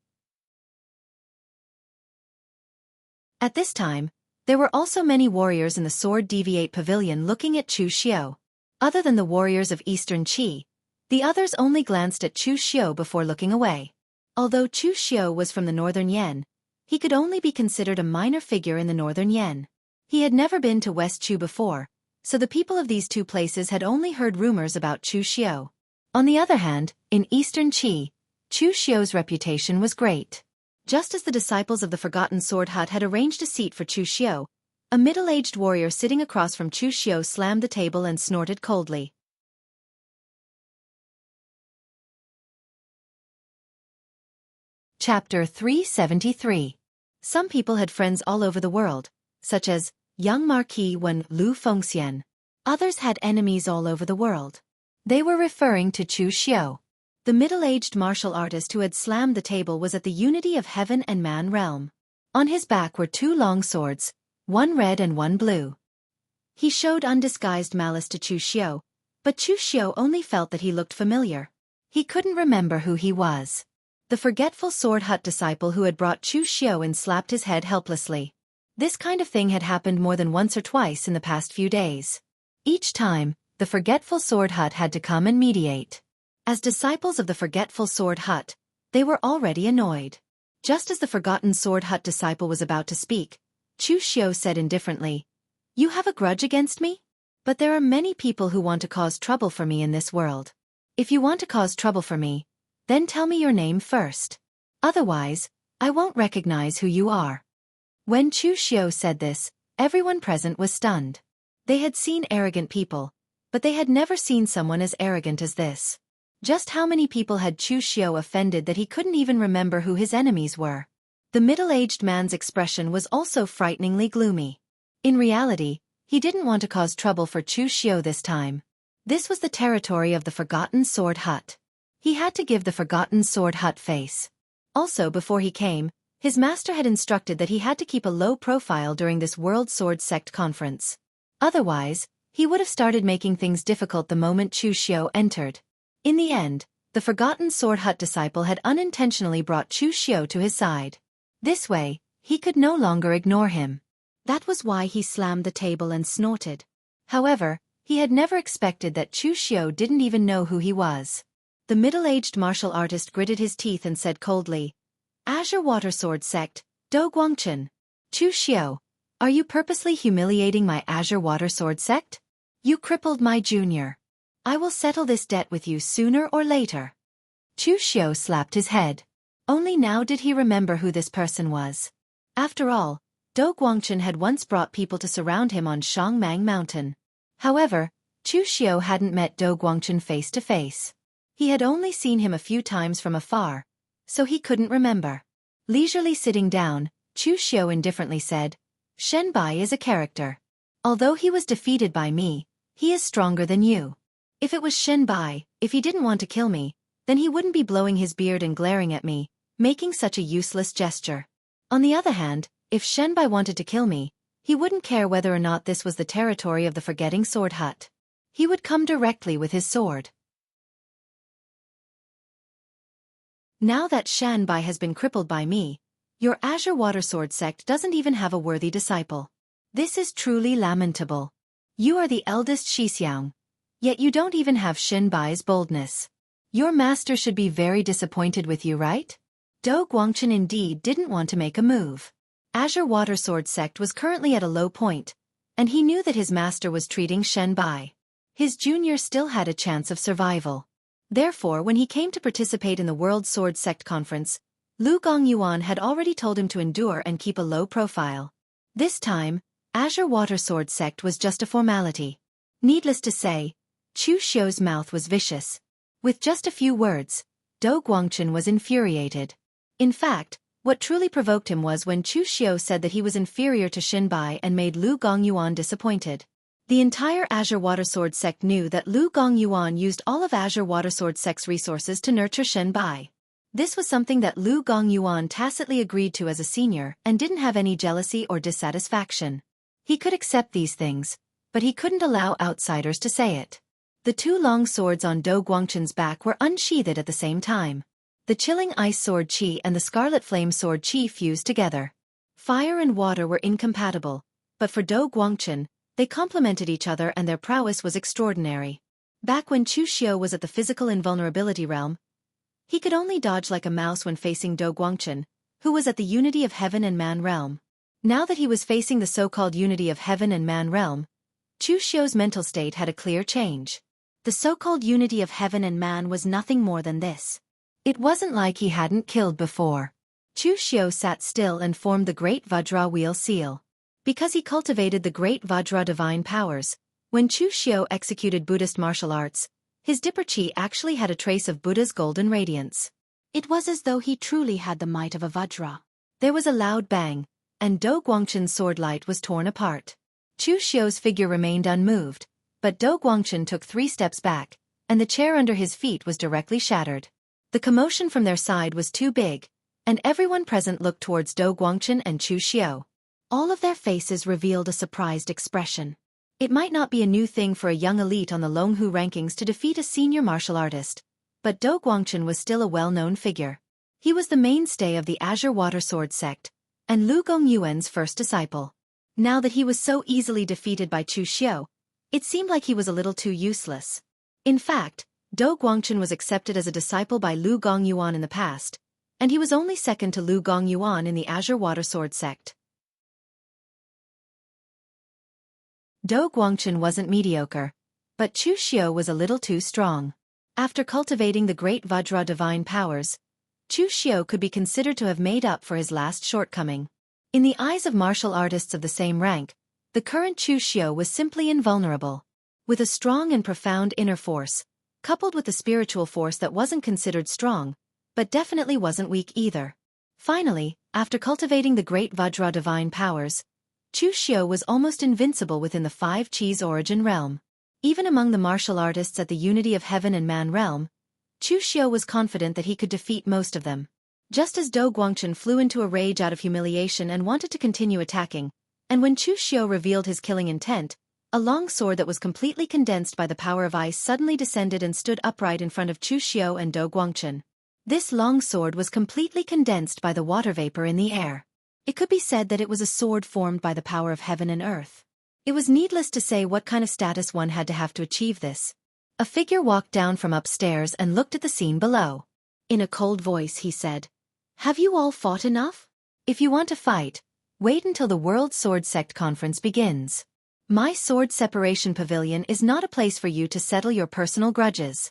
At this time, there were also many warriors in the Sword Deviate Pavilion looking at Chu Xiu. Other than the warriors of Eastern Qi, the others only glanced at Chu Xiu before looking away. Although Chu Xiu was from the Northern Yan, he could only be considered a minor figure in the Northern Yan. He had never been to West Chu before, so the people of these 2 places had only heard rumors about Chu Xiu. On the other hand, in Eastern Qi, Chu Xiu's reputation was great. Just as the disciples of the Forgotten Sword Hut had arranged a seat for Chu Xiu, a middle-aged warrior sitting across from Chu Xiu slammed the table and snorted coldly. Chapter 373. Some people had friends all over the world, such as young Marquis Wen Lu Fengxian. Others had enemies all over the world. They were referring to Chu Xiu. The middle-aged martial artist who had slammed the table was at the unity of heaven and man realm. On his back were 2 long swords, one red and one blue. He showed undisguised malice to Chu Xiu, But Chu Xiu only felt that he looked familiar. He couldn't remember who he was. The forgetful sword hut disciple who had brought Chu Xiu in slapped his head helplessly. This kind of thing had happened more than once or twice in the past few days. Each time, the forgetful sword hut had to come and mediate. As disciples of the forgetful sword hut, they were already annoyed. Just as the forgotten sword hut disciple was about to speak, Chu Xiu said indifferently, "You have a grudge against me? But there are many people who want to cause trouble for me in this world. If you want to cause trouble for me, then tell me your name first. Otherwise, I won't recognize who you are." When Chu Xiu said this, everyone present was stunned. They had seen arrogant people, but they had never seen someone as arrogant as this. Just how many people had Chu Xiu offended that he couldn't even remember who his enemies were? The middle-aged man's expression was also frighteningly gloomy. In reality, he didn't want to cause trouble for Chu Xiu this time. This was the territory of the Forgotten Sword Hut. He had to give the Forgotten Sword Hut face. Also, before he came, his master had instructed that he had to keep a low profile during this World Sword Sect conference. Otherwise, he would have started making things difficult the moment Chu Xiu entered. In the end, the Forgotten Sword Hut disciple had unintentionally brought Chu Xiu to his side. This way, he could no longer ignore him. That was why he slammed the table and snorted. However, he had never expected that Chu Xiu didn't even know who he was. The middle-aged martial artist gritted his teeth and said coldly, "Azure Water Sword Sect, Do Guangchen. Chu Xiu, are you purposely humiliating my Azure Water Sword Sect? You crippled my junior. I will settle this debt with you sooner or later." Chu Xiu slapped his head. Only now did he remember who this person was. After all, Do Guangchen had once brought people to surround him on Shangmang Mountain. However, Chu Xiu hadn't met Do Guangchen face to face. He had only seen him a few times from afar, so he couldn't remember. Leisurely sitting down, Chu Xiu indifferently said, "Shen Bai is a character. Although he was defeated by me, he is stronger than you. If it was Shen Bai, if he didn't want to kill me, then he wouldn't be blowing his beard and glaring at me, making such a useless gesture. On the other hand, if Shen Bai wanted to kill me, he wouldn't care whether or not this was the territory of the Forgetting Sword Hut. He would come directly with his sword." Now that Shen Bai has been crippled by me, your Azure Water Sword Sect doesn't even have a worthy disciple. This is truly lamentable. You are the eldest Shixiang, yet you don't even have Shen Bai's boldness. Your master should be very disappointed with you, right? Do Guangchen indeed didn't want to make a move. Azure Water Sword Sect was currently at a low point, and he knew that his master was treating Shen Bai. His junior still had a chance of survival. Therefore, when he came to participate in the World Sword Sect Conference, Lu Gongyuan had already told him to endure and keep a low profile. This time, Azure Water Sword Sect was just a formality. Needless to say, Chu Xiu's mouth was vicious. With just a few words, Do Guangchen was infuriated. In fact, what truly provoked him was when Chu Xiu said that he was inferior to Shen Bai and made Lu Gongyuan disappointed. The entire Azure Water Sword Sect knew that Lu Gongyuan used all of Azure Water Sword Sect's resources to nurture Shen Bai. This was something that Lu Gongyuan tacitly agreed to as a senior and didn't have any jealousy or dissatisfaction. He could accept these things, but he couldn't allow outsiders to say it. The two long swords on Do Guangchen's back were unsheathed at the same time. The chilling ice sword Qi and the scarlet flame sword Qi fused together. Fire and water were incompatible, but for Do Guangchen, they complemented each other and their prowess was extraordinary. Back when Chu Xiu was at the physical invulnerability realm, he could only dodge like a mouse when facing Do Guangchen, who was at the unity of heaven and man realm. Now that he was facing the so-called unity of heaven and man realm, Chu Xiu's mental state had a clear change. The so-called unity of heaven and man was nothing more than this. It wasn't like he hadn't killed before. Chu Xiu sat still and formed the Great Vajra Wheel Seal. Because he cultivated the Great Vajra divine powers, when Chu Xiu executed Buddhist martial arts, his Dipper Chi actually had a trace of Buddha's golden radiance. It was as though he truly had the might of a Vajra. There was a loud bang, and Do Guangchen's sword light was torn apart. Chu Xiu's figure remained unmoved, but Do Guangchen took 3 steps back, and the chair under his feet was directly shattered. The commotion from their side was too big, and everyone present looked towards Do Guangchen and Chu Xiu. All of their faces revealed a surprised expression. It might not be a new thing for a young elite on the Longhu rankings to defeat a senior martial artist, but Do Guangchen was still a well-known figure. He was the mainstay of the Azure Water Sword sect, and Lu Gongyuan's first disciple. Now that he was so easily defeated by Chu Xiu, it seemed like he was a little too useless. In fact, Do Guangchen was accepted as a disciple by Lu Gongyuan in the past, and he was only second to Lu Gongyuan in the Azure Water Sword sect. Do Guangchen wasn't mediocre, but Chu Xiu was a little too strong. After cultivating the great Vajra divine powers, Chu Xiu could be considered to have made up for his last shortcoming. In the eyes of martial artists of the same rank, the current Chu Xiu was simply invulnerable. With a strong and profound inner force, coupled with a spiritual force that wasn't considered strong, but definitely wasn't weak either. Finally, after cultivating the great Vajra divine powers, Chu Xiu was almost invincible within the 5 Chi's origin realm. Even among the martial artists at the Unity of Heaven and Man realm, Chu Xiu was confident that he could defeat most of them. Just as Do Guangchen flew into a rage out of humiliation and wanted to continue attacking, and when Chu Xiu revealed his killing intent, a long sword that was completely condensed by the power of ice suddenly descended and stood upright in front of Chu Xiu and Do Guangchen. This long sword was completely condensed by the water vapor in the air. It could be said that it was a sword formed by the power of heaven and earth. It was needless to say what kind of status one had to have to achieve this. A figure walked down from upstairs and looked at the scene below. In a cold voice he said, "Have you all fought enough? If you want to fight, wait until the World Sword Sect Conference begins. My Sword Separation Pavilion is not a place for you to settle your personal grudges."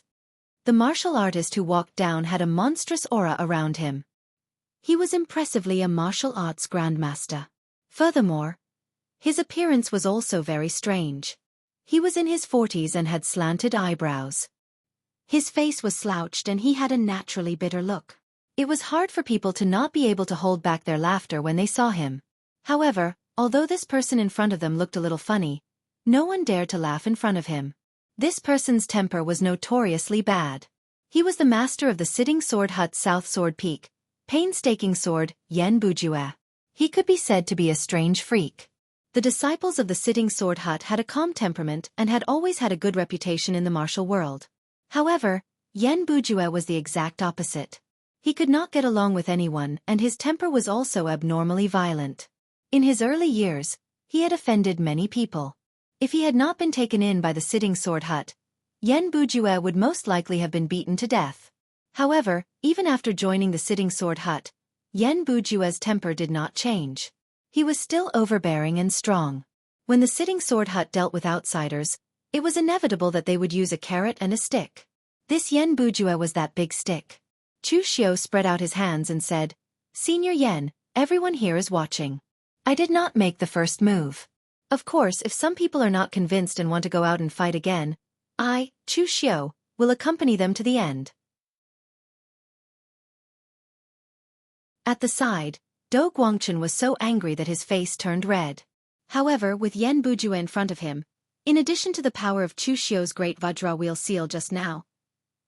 The martial artist who walked down had a monstrous aura around him. He was impressively a martial arts grandmaster. Furthermore, his appearance was also very strange. He was in his 40s and had slanted eyebrows. His face was slouched and he had a naturally bitter look. It was hard for people to not be able to hold back their laughter when they saw him. However, although this person in front of them looked a little funny, no one dared to laugh in front of him. This person's temper was notoriously bad. He was the master of the Sitting Sword Hut South Sword Peak, painstaking sword, Yan Bujue. He could be said to be a strange freak. The disciples of the Sitting Sword Hut had a calm temperament and had always had a good reputation in the martial world. However, Yan Bujue was the exact opposite. He could not get along with anyone and his temper was also abnormally violent. In his early years, he had offended many people. If he had not been taken in by the Sitting Sword Hut, Yan Bujue would most likely have been beaten to death. However, even after joining the Sitting Sword Hut, Yan Bujue's temper did not change. He was still overbearing and strong. When the Sitting Sword Hut dealt with outsiders, it was inevitable that they would use a carrot and a stick. This Yan Bujue was that big stick. Chu Xiu spread out his hands and said, "Senior Yan, everyone here is watching. I did not make the first move. Of course, if some people are not convinced and want to go out and fight again, I, Chu Xiu, will accompany them to the end." At the side, Do Guangchen was so angry that his face turned red. However, with Yan Bujue in front of him, in addition to the power of Chu Xiu's great Vajra wheel seal just now,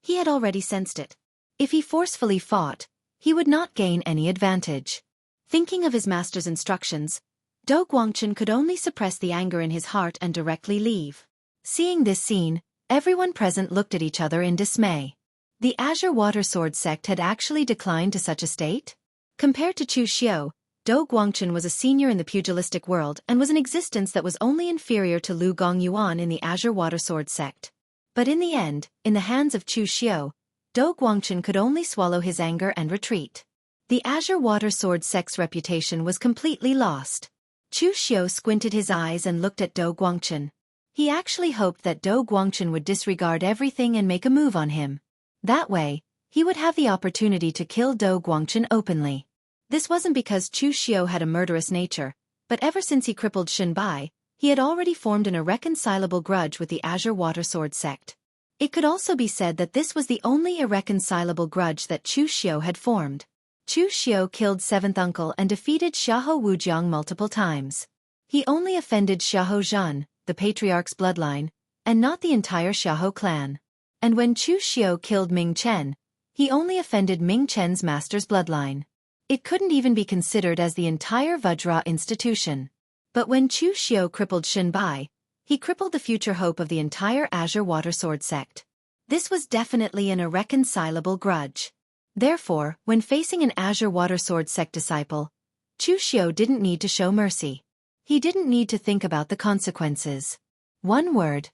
he had already sensed it. If he forcefully fought, he would not gain any advantage. Thinking of his master's instructions, Do Guangchen could only suppress the anger in his heart and directly leave. Seeing this scene, everyone present looked at each other in dismay. The Azure Water Sword sect had actually declined to such a state? Compared to Chu Xiu, Do Guangchen was a senior in the pugilistic world and was an existence that was only inferior to Lu Gongyuan in the Azure Water Sword sect. But in the end, in the hands of Chu Xiu, Do Guangchen could only swallow his anger and retreat. The Azure Water Sword sect's reputation was completely lost. Chu Xiu squinted his eyes and looked at Do Guangchen. He actually hoped that Do Guangchen would disregard everything and make a move on him. That way, he would have the opportunity to kill Do Guangchen openly. This wasn't because Chu Xiu had a murderous nature, but ever since he crippled Shen Bai, he had already formed an irreconcilable grudge with the Azure Water Sword sect. It could also be said that this was the only irreconcilable grudge that Chu Xiu had formed. Chu Xiu killed 7th uncle and defeated Xiahou Wujiang multiple times. He only offended Xiahou Zhan, the patriarch's bloodline, and not the entire Xiahou clan. And when Chu Xiu killed Ming Chen, he only offended Ming Chen's master's bloodline. It couldn't even be considered as the entire Vajra institution. But when Chu Xiu crippled Shen Bai, He crippled the future hope of the entire Azure Water Sword sect. This was definitely an irreconcilable grudge. Therefore, when facing an Azure Water Sword sect disciple, Chu Xiao didn't need to show mercy. He didn't need to think about the consequences. One word.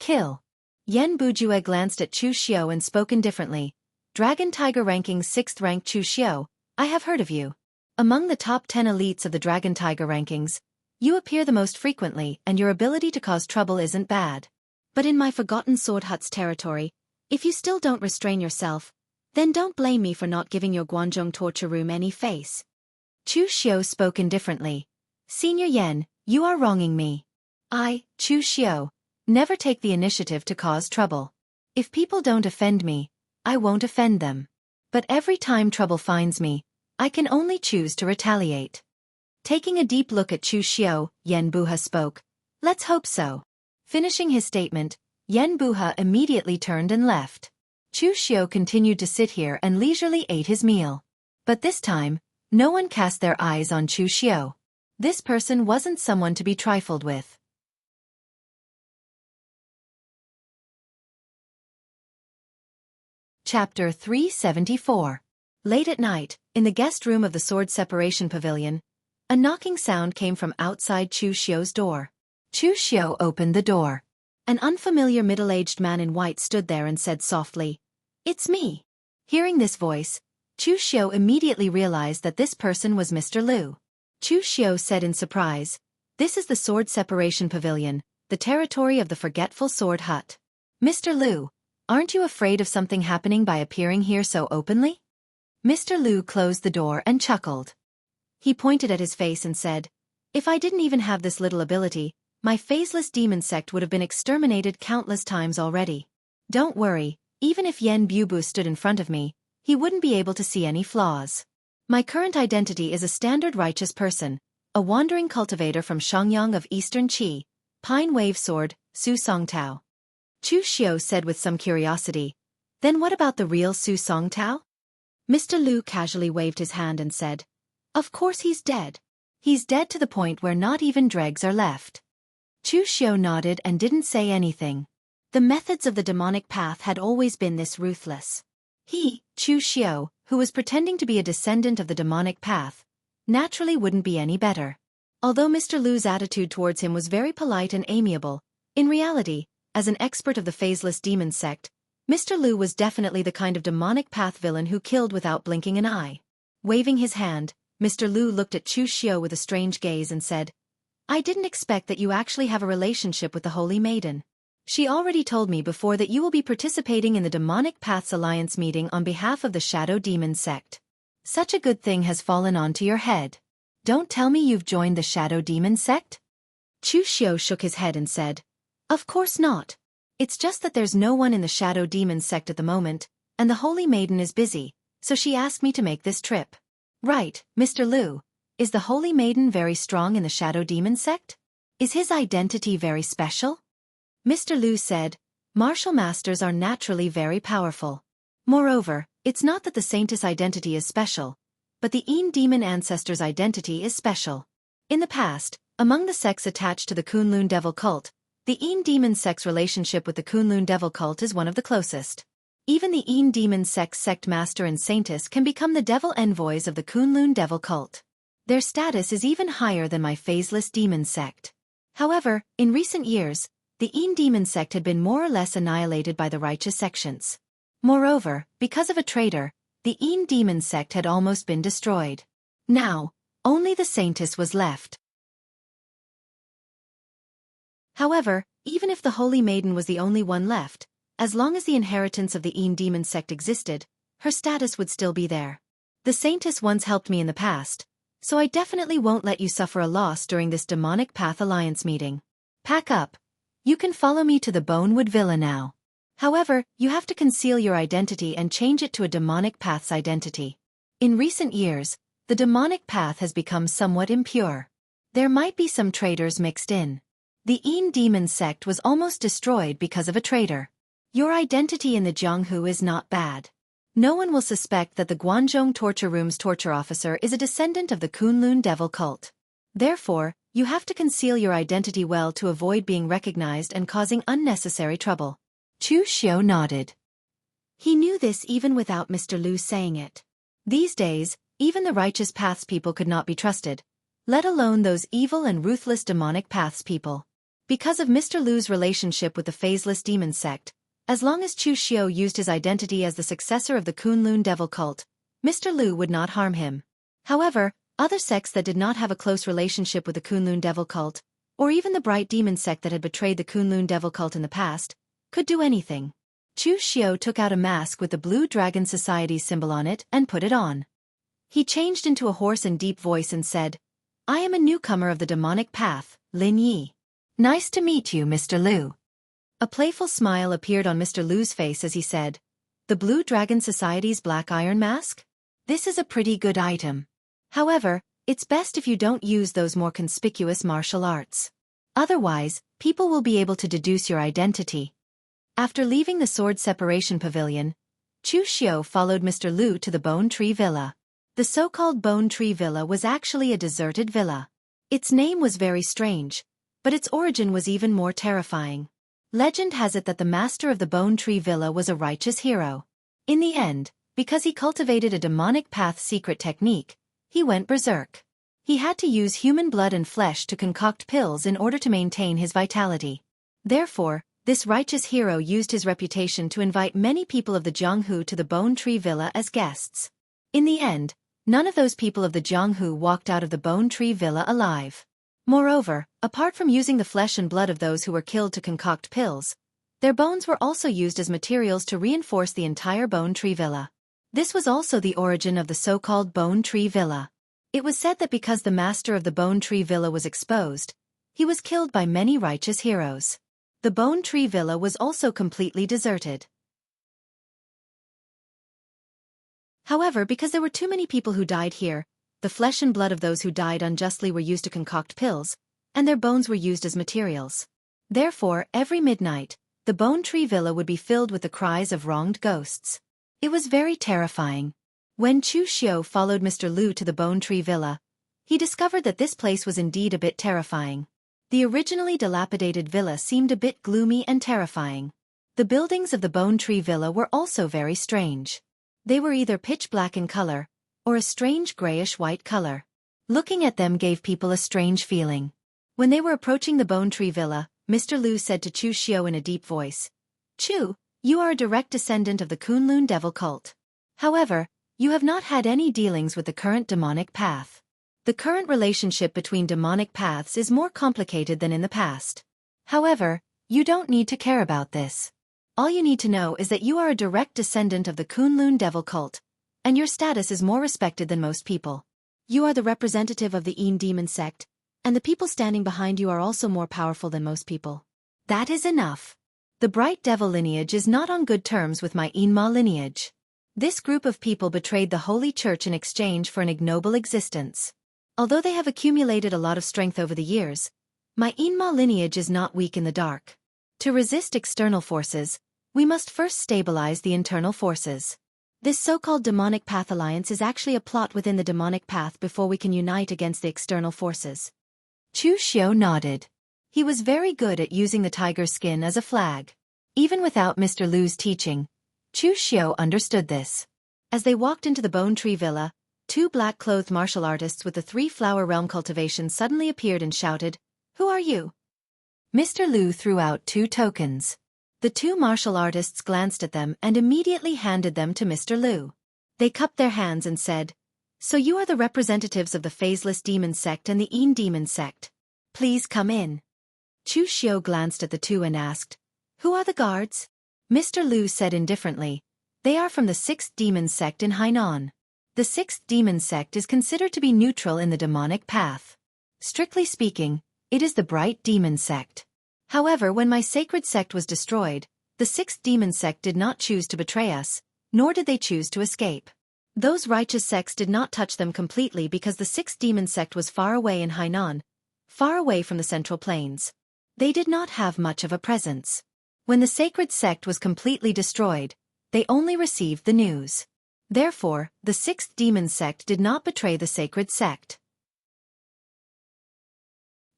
Kill. Yan Bujue glanced at Chu Xiao and spoke indifferently. Dragon Tiger ranking 6th rank Chu Xiao, I have heard of you. Among the top 10 elites of the Dragon Tiger rankings, you appear the most frequently and your ability to cause trouble isn't bad. But in my Forgotten Sword Hut's territory, if you still don't restrain yourself, then don't blame me for not giving your Guanzhong torture room any face. Chu Xiao spoke indifferently. Senior Yan, you are wronging me. I, Chu Xiao, never take the initiative to cause trouble. If people don't offend me, I won't offend them. But every time trouble finds me, I can only choose to retaliate. Taking a deep look at Chu Xiao, Yan Buha spoke. Let's hope so. Finishing his statement, Yan Buha immediately turned and left. Chu Xiao continued to sit here and leisurely ate his meal. But this time, no one cast their eyes on Chu Xiao. This person wasn't someone to be trifled with. Chapter 374. Late at night, in the guest room of the Sword Separation Pavilion, a knocking sound came from outside Chu Xiao's door. Chu Xiao opened the door. An unfamiliar middle-aged man in white stood there and said softly, "It's me." Hearing this voice, Chu Xiao immediately realized that this person was Mr. Liu. Chu Xiao said in surprise, "This is the Sword Separation Pavilion, the territory of the Forgetful Sword Hut. Mr. Liu, aren't you afraid of something happening by appearing here so openly?" Mr. Liu closed the door and chuckled. He pointed at his face and said, "If I didn't even have this little ability, my phaseless demon sect would have been exterminated countless times already. Don't worry, even if Yan Bubu stood in front of me, he wouldn't be able to see any flaws. My current identity is a standard righteous person, a wandering cultivator from Shangyang of Eastern Qi, Pine Wave Sword, Su Songtao." Chu Xiao said with some curiosity, "Then what about the real Su Songtao?" Mr. Liu casually waved his hand and said, "Of course he's dead. He's dead to the point where not even dregs are left." Chu Xiao nodded and didn't say anything. The methods of the demonic path had always been this ruthless. He, Chu Xiao, who was pretending to be a descendant of the demonic path, naturally wouldn't be any better. Although Mr. Liu's attitude towards him was very polite and amiable, in reality, as an expert of the phaseless demon sect, Mr. Liu was definitely the kind of demonic path villain who killed without blinking an eye. Waving his hand, Mr. Liu looked at Chu Xiao with a strange gaze and said, "I didn't expect that you actually have a relationship with the Holy Maiden. She already told me before that you will be participating in the Demonic Paths Alliance meeting on behalf of the Shadow Demon sect. Such a good thing has fallen onto your head. Don't tell me you've joined the Shadow Demon sect?" Chu Xiao shook his head and said, "Of course not. It's just that there's no one in the Shadow Demon sect at the moment, and the Holy Maiden is busy, so she asked me to make this trip." "Right, Mr. Liu. Is the Holy Maiden very strong in the Shadow Demon sect? Is his identity very special?" Mr. Liu said, "Martial masters are naturally very powerful. Moreover, it's not that the Saintess identity is special, but the Yin demon ancestor's identity is special. In the past, among the sects attached to the Kunlun Devil cult, the Yin demon sect's relationship with the Kunlun Devil cult is one of the closest. Even the Yin demon sect's sect master and saintess can become the devil envoys of the Kunlun Devil cult. Their status is even higher than my phaseless demon sect. However, in recent years, the Yin demon sect had been more or less annihilated by the righteous sections. Moreover, because of a traitor, the Yin demon sect had almost been destroyed. Now, only the saintess was left. However, even if the Holy Maiden was the only one left, as long as the inheritance of the Yin demon sect existed, her status would still be there. The saintess once helped me in the past, so I definitely won't let you suffer a loss during this Demonic Path Alliance meeting. Pack up. You can follow me to the Bonewood Villa now. However, you have to conceal your identity and change it to a Demonic Path's identity. In recent years, the Demonic Path has become somewhat impure. There might be some traitors mixed in. The Yin demon sect was almost destroyed because of a traitor. Your identity in the Jianghu is not bad. No one will suspect that the Guanzhong torture room's torture officer is a descendant of the Kunlun Devil cult. Therefore, You have to conceal your identity well to avoid being recognized and causing unnecessary trouble. Chu Xiao nodded. He knew this even without Mr. Lu saying it. These days, even the righteous paths people could not be trusted, let alone those evil and ruthless demonic paths people. Because of Mr. Lu's relationship with the phaseless demon sect, as long as Chu Xiao used his identity as the successor of the Kunlun devil cult, Mr. Lu would not harm him. However, other sects that did not have a close relationship with the Kunlun devil cult, or even the bright demon sect that had betrayed the Kunlun devil cult in the past, could do anything. Chu Xiao took out a mask with the Blue Dragon Society's symbol on it and put it on. He changed into a hoarse and deep voice and said, "I am a newcomer of the demonic path, Lin Yi. Nice to meet you, Mr. Lu." A playful smile appeared on Mr. Lu's face as he said, "The Blue Dragon Society's black iron mask? This is a pretty good item. However, it's best if you don't use those more conspicuous martial arts. Otherwise, people will be able to deduce your identity." After leaving the Sword Separation Pavilion, Chu Xiao followed Mr. Lu to the Bone Tree Villa. The so-called Bone Tree Villa was actually a deserted villa. Its name was very strange, but its origin was even more terrifying. Legend has it that the master of the Bone Tree Villa was a righteous hero. In the end, because he cultivated a demonic path secret technique, he went berserk. He had to use human blood and flesh to concoct pills in order to maintain his vitality. Therefore, this righteous hero used his reputation to invite many people of the Jianghu to the Bone Tree Villa as guests. In the end, none of those people of the Jianghu walked out of the Bone Tree Villa alive. Moreover, apart from using the flesh and blood of those who were killed to concoct pills, their bones were also used as materials to reinforce the entire Bone Tree Villa. This was also the origin of the so-called Bone Tree Villa. It was said that because the master of the Bone Tree Villa was exposed, he was killed by many righteous heroes. The Bone Tree Villa was also completely deserted. However, because there were too many people who died here, the flesh and blood of those who died unjustly were used to concoct pills, and their bones were used as materials. Therefore, every midnight, the Bone Tree Villa would be filled with the cries of wronged ghosts. It was very terrifying. When Chu Xiao followed Mr. Lu to the Bone Tree Villa, he discovered that this place was indeed a bit terrifying. The originally dilapidated villa seemed a bit gloomy and terrifying. The buildings of the Bone Tree Villa were also very strange. They were either pitch black in color, or a strange grayish-white color. Looking at them gave people a strange feeling. When they were approaching the Bone Tree Villa, Mr. Lu said to Chu Xiao in a deep voice, "Chu, you are a direct descendant of the Kunlun devil cult. However, you have not had any dealings with the current demonic path. The current relationship between demonic paths is more complicated than in the past. However, you don't need to care about this. All you need to know is that you are a direct descendant of the Kunlun devil cult, and your status is more respected than most people. You are the representative of the Yin demon sect, and the people standing behind you are also more powerful than most people. That is enough. The bright devil lineage is not on good terms with my Yinma lineage. This group of people betrayed the Holy Church in exchange for an ignoble existence. Although they have accumulated a lot of strength over the years, my Yinma lineage is not weak in the dark. To resist external forces, we must first stabilize the internal forces. This so-called demonic path alliance is actually a plot within the demonic path before we can unite against the external forces." Chu Xiao nodded. He was very good at using the tiger skin as a flag. Even without Mr. Lu's teaching, Chu Xiao understood this. As they walked into the Bone Tree Villa, two black-clothed martial artists with the three-flower realm cultivation suddenly appeared and shouted, "Who are you?" Mr. Lu threw out two tokens. The two martial artists glanced at them and immediately handed them to Mr. Lu. They cupped their hands and said, "So you are the representatives of the phaseless demon sect and the Yin demon sect. Please come in." Chu Xiao glanced at the two and asked, "Who are the guards?" Mr. Lu said indifferently, "They are from the sixth demon sect in Hainan. The sixth demon sect is considered to be neutral in the demonic path. Strictly speaking, it is the bright demon sect. However, when my sacred sect was destroyed, the sixth demon sect did not choose to betray us, nor did they choose to escape. Those righteous sects did not touch them completely because the sixth demon sect was far away in Hainan, far away from the central plains. They did not have much of a presence. When the sacred sect was completely destroyed, they only received the news. Therefore, the sixth demon sect did not betray the sacred sect."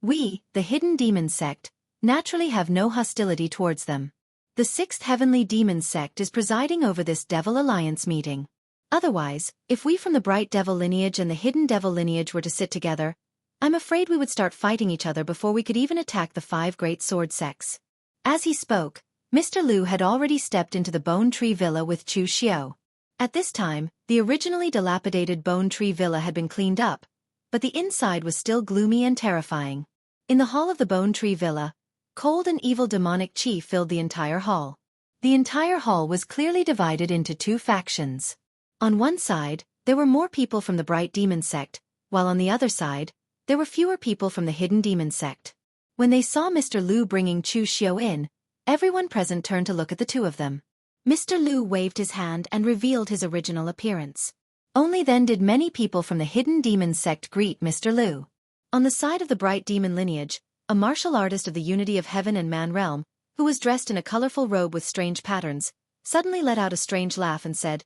We, the hidden demon sect, naturally have no hostility towards them. The 6th Heavenly Demon Sect is presiding over this Devil Alliance meeting. Otherwise, if we from the Bright Devil lineage and the Hidden Devil lineage were to sit together, I'm afraid we would start fighting each other before we could even attack the 5 great sword sects. As he spoke, Mr. Lu had already stepped into the Bone Tree Villa with Chu Xiao. At this time, the originally dilapidated Bone Tree Villa had been cleaned up, but the inside was still gloomy and terrifying. In the hall of the Bone Tree Villa, cold and evil demonic chi filled the entire hall. The entire hall was clearly divided into 2 factions. On one side, there were more people from the Bright Demon Sect, while on the other side, there were fewer people from the Hidden Demon Sect. When they saw Mr. Lu bringing Chu Xiao in, everyone present turned to look at the 2 of them. Mr. Lu waved his hand and revealed his original appearance. Only then did many people from the Hidden Demon Sect greet Mr. Lu. On the side of the Bright Demon lineage, a martial artist of the Unity of Heaven and Man realm, who was dressed in a colorful robe with strange patterns, suddenly let out a strange laugh and said,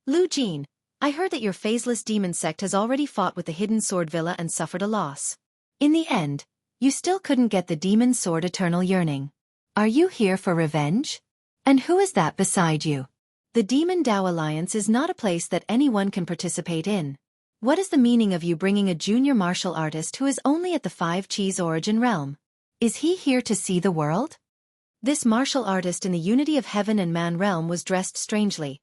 "Lu Jin, I heard that your phaseless demon sect has already fought with the Hidden Sword Villa and suffered a loss. In the end, you still couldn't get the Demon Sword Eternal Yearning. Are you here for revenge? And who is that beside you? The Demon Dao Alliance is not a place that anyone can participate in. What is the meaning of you bringing a junior martial artist who is only at the 5 Chi's origin realm? Is he here to see the world?" This martial artist in the Unity of Heaven and Man realm was dressed strangely,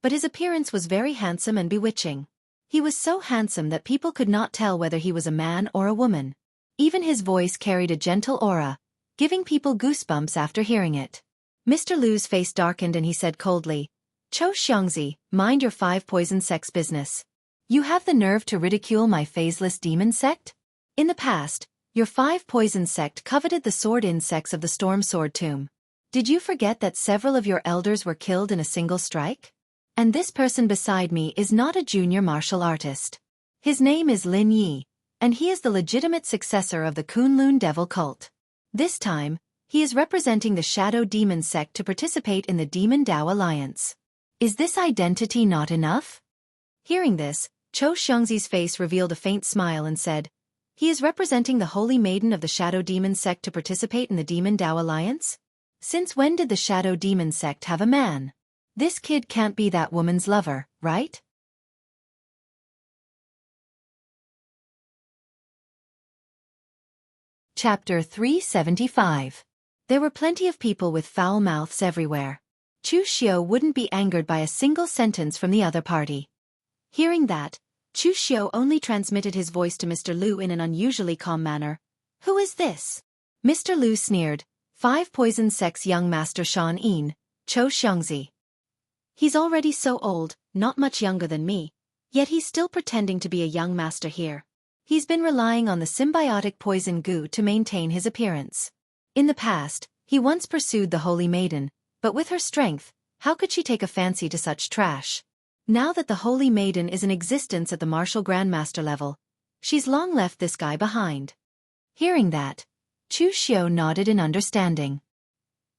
but his appearance was very handsome and bewitching. He was so handsome that people could not tell whether he was a man or a woman. Even his voice carried a gentle aura, giving people goosebumps after hearing it. Mr. Lu's face darkened and he said coldly, "Cho Xiangzi, mind your 5 poison sects business. You have the nerve to ridicule my phaseless demon sect? In the past, your 5 poison sect coveted the sword insects of the Storm Sword Tomb. Did you forget that several of your elders were killed in a single strike? And this person beside me is not a junior martial artist. His name is Lin Yi, and he is the legitimate successor of the Kunlun Devil cult. This time, he is representing the Shadow Demon sect to participate in the Demon Dao Alliance. Is this identity not enough?" Hearing this, Cho Xiangzi's face revealed a faint smile and said, "He is representing the Holy Maiden of the Shadow Demon sect to participate in the Demon Dao Alliance? Since when did the Shadow Demon sect have a man? This kid can't be that woman's lover, right?" Chapter 375. There were plenty of people with foul mouths everywhere. Chu Xiao wouldn't be angered by a single sentence from the other party. Hearing that, Chu Xiao only transmitted his voice to Mr. Lu in an unusually calm manner. "Who is this?" Mr. Lu sneered, "5 poison sects young master Shan Yin, Cho Xiangzi. He's already so old, not much younger than me, yet he's still pretending to be a young master here. He's been relying on the symbiotic poison goo to maintain his appearance. In the past, he once pursued the Holy Maiden, but with her strength, how could she take a fancy to such trash? Now that the Holy Maiden is in existence at the martial grandmaster level, she's long left this guy behind." Hearing that, Chu Xiao nodded in understanding.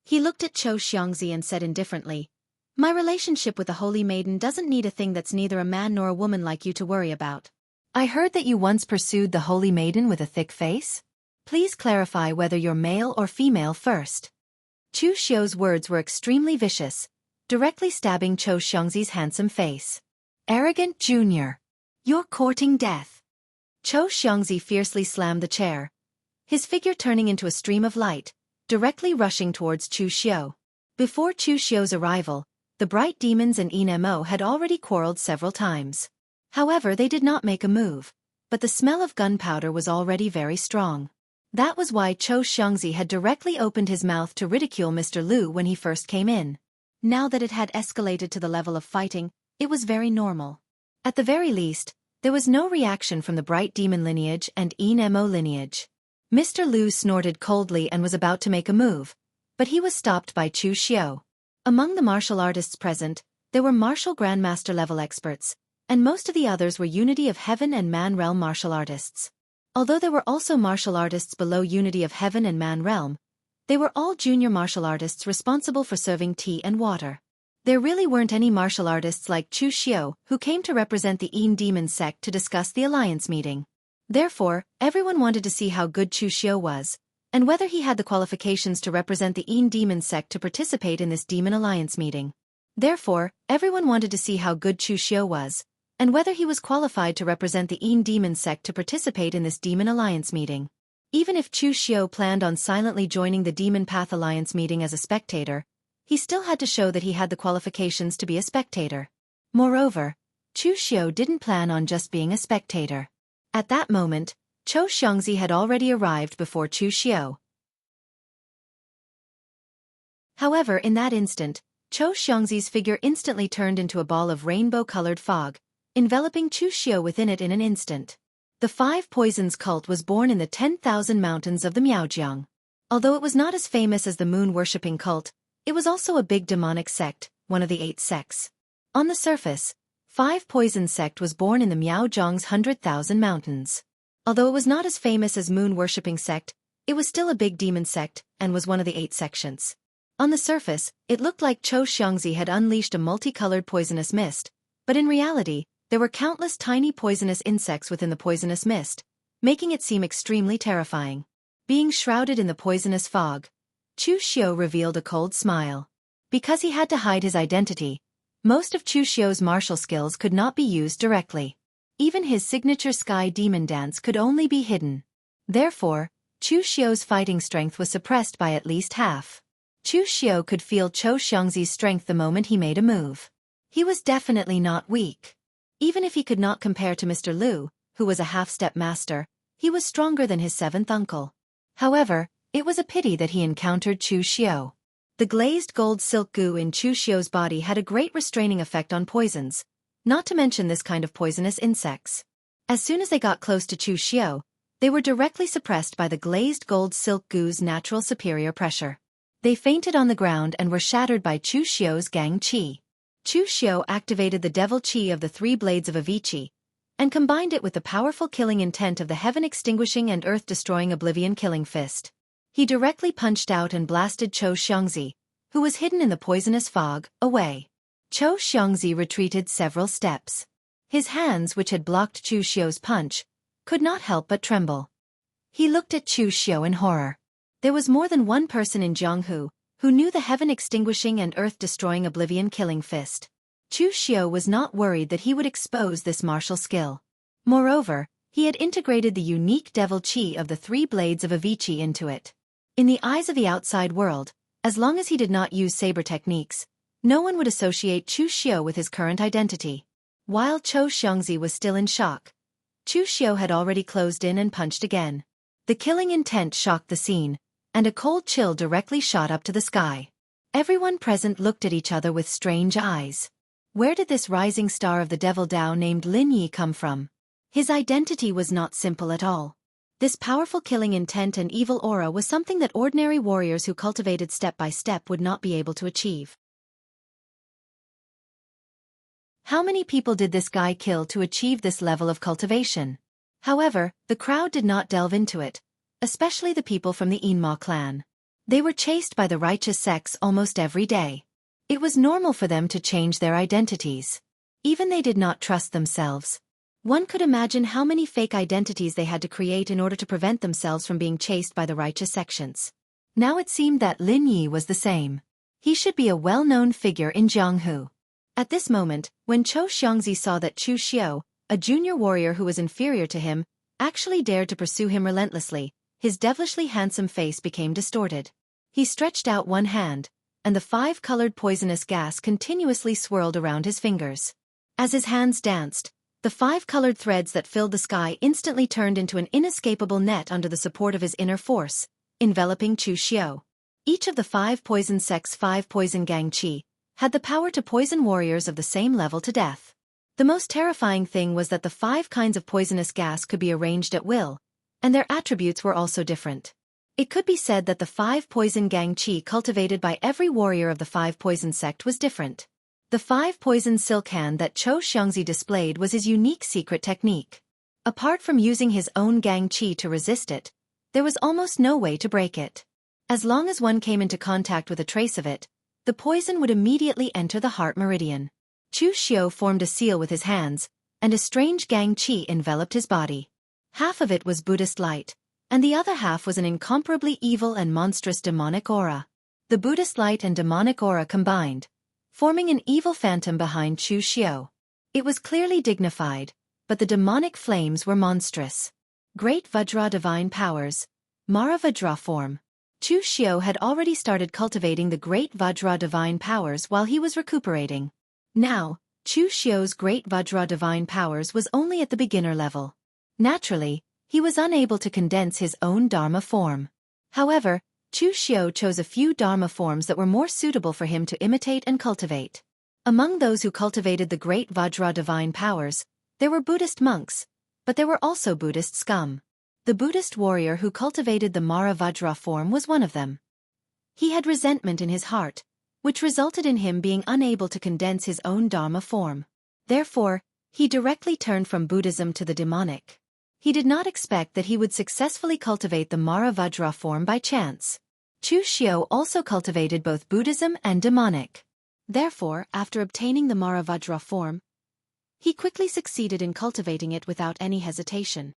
He looked at Cho Xiangzi and said indifferently, "My relationship with the Holy Maiden doesn't need a thing that's neither a man nor a woman like you to worry about. I heard that you once pursued the Holy Maiden with a thick face? Please clarify whether you're male or female first." Chu Xiao's words were extremely vicious, directly stabbing Cho Xiangzi's handsome face. "Arrogant junior. You're courting death." Cho Xiangzi fiercely slammed the chair, his figure turning into a stream of light, directly rushing towards Chu Xiao. Before Chu Xiao's arrival, the Bright Demons and Mo had already quarreled several times. However, they did not make a move, but the smell of gunpowder was already very strong. That was why Cho Xiangzi had directly opened his mouth to ridicule Mr. Lu when he first came in. Now that it had escalated to the level of fighting, it was very normal. At the very least, there was no reaction from the Bright Demon lineage and Mo lineage. Mr. Lu snorted coldly and was about to make a move, but he was stopped by Chu Xiao. Among the martial artists present, there were martial grandmaster level experts, and most of the others were Unity of Heaven and Man realm martial artists. Although there were also martial artists below Unity of Heaven and Man realm, they were all junior martial artists responsible for serving tea and water. There really weren't any martial artists like Chu Xiao who came to represent the Demon sect to discuss the alliance meeting. Therefore, everyone wanted to see how good Chu Xiu was, and whether he had the qualifications to represent the Yin demon sect to participate in this demon alliance meeting. Therefore, everyone wanted to see how good Chu Xiu was, and whether he was qualified to represent the Yin demon sect to participate in this demon alliance meeting. Even if Chu Xiu planned on silently joining the Demon Path Alliance meeting as a spectator, he still had to show that he had the qualifications to be a spectator. Moreover, Chu Xiu didn't plan on just being a spectator. At that moment, Chou Xiangzi had already arrived before Chu Xiu. However, in that instant, Chou Xiangzi's figure instantly turned into a ball of rainbow-colored fog, enveloping Chu Xiu within it in an instant. The Five Poisons cult was born in the 10,000 mountains of the Miaojiang. Although it was not as famous as the moon-worshipping cult, it was also a big demonic sect, one of the 8 sects. On the surface, Five Poisons sect was born in the Miaojiang's 100,000 mountains. Although it was not as famous as moon-worshipping sect, it was still a big demon sect and was one of the 8 sections. On the surface, it looked like Chou Xiangzi had unleashed a multicolored poisonous mist, but in reality, there were countless tiny poisonous insects within the poisonous mist, making it seem extremely terrifying. Being shrouded in the poisonous fog, Chu Xiu revealed a cold smile. Because he had to hide his identity, most of Chu Xiu's martial skills could not be used directly. Even his signature sky demon dance could only be hidden. Therefore, Chu Xiu's fighting strength was suppressed by at least half. Chu Xiu could feel Chou Xiangzi's strength the moment he made a move. He was definitely not weak. Even if he could not compare to Mr. Liu, who was a half-step master, he was stronger than his 7th uncle. However, it was a pity that he encountered Chu Xiu. The glazed gold silk goo in Chu Xiu's body had a great restraining effect on poisons, not to mention this kind of poisonous insects. As soon as they got close to Chu Xiu, they were directly suppressed by the glazed gold silk goo's natural superior pressure. They fainted on the ground and were shattered by Chu Xiu's Gang Qi. Chu Xiu activated the devil qi of the 3 blades of Avicii, and combined it with the powerful killing intent of the heaven-extinguishing and earth-destroying oblivion killing fist. He directly punched out and blasted Chou Xiangzi, who was hidden in the poisonous fog, away. Chou Xiangzi retreated several steps. His hands, which had blocked Chu Xiu's punch, could not help but tremble. He looked at Chu Xiu in horror. There was more than one person in Jianghu who knew the heaven-extinguishing and earth-destroying oblivion killing fist. Chu Xiu was not worried that he would expose this martial skill. Moreover, he had integrated the unique devil qi of the 3 blades of Avicii into it. In the eyes of the outside world, as long as he did not use saber techniques, no one would associate Chu Xiu with his current identity. While Chou Xiangzi was still in shock, Chu Xiu had already closed in and punched again. The killing intent shocked the scene, and a cold chill directly shot up to the sky. Everyone present looked at each other with strange eyes. Where did this rising star of the devil Dao named Lin Yi come from? His identity was not simple at all. This powerful killing intent and evil aura was something that ordinary warriors who cultivated step by step would not be able to achieve. How many people did this guy kill to achieve this level of cultivation? However, the crowd did not delve into it, especially the people from the Yinma clan. They were chased by the righteous sects almost every day. It was normal for them to change their identities. Even they did not trust themselves. One could imagine how many fake identities they had to create in order to prevent themselves from being chased by the righteous sections. Now it seemed that Lin Yi was the same. He should be a well-known figure in Jianghu. At this moment, when Chou Xiangzi saw that Chu Xiu, a junior warrior who was inferior to him, actually dared to pursue him relentlessly, his devilishly handsome face became distorted. He stretched out one hand, and the 5-colored poisonous gas continuously swirled around his fingers. As his hands danced, the 5-colored threads that filled the sky instantly turned into an inescapable net under the support of his inner force, enveloping Chu Xiu. Each of the 5 poison sects' 5 poison gang qi had the power to poison warriors of the same level to death. The most terrifying thing was that the 5 kinds of poisonous gas could be arranged at will, and their attributes were also different. It could be said that the 5 poison gang qi cultivated by every warrior of the 5 poison sect was different. The 5 poison silk hand that Chou Xiangzi displayed was his unique secret technique. Apart from using his own gang qi to resist it, there was almost no way to break it. As long as one came into contact with a trace of it, the poison would immediately enter the heart meridian. Chu Xiu formed a seal with his hands, and a strange gang qi enveloped his body. Half of it was Buddhist light, and the other half was an incomparably evil and monstrous demonic aura. The Buddhist light and demonic aura combined, forming an evil phantom behind Chu Xiao. It was clearly dignified, but the demonic flames were monstrous. Great Vajra divine powers, Mara Vajra form. Chu Xiao had already started cultivating the great Vajra divine powers while he was recuperating. Now, Chu Xiao's great Vajra divine powers was only at the beginner level. Naturally, he was unable to condense his own Dharma form. However, Chu Xiao chose a few Dharma forms that were more suitable for him to imitate and cultivate. Among those who cultivated the great Vajra divine powers, there were Buddhist monks, but there were also Buddhist scum. The Buddhist warrior who cultivated the Mara Vajra form was one of them. He had resentment in his heart, which resulted in him being unable to condense his own Dharma form. Therefore, he directly turned from Buddhism to the demonic. He did not expect that he would successfully cultivate the Mara Vajra form by chance. Chu Xiao also cultivated both Buddhism and demonic. Therefore, after obtaining the Mara Vajra form, he quickly succeeded in cultivating it without any hesitation.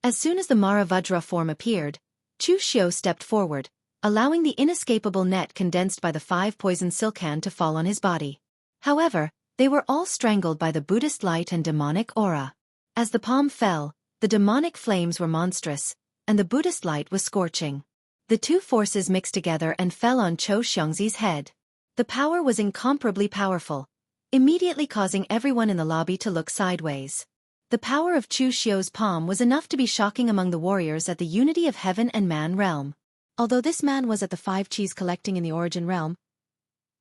As soon as the Mara Vajra form appeared, Chu Xiao stepped forward, allowing the inescapable net condensed by the 5 poison silkhan to fall on his body. However, they were all strangled by the Buddhist light and demonic aura. As the palm fell, the demonic flames were monstrous, and the Buddhist light was scorching. The two forces mixed together and fell on Chou Xiangzi's head. The power was incomparably powerful, immediately causing everyone in the lobby to look sideways. The power of Chu Xiao's palm was enough to be shocking among the warriors at the unity of heaven and man realm. Although this man was at the 5 Qis collecting in the origin realm,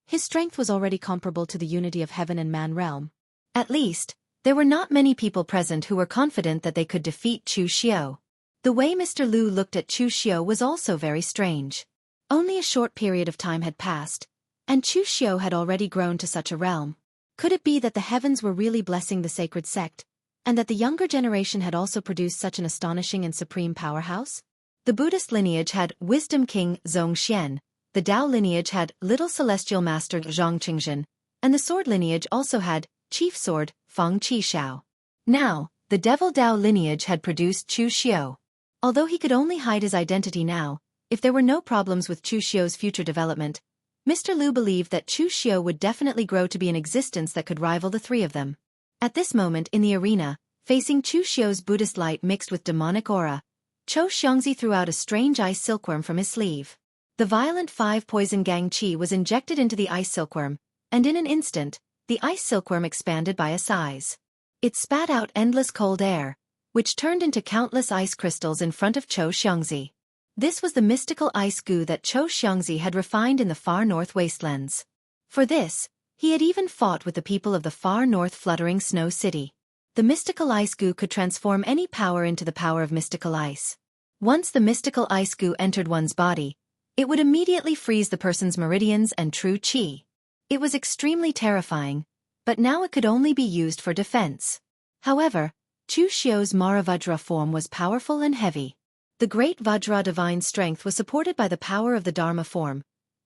his strength was already comparable to the unity of heaven and man realm. At least, there were not many people present who were confident that they could defeat Chu Xiao. The way Mr. Lu looked at Chu Xiao was also very strange. Only a short period of time had passed, and Chu Xiao had already grown to such a realm. Could it be that the heavens were really blessing the sacred sect, and that the younger generation had also produced such an astonishing and supreme powerhouse? The Buddhist lineage had Wisdom King Zongxian, the Tao lineage had Little Celestial Master Zhang Qingzhen, and the sword lineage also had Chief Sword Feng Qishao. Now, the Devil Tao lineage had produced Chu Xiao. Although he could only hide his identity now, if there were no problems with Chu Xiao's future development, Mr. Lu believed that Chu Xiao would definitely grow to be an existence that could rival the 3 of them. At this moment in the arena, facing Chu Xiao's Buddhist light mixed with demonic aura, Chou Xiangzi threw out a strange ice silkworm from his sleeve. The violent 5 poison gang qi was injected into the ice silkworm, and in an instant, the ice silkworm expanded by a size. It spat out endless cold air, which turned into countless ice crystals in front of Chou Xiangzi. This was the mystical ice goo that Chou Xiangzi had refined in the far north wastelands. For this, he had even fought with the people of the far north fluttering snow city. The mystical ice goo could transform any power into the power of mystical ice. Once the mystical ice goo entered one's body, it would immediately freeze the person's meridians and true qi. It was extremely terrifying, but now it could only be used for defense. However, Chu Xiao's Mara Vajra form was powerful and heavy. The great Vajra divine strength was supported by the power of the Dharma form,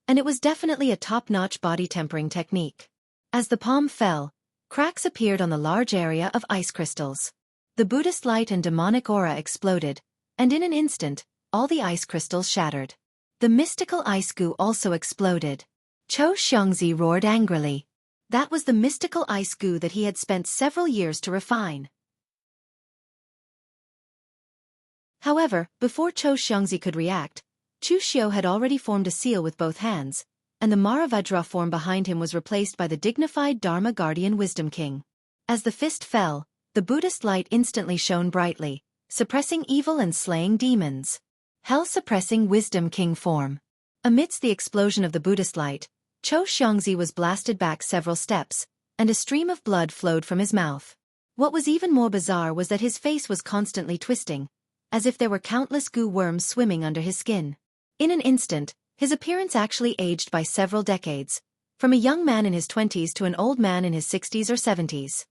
and it was definitely a top-notch body tempering technique. As the palm fell, cracks appeared on the large area of ice crystals. The Buddhist light and demonic aura exploded, and in an instant, all the ice crystals shattered. The mystical ice goo also exploded. Chou Xiangzi roared angrily. That was the mystical ice goo that he had spent several years to refine. However, before Chou Xiangzi could react, Chu Xiao had already formed a seal with both hands, and the Mara Vajra form behind him was replaced by the dignified Dharma Guardian Wisdom King. As the fist fell, the Buddhist light instantly shone brightly, suppressing evil and slaying demons. Hell-suppressing Wisdom King form. Amidst the explosion of the Buddhist light, Chou Xiangzi was blasted back several steps, and a stream of blood flowed from his mouth. What was even more bizarre was that his face was constantly twisting, as if there were countless goo worms swimming under his skin. In an instant, his appearance actually aged by several decades, from a young man in his 20s to an old man in his 60s or 70s.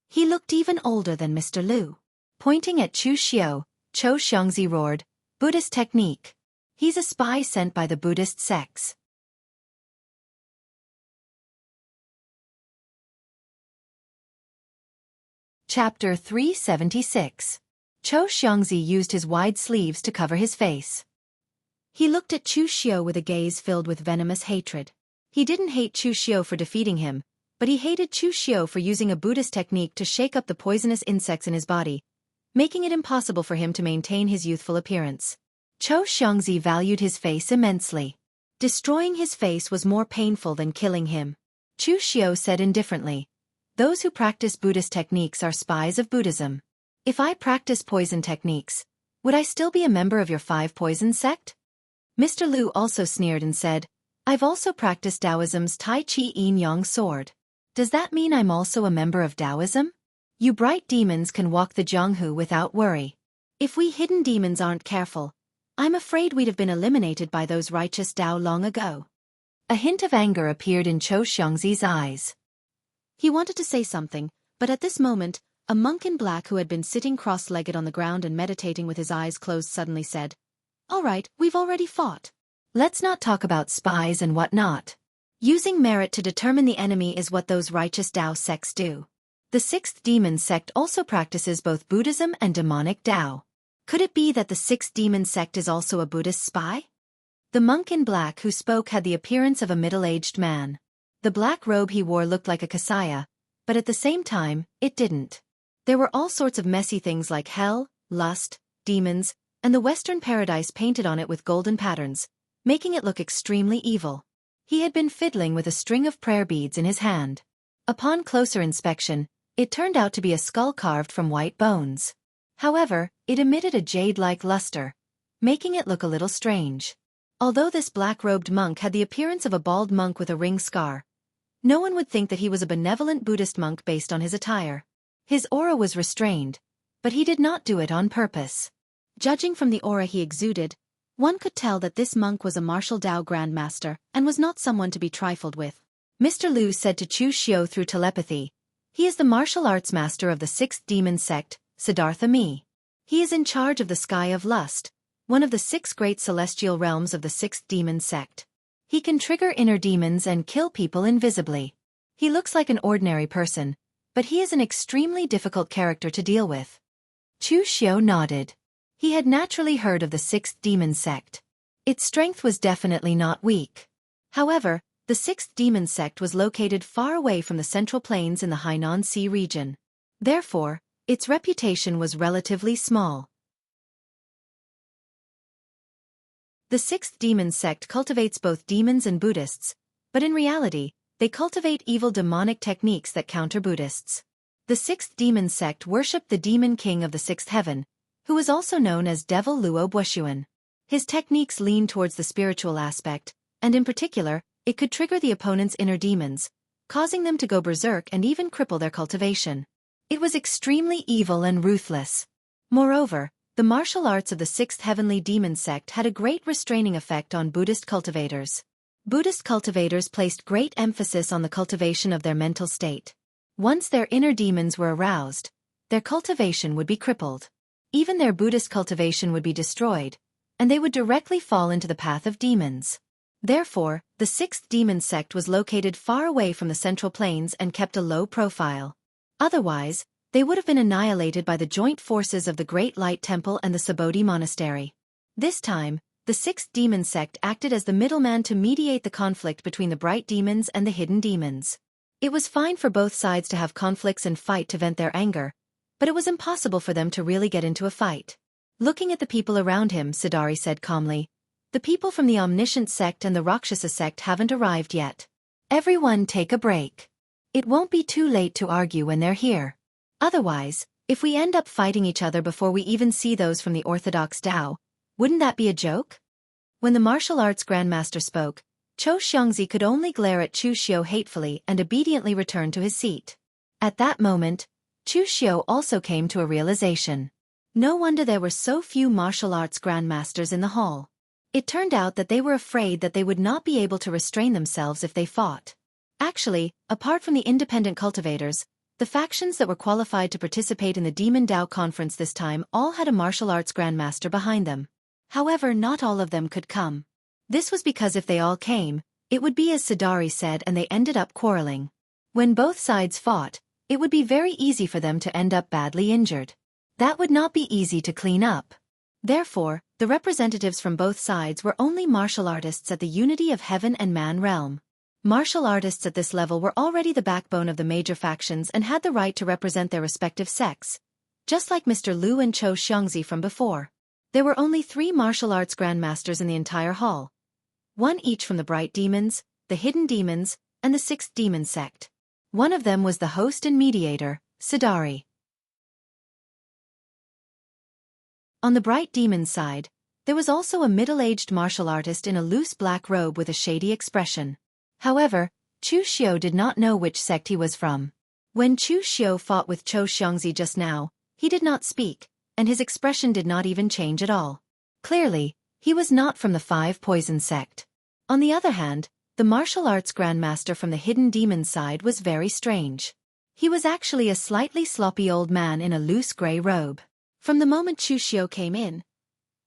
He looked even older than Mr. Lu. Pointing at Chu Xiao, Chou Xiangzi roared, "Buddhist technique. He's a spy sent by the Buddhist sects." Chapter 376. Zhou Xiangzi used his wide sleeves to cover his face. He looked at Chu Xiu with a gaze filled with venomous hatred. He didn't hate Chu Xiu for defeating him, but he hated Chu Xiu for using a Buddhist technique to shake up the poisonous insects in his body, making it impossible for him to maintain his youthful appearance. Zhou Xiangzi valued his face immensely. Destroying his face was more painful than killing him. Chu Xiu said indifferently, "Those who practice Buddhist techniques are spies of Buddhism. If I practice poison techniques, would I still be a member of your 5 poison sect?" Mr. Liu also sneered and said, "I've also practiced Taoism's Tai Chi Yin Yang sword. Does that mean I'm also a member of Taoism? You bright demons can walk the Jianghu without worry. If we hidden demons aren't careful, I'm afraid we'd have been eliminated by those righteous Tao long ago." A hint of anger appeared in Zhou Xiangzi's eyes. He wanted to say something, but at this moment, a monk in black who had been sitting cross-legged on the ground and meditating with his eyes closed suddenly said, "All right, we've already fought. Let's not talk about spies and whatnot. Using merit to determine the enemy is what those righteous Tao sects do. The 6th demon sect also practices both Buddhism and demonic Tao. Could it be that the 6th demon sect is also a Buddhist spy?" The monk in black who spoke had the appearance of a middle-aged man. The black robe he wore looked like a kasaya, but at the same time, it didn't. There were all sorts of messy things like hell, lust, demons, and the Western paradise painted on it with golden patterns, making it look extremely evil. He had been fiddling with a string of prayer beads in his hand. Upon closer inspection, it turned out to be a skull carved from white bones. However, it emitted a jade-like luster, making it look a little strange. Although this black-robed monk had the appearance of a bald monk with a ring scar, no one would think that he was a benevolent Buddhist monk based on his attire. His aura was restrained, but he did not do it on purpose. Judging from the aura he exuded, one could tell that this monk was a martial Tao grandmaster and was not someone to be trifled with. Mr. Liu said to Chu Xiu through telepathy, "He is the martial arts master of the 6th demon sect, Siddhartha Mi. He is in charge of the Sky of Lust, one of the 6 great celestial realms of the 6th demon sect. He can trigger inner demons and kill people invisibly. He looks like an ordinary person, but he is an extremely difficult character to deal with." Chu Xiu nodded. He had naturally heard of the 6th demon sect. Its strength was definitely not weak. However, the 6th demon sect was located far away from the Central Plains in the Hainan Sea region. Therefore, its reputation was relatively small. The 6th demon sect cultivates both demons and Buddhists, but in reality, they cultivate evil demonic techniques that counter Buddhists. The 6th demon sect worshipped the demon king of the 6th heaven, who was also known as Devil Luo Buoxuan. His techniques leaned towards the spiritual aspect, and in particular, it could trigger the opponent's inner demons, causing them to go berserk and even cripple their cultivation. It was extremely evil and ruthless. Moreover, the martial arts of the 6th heavenly demon sect had a great restraining effect on Buddhist cultivators. Buddhist cultivators placed great emphasis on the cultivation of their mental state. Once their inner demons were aroused, their cultivation would be crippled. Even their Buddhist cultivation would be destroyed, and they would directly fall into the path of demons. Therefore, the 6th demon sect was located far away from the Central Plains and kept a low profile. Otherwise, they would have been annihilated by the joint forces of the Great Light Temple and the Subodhi Monastery. This time, the 6th demon sect acted as the middleman to mediate the conflict between the bright demons and the hidden demons. It was fine for both sides to have conflicts and fight to vent their anger, but it was impossible for them to really get into a fight. Looking at the people around him, Siddhari said calmly, "The people from the Omniscient sect and the Rakshasa sect haven't arrived yet. Everyone take a break. It won't be too late to argue when they're here. Otherwise, if we end up fighting each other before we even see those from the Orthodox Tao, wouldn't that be a joke?" When the martial arts grandmaster spoke, Zhou Xiangzi could only glare at Chu Xiu hatefully and obediently return to his seat. At that moment, Chu Xiu also came to a realization. No wonder there were so few martial arts grandmasters in the hall. It turned out that they were afraid that they would not be able to restrain themselves if they fought. Actually, apart from the independent cultivators, the factions that were qualified to participate in the Demon Tao conference this time all had a martial arts grandmaster behind them. However, not all of them could come. This was because if they all came, it would be as Siddhari said, and they ended up quarreling. When both sides fought, it would be very easy for them to end up badly injured. That would not be easy to clean up. Therefore, the representatives from both sides were only martial artists at the unity of heaven and man realm. Martial artists at this level were already the backbone of the major factions and had the right to represent their respective sects, just like Mr. Liu and Cho Xiongzi from before. There were only 3 martial arts grandmasters in the entire hall, one each from the Bright Demons, the Hidden Demons, and the 6th Demon Sect. One of them was the host and mediator, Sidari. On the Bright Demon's side, there was also a middle-aged martial artist in a loose black robe with a shady expression. However, Chu Xiu did not know which sect he was from. When Chu Xiu fought with Cho Xiongzi just now, he did not speak, and his expression did not even change at all. Clearly, he was not from the 5 Poison sect. On the other hand, the martial arts grandmaster from the Hidden Demon side was very strange. He was actually a slightly sloppy old man in a loose gray robe. From the moment Chu Xiu came in,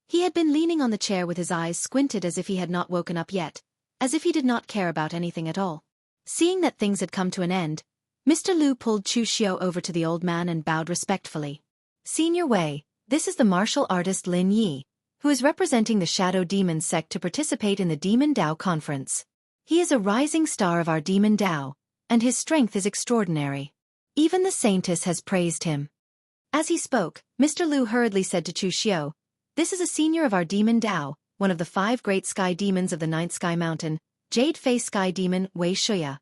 he had been leaning on the chair with his eyes squinted as if he had not woken up yet, as if he did not care about anything at all. Seeing that things had come to an end, Mr. Liu pulled Chu Xiu over to the old man and bowed respectfully. Senior Wei, this is the martial artist Lin Yi, who is representing the Shadow Demon sect to participate in the Demon Dao conference. He is a rising star of our Demon Dao, and his strength is extraordinary. Even the Saintess has praised him. As he spoke, Mr. Liu hurriedly said to Chu Xiu, "This is a senior of our Demon Dao, one of the 5 great sky demons of the 9th Sky Mountain, Jade-Face Sky Demon Wei Shuya."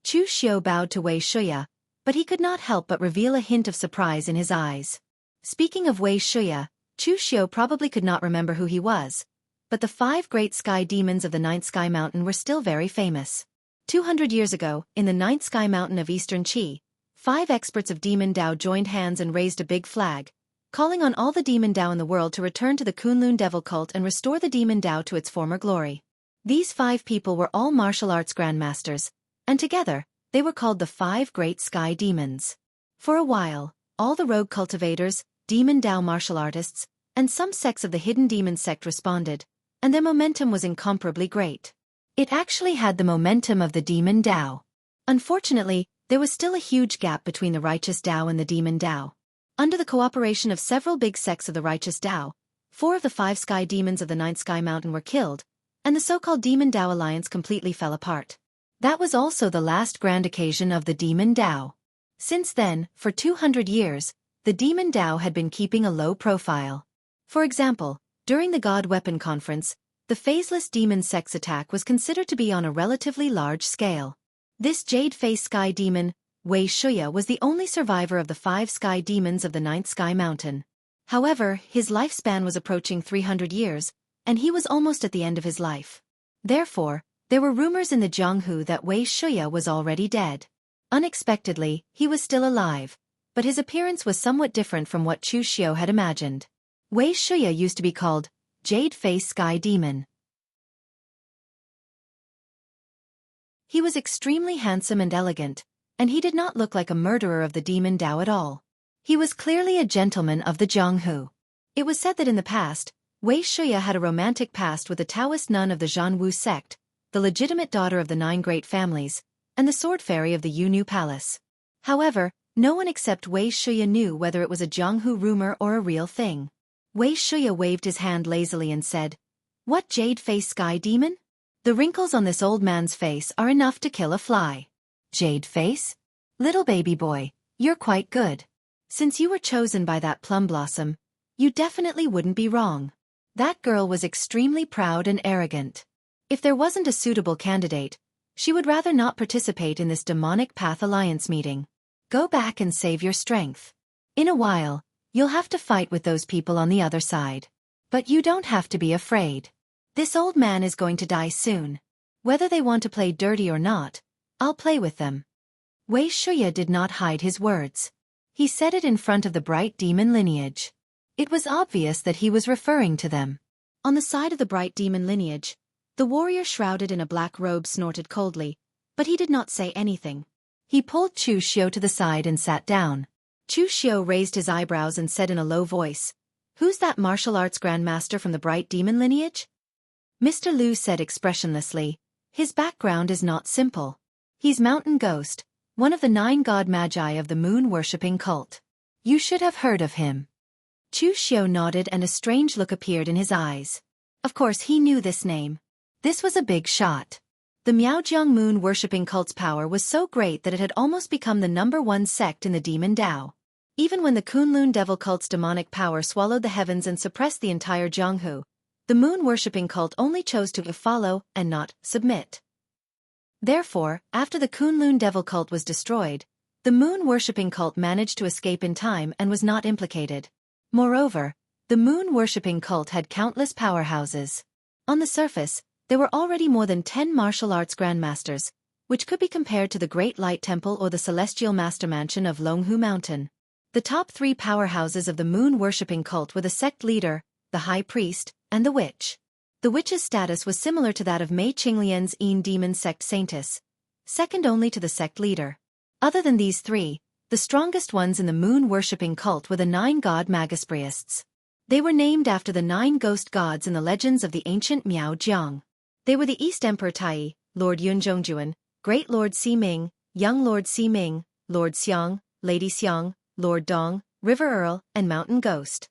Chu Xiu bowed to Wei Shuya, but he could not help but reveal a hint of surprise in his eyes. Speaking of Wei Shuya, Chu Xiu probably could not remember who he was, but the 5 great sky demons of the 9th Sky Mountain were still very famous. 200 years ago, in the 9th Sky Mountain of Eastern Qi, 5 experts of Demon Dao joined hands and raised a big flag, calling on all the Demon Dao in the world to return to the Kunlun Devil cult and restore the Demon Dao to its former glory. These 5 people were all martial arts grandmasters, and together, they were called the 5 Great Sky Demons. For a while, all the rogue cultivators, Demon Dao martial artists, and some sects of the Hidden Demon sect responded, and their momentum was incomparably great. It actually had the momentum of the Demon Dao. Unfortunately, there was still a huge gap between the Righteous Dao and the Demon Dao. Under the cooperation of several big sects of the Righteous Dao, 4 of the 5 sky demons of the 9th Sky Mountain were killed, and the so-called Demon Dao alliance completely fell apart. That was also the last grand occasion of the Demon Dao. Since then, for 200 years, the Demon Dao had been keeping a low profile. For example, during the God Weapon Conference, the phaseless demon sect's attack was considered to be on a relatively large scale. This Jade-Face Sky Demon, Wei Shuya, was the only survivor of the 5 sky demons of the 9th Sky Mountain. However, his lifespan was approaching 300 years, and he was almost at the end of his life. Therefore, there were rumors in the Jianghu that Wei Shuya was already dead. Unexpectedly, he was still alive, but his appearance was somewhat different from what Chu Xiu had imagined. Wei Shuya used to be called Jade-Face Sky Demon. He was extremely handsome and elegant, and he did not look like a murderer of the Demon Dao at all. He was clearly a gentleman of the Jianghu. It was said that in the past, Wei Shuya had a romantic past with the Taoist nun of the Zhanwu sect, the legitimate daughter of the 9 great families, and the sword fairy of the Yunnu Palace. However, no one except Wei Shuya knew whether it was a Jianghu rumor or a real thing. Wei Shuya waved his hand lazily and said, "What Jade-Face Sky Demon? The wrinkles on this old man's face are enough to kill a fly. Jade-Face? Little baby boy, you're quite good. Since you were chosen by that plum blossom, you definitely wouldn't be wrong." That girl was extremely proud and arrogant. If there wasn't a suitable candidate, she would rather not participate in this demonic path alliance meeting. Go back and save your strength. In a while, you'll have to fight with those people on the other side. But you don't have to be afraid. This old man is going to die soon. Whether they want to play dirty or not, I'll play with them. Wei Shuya did not hide his words. He said it in front of the Bright Demon lineage. It was obvious that he was referring to them. On the side of the Bright Demon lineage, the warrior shrouded in a black robe snorted coldly, but he did not say anything. He pulled Chu Xiu to the side and sat down. Chu Xiu raised his eyebrows and said in a low voice, "Who's that martial arts grandmaster from the Bright Demon lineage?" Mr. Liu said expressionlessly, "His background is not simple. He's Mountain Ghost, one of the 9 god magi of the moon-worshipping cult. You should have heard of him. Chu Xiao nodded and a strange look appeared in his eyes. Of course he knew this name. This was a big shot. The Miaojiang moon-worshipping cult's power was so great that it had almost become the #1 sect in the demon Dao. Even when the Kunlun devil cult's demonic power swallowed the heavens and suppressed the entire Jianghu, the moon-worshipping cult only chose to follow and not submit. Therefore, after the Kunlun devil cult was destroyed, the moon-worshipping cult managed to escape in time and was not implicated. Moreover, the moon-worshipping cult had countless powerhouses. On the surface, there were already more than 10 martial arts grandmasters, which could be compared to the Great Light Temple or the Celestial Master Mansion of Longhu Mountain. The top 3 powerhouses of the moon-worshipping cult were the sect leader, the high priest, and the witch. The witch's status was similar to that of Mei Qinglian's Yin demon sect saintess, second only to the sect leader. Other than these 3, the strongest ones in the moon-worshipping cult were the 9 god Magispriests. They were named after the 9 ghost gods in the legends of the ancient Miaojiang. They were the East Emperor Tai, Lord Yunzhongjuan, Great Lord Ximing, Young Lord Ximing, Lord Xiang, Lady Xiang, Lord Dong, River Earl, and Mountain Ghost.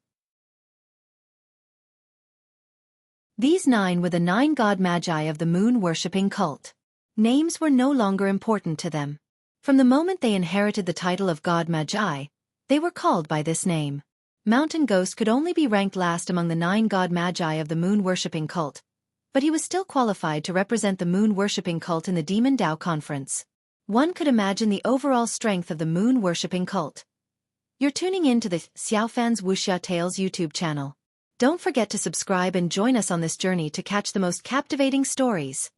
These 9 were the 9 god magi of the moon-worshipping cult. Names were no longer important to them. From the moment they inherited the title of god magi, they were called by this name. Mountain Ghost could only be ranked last among the 9 god magi of the moon-worshipping cult, but he was still qualified to represent the moon-worshipping cult in the Demon Dao Conference. One could imagine the overall strength of the moon-worshipping cult. You're tuning in to the Xiaofan's Wuxia Tales YouTube channel. Don't forget to subscribe and join us on this journey to catch the most captivating stories.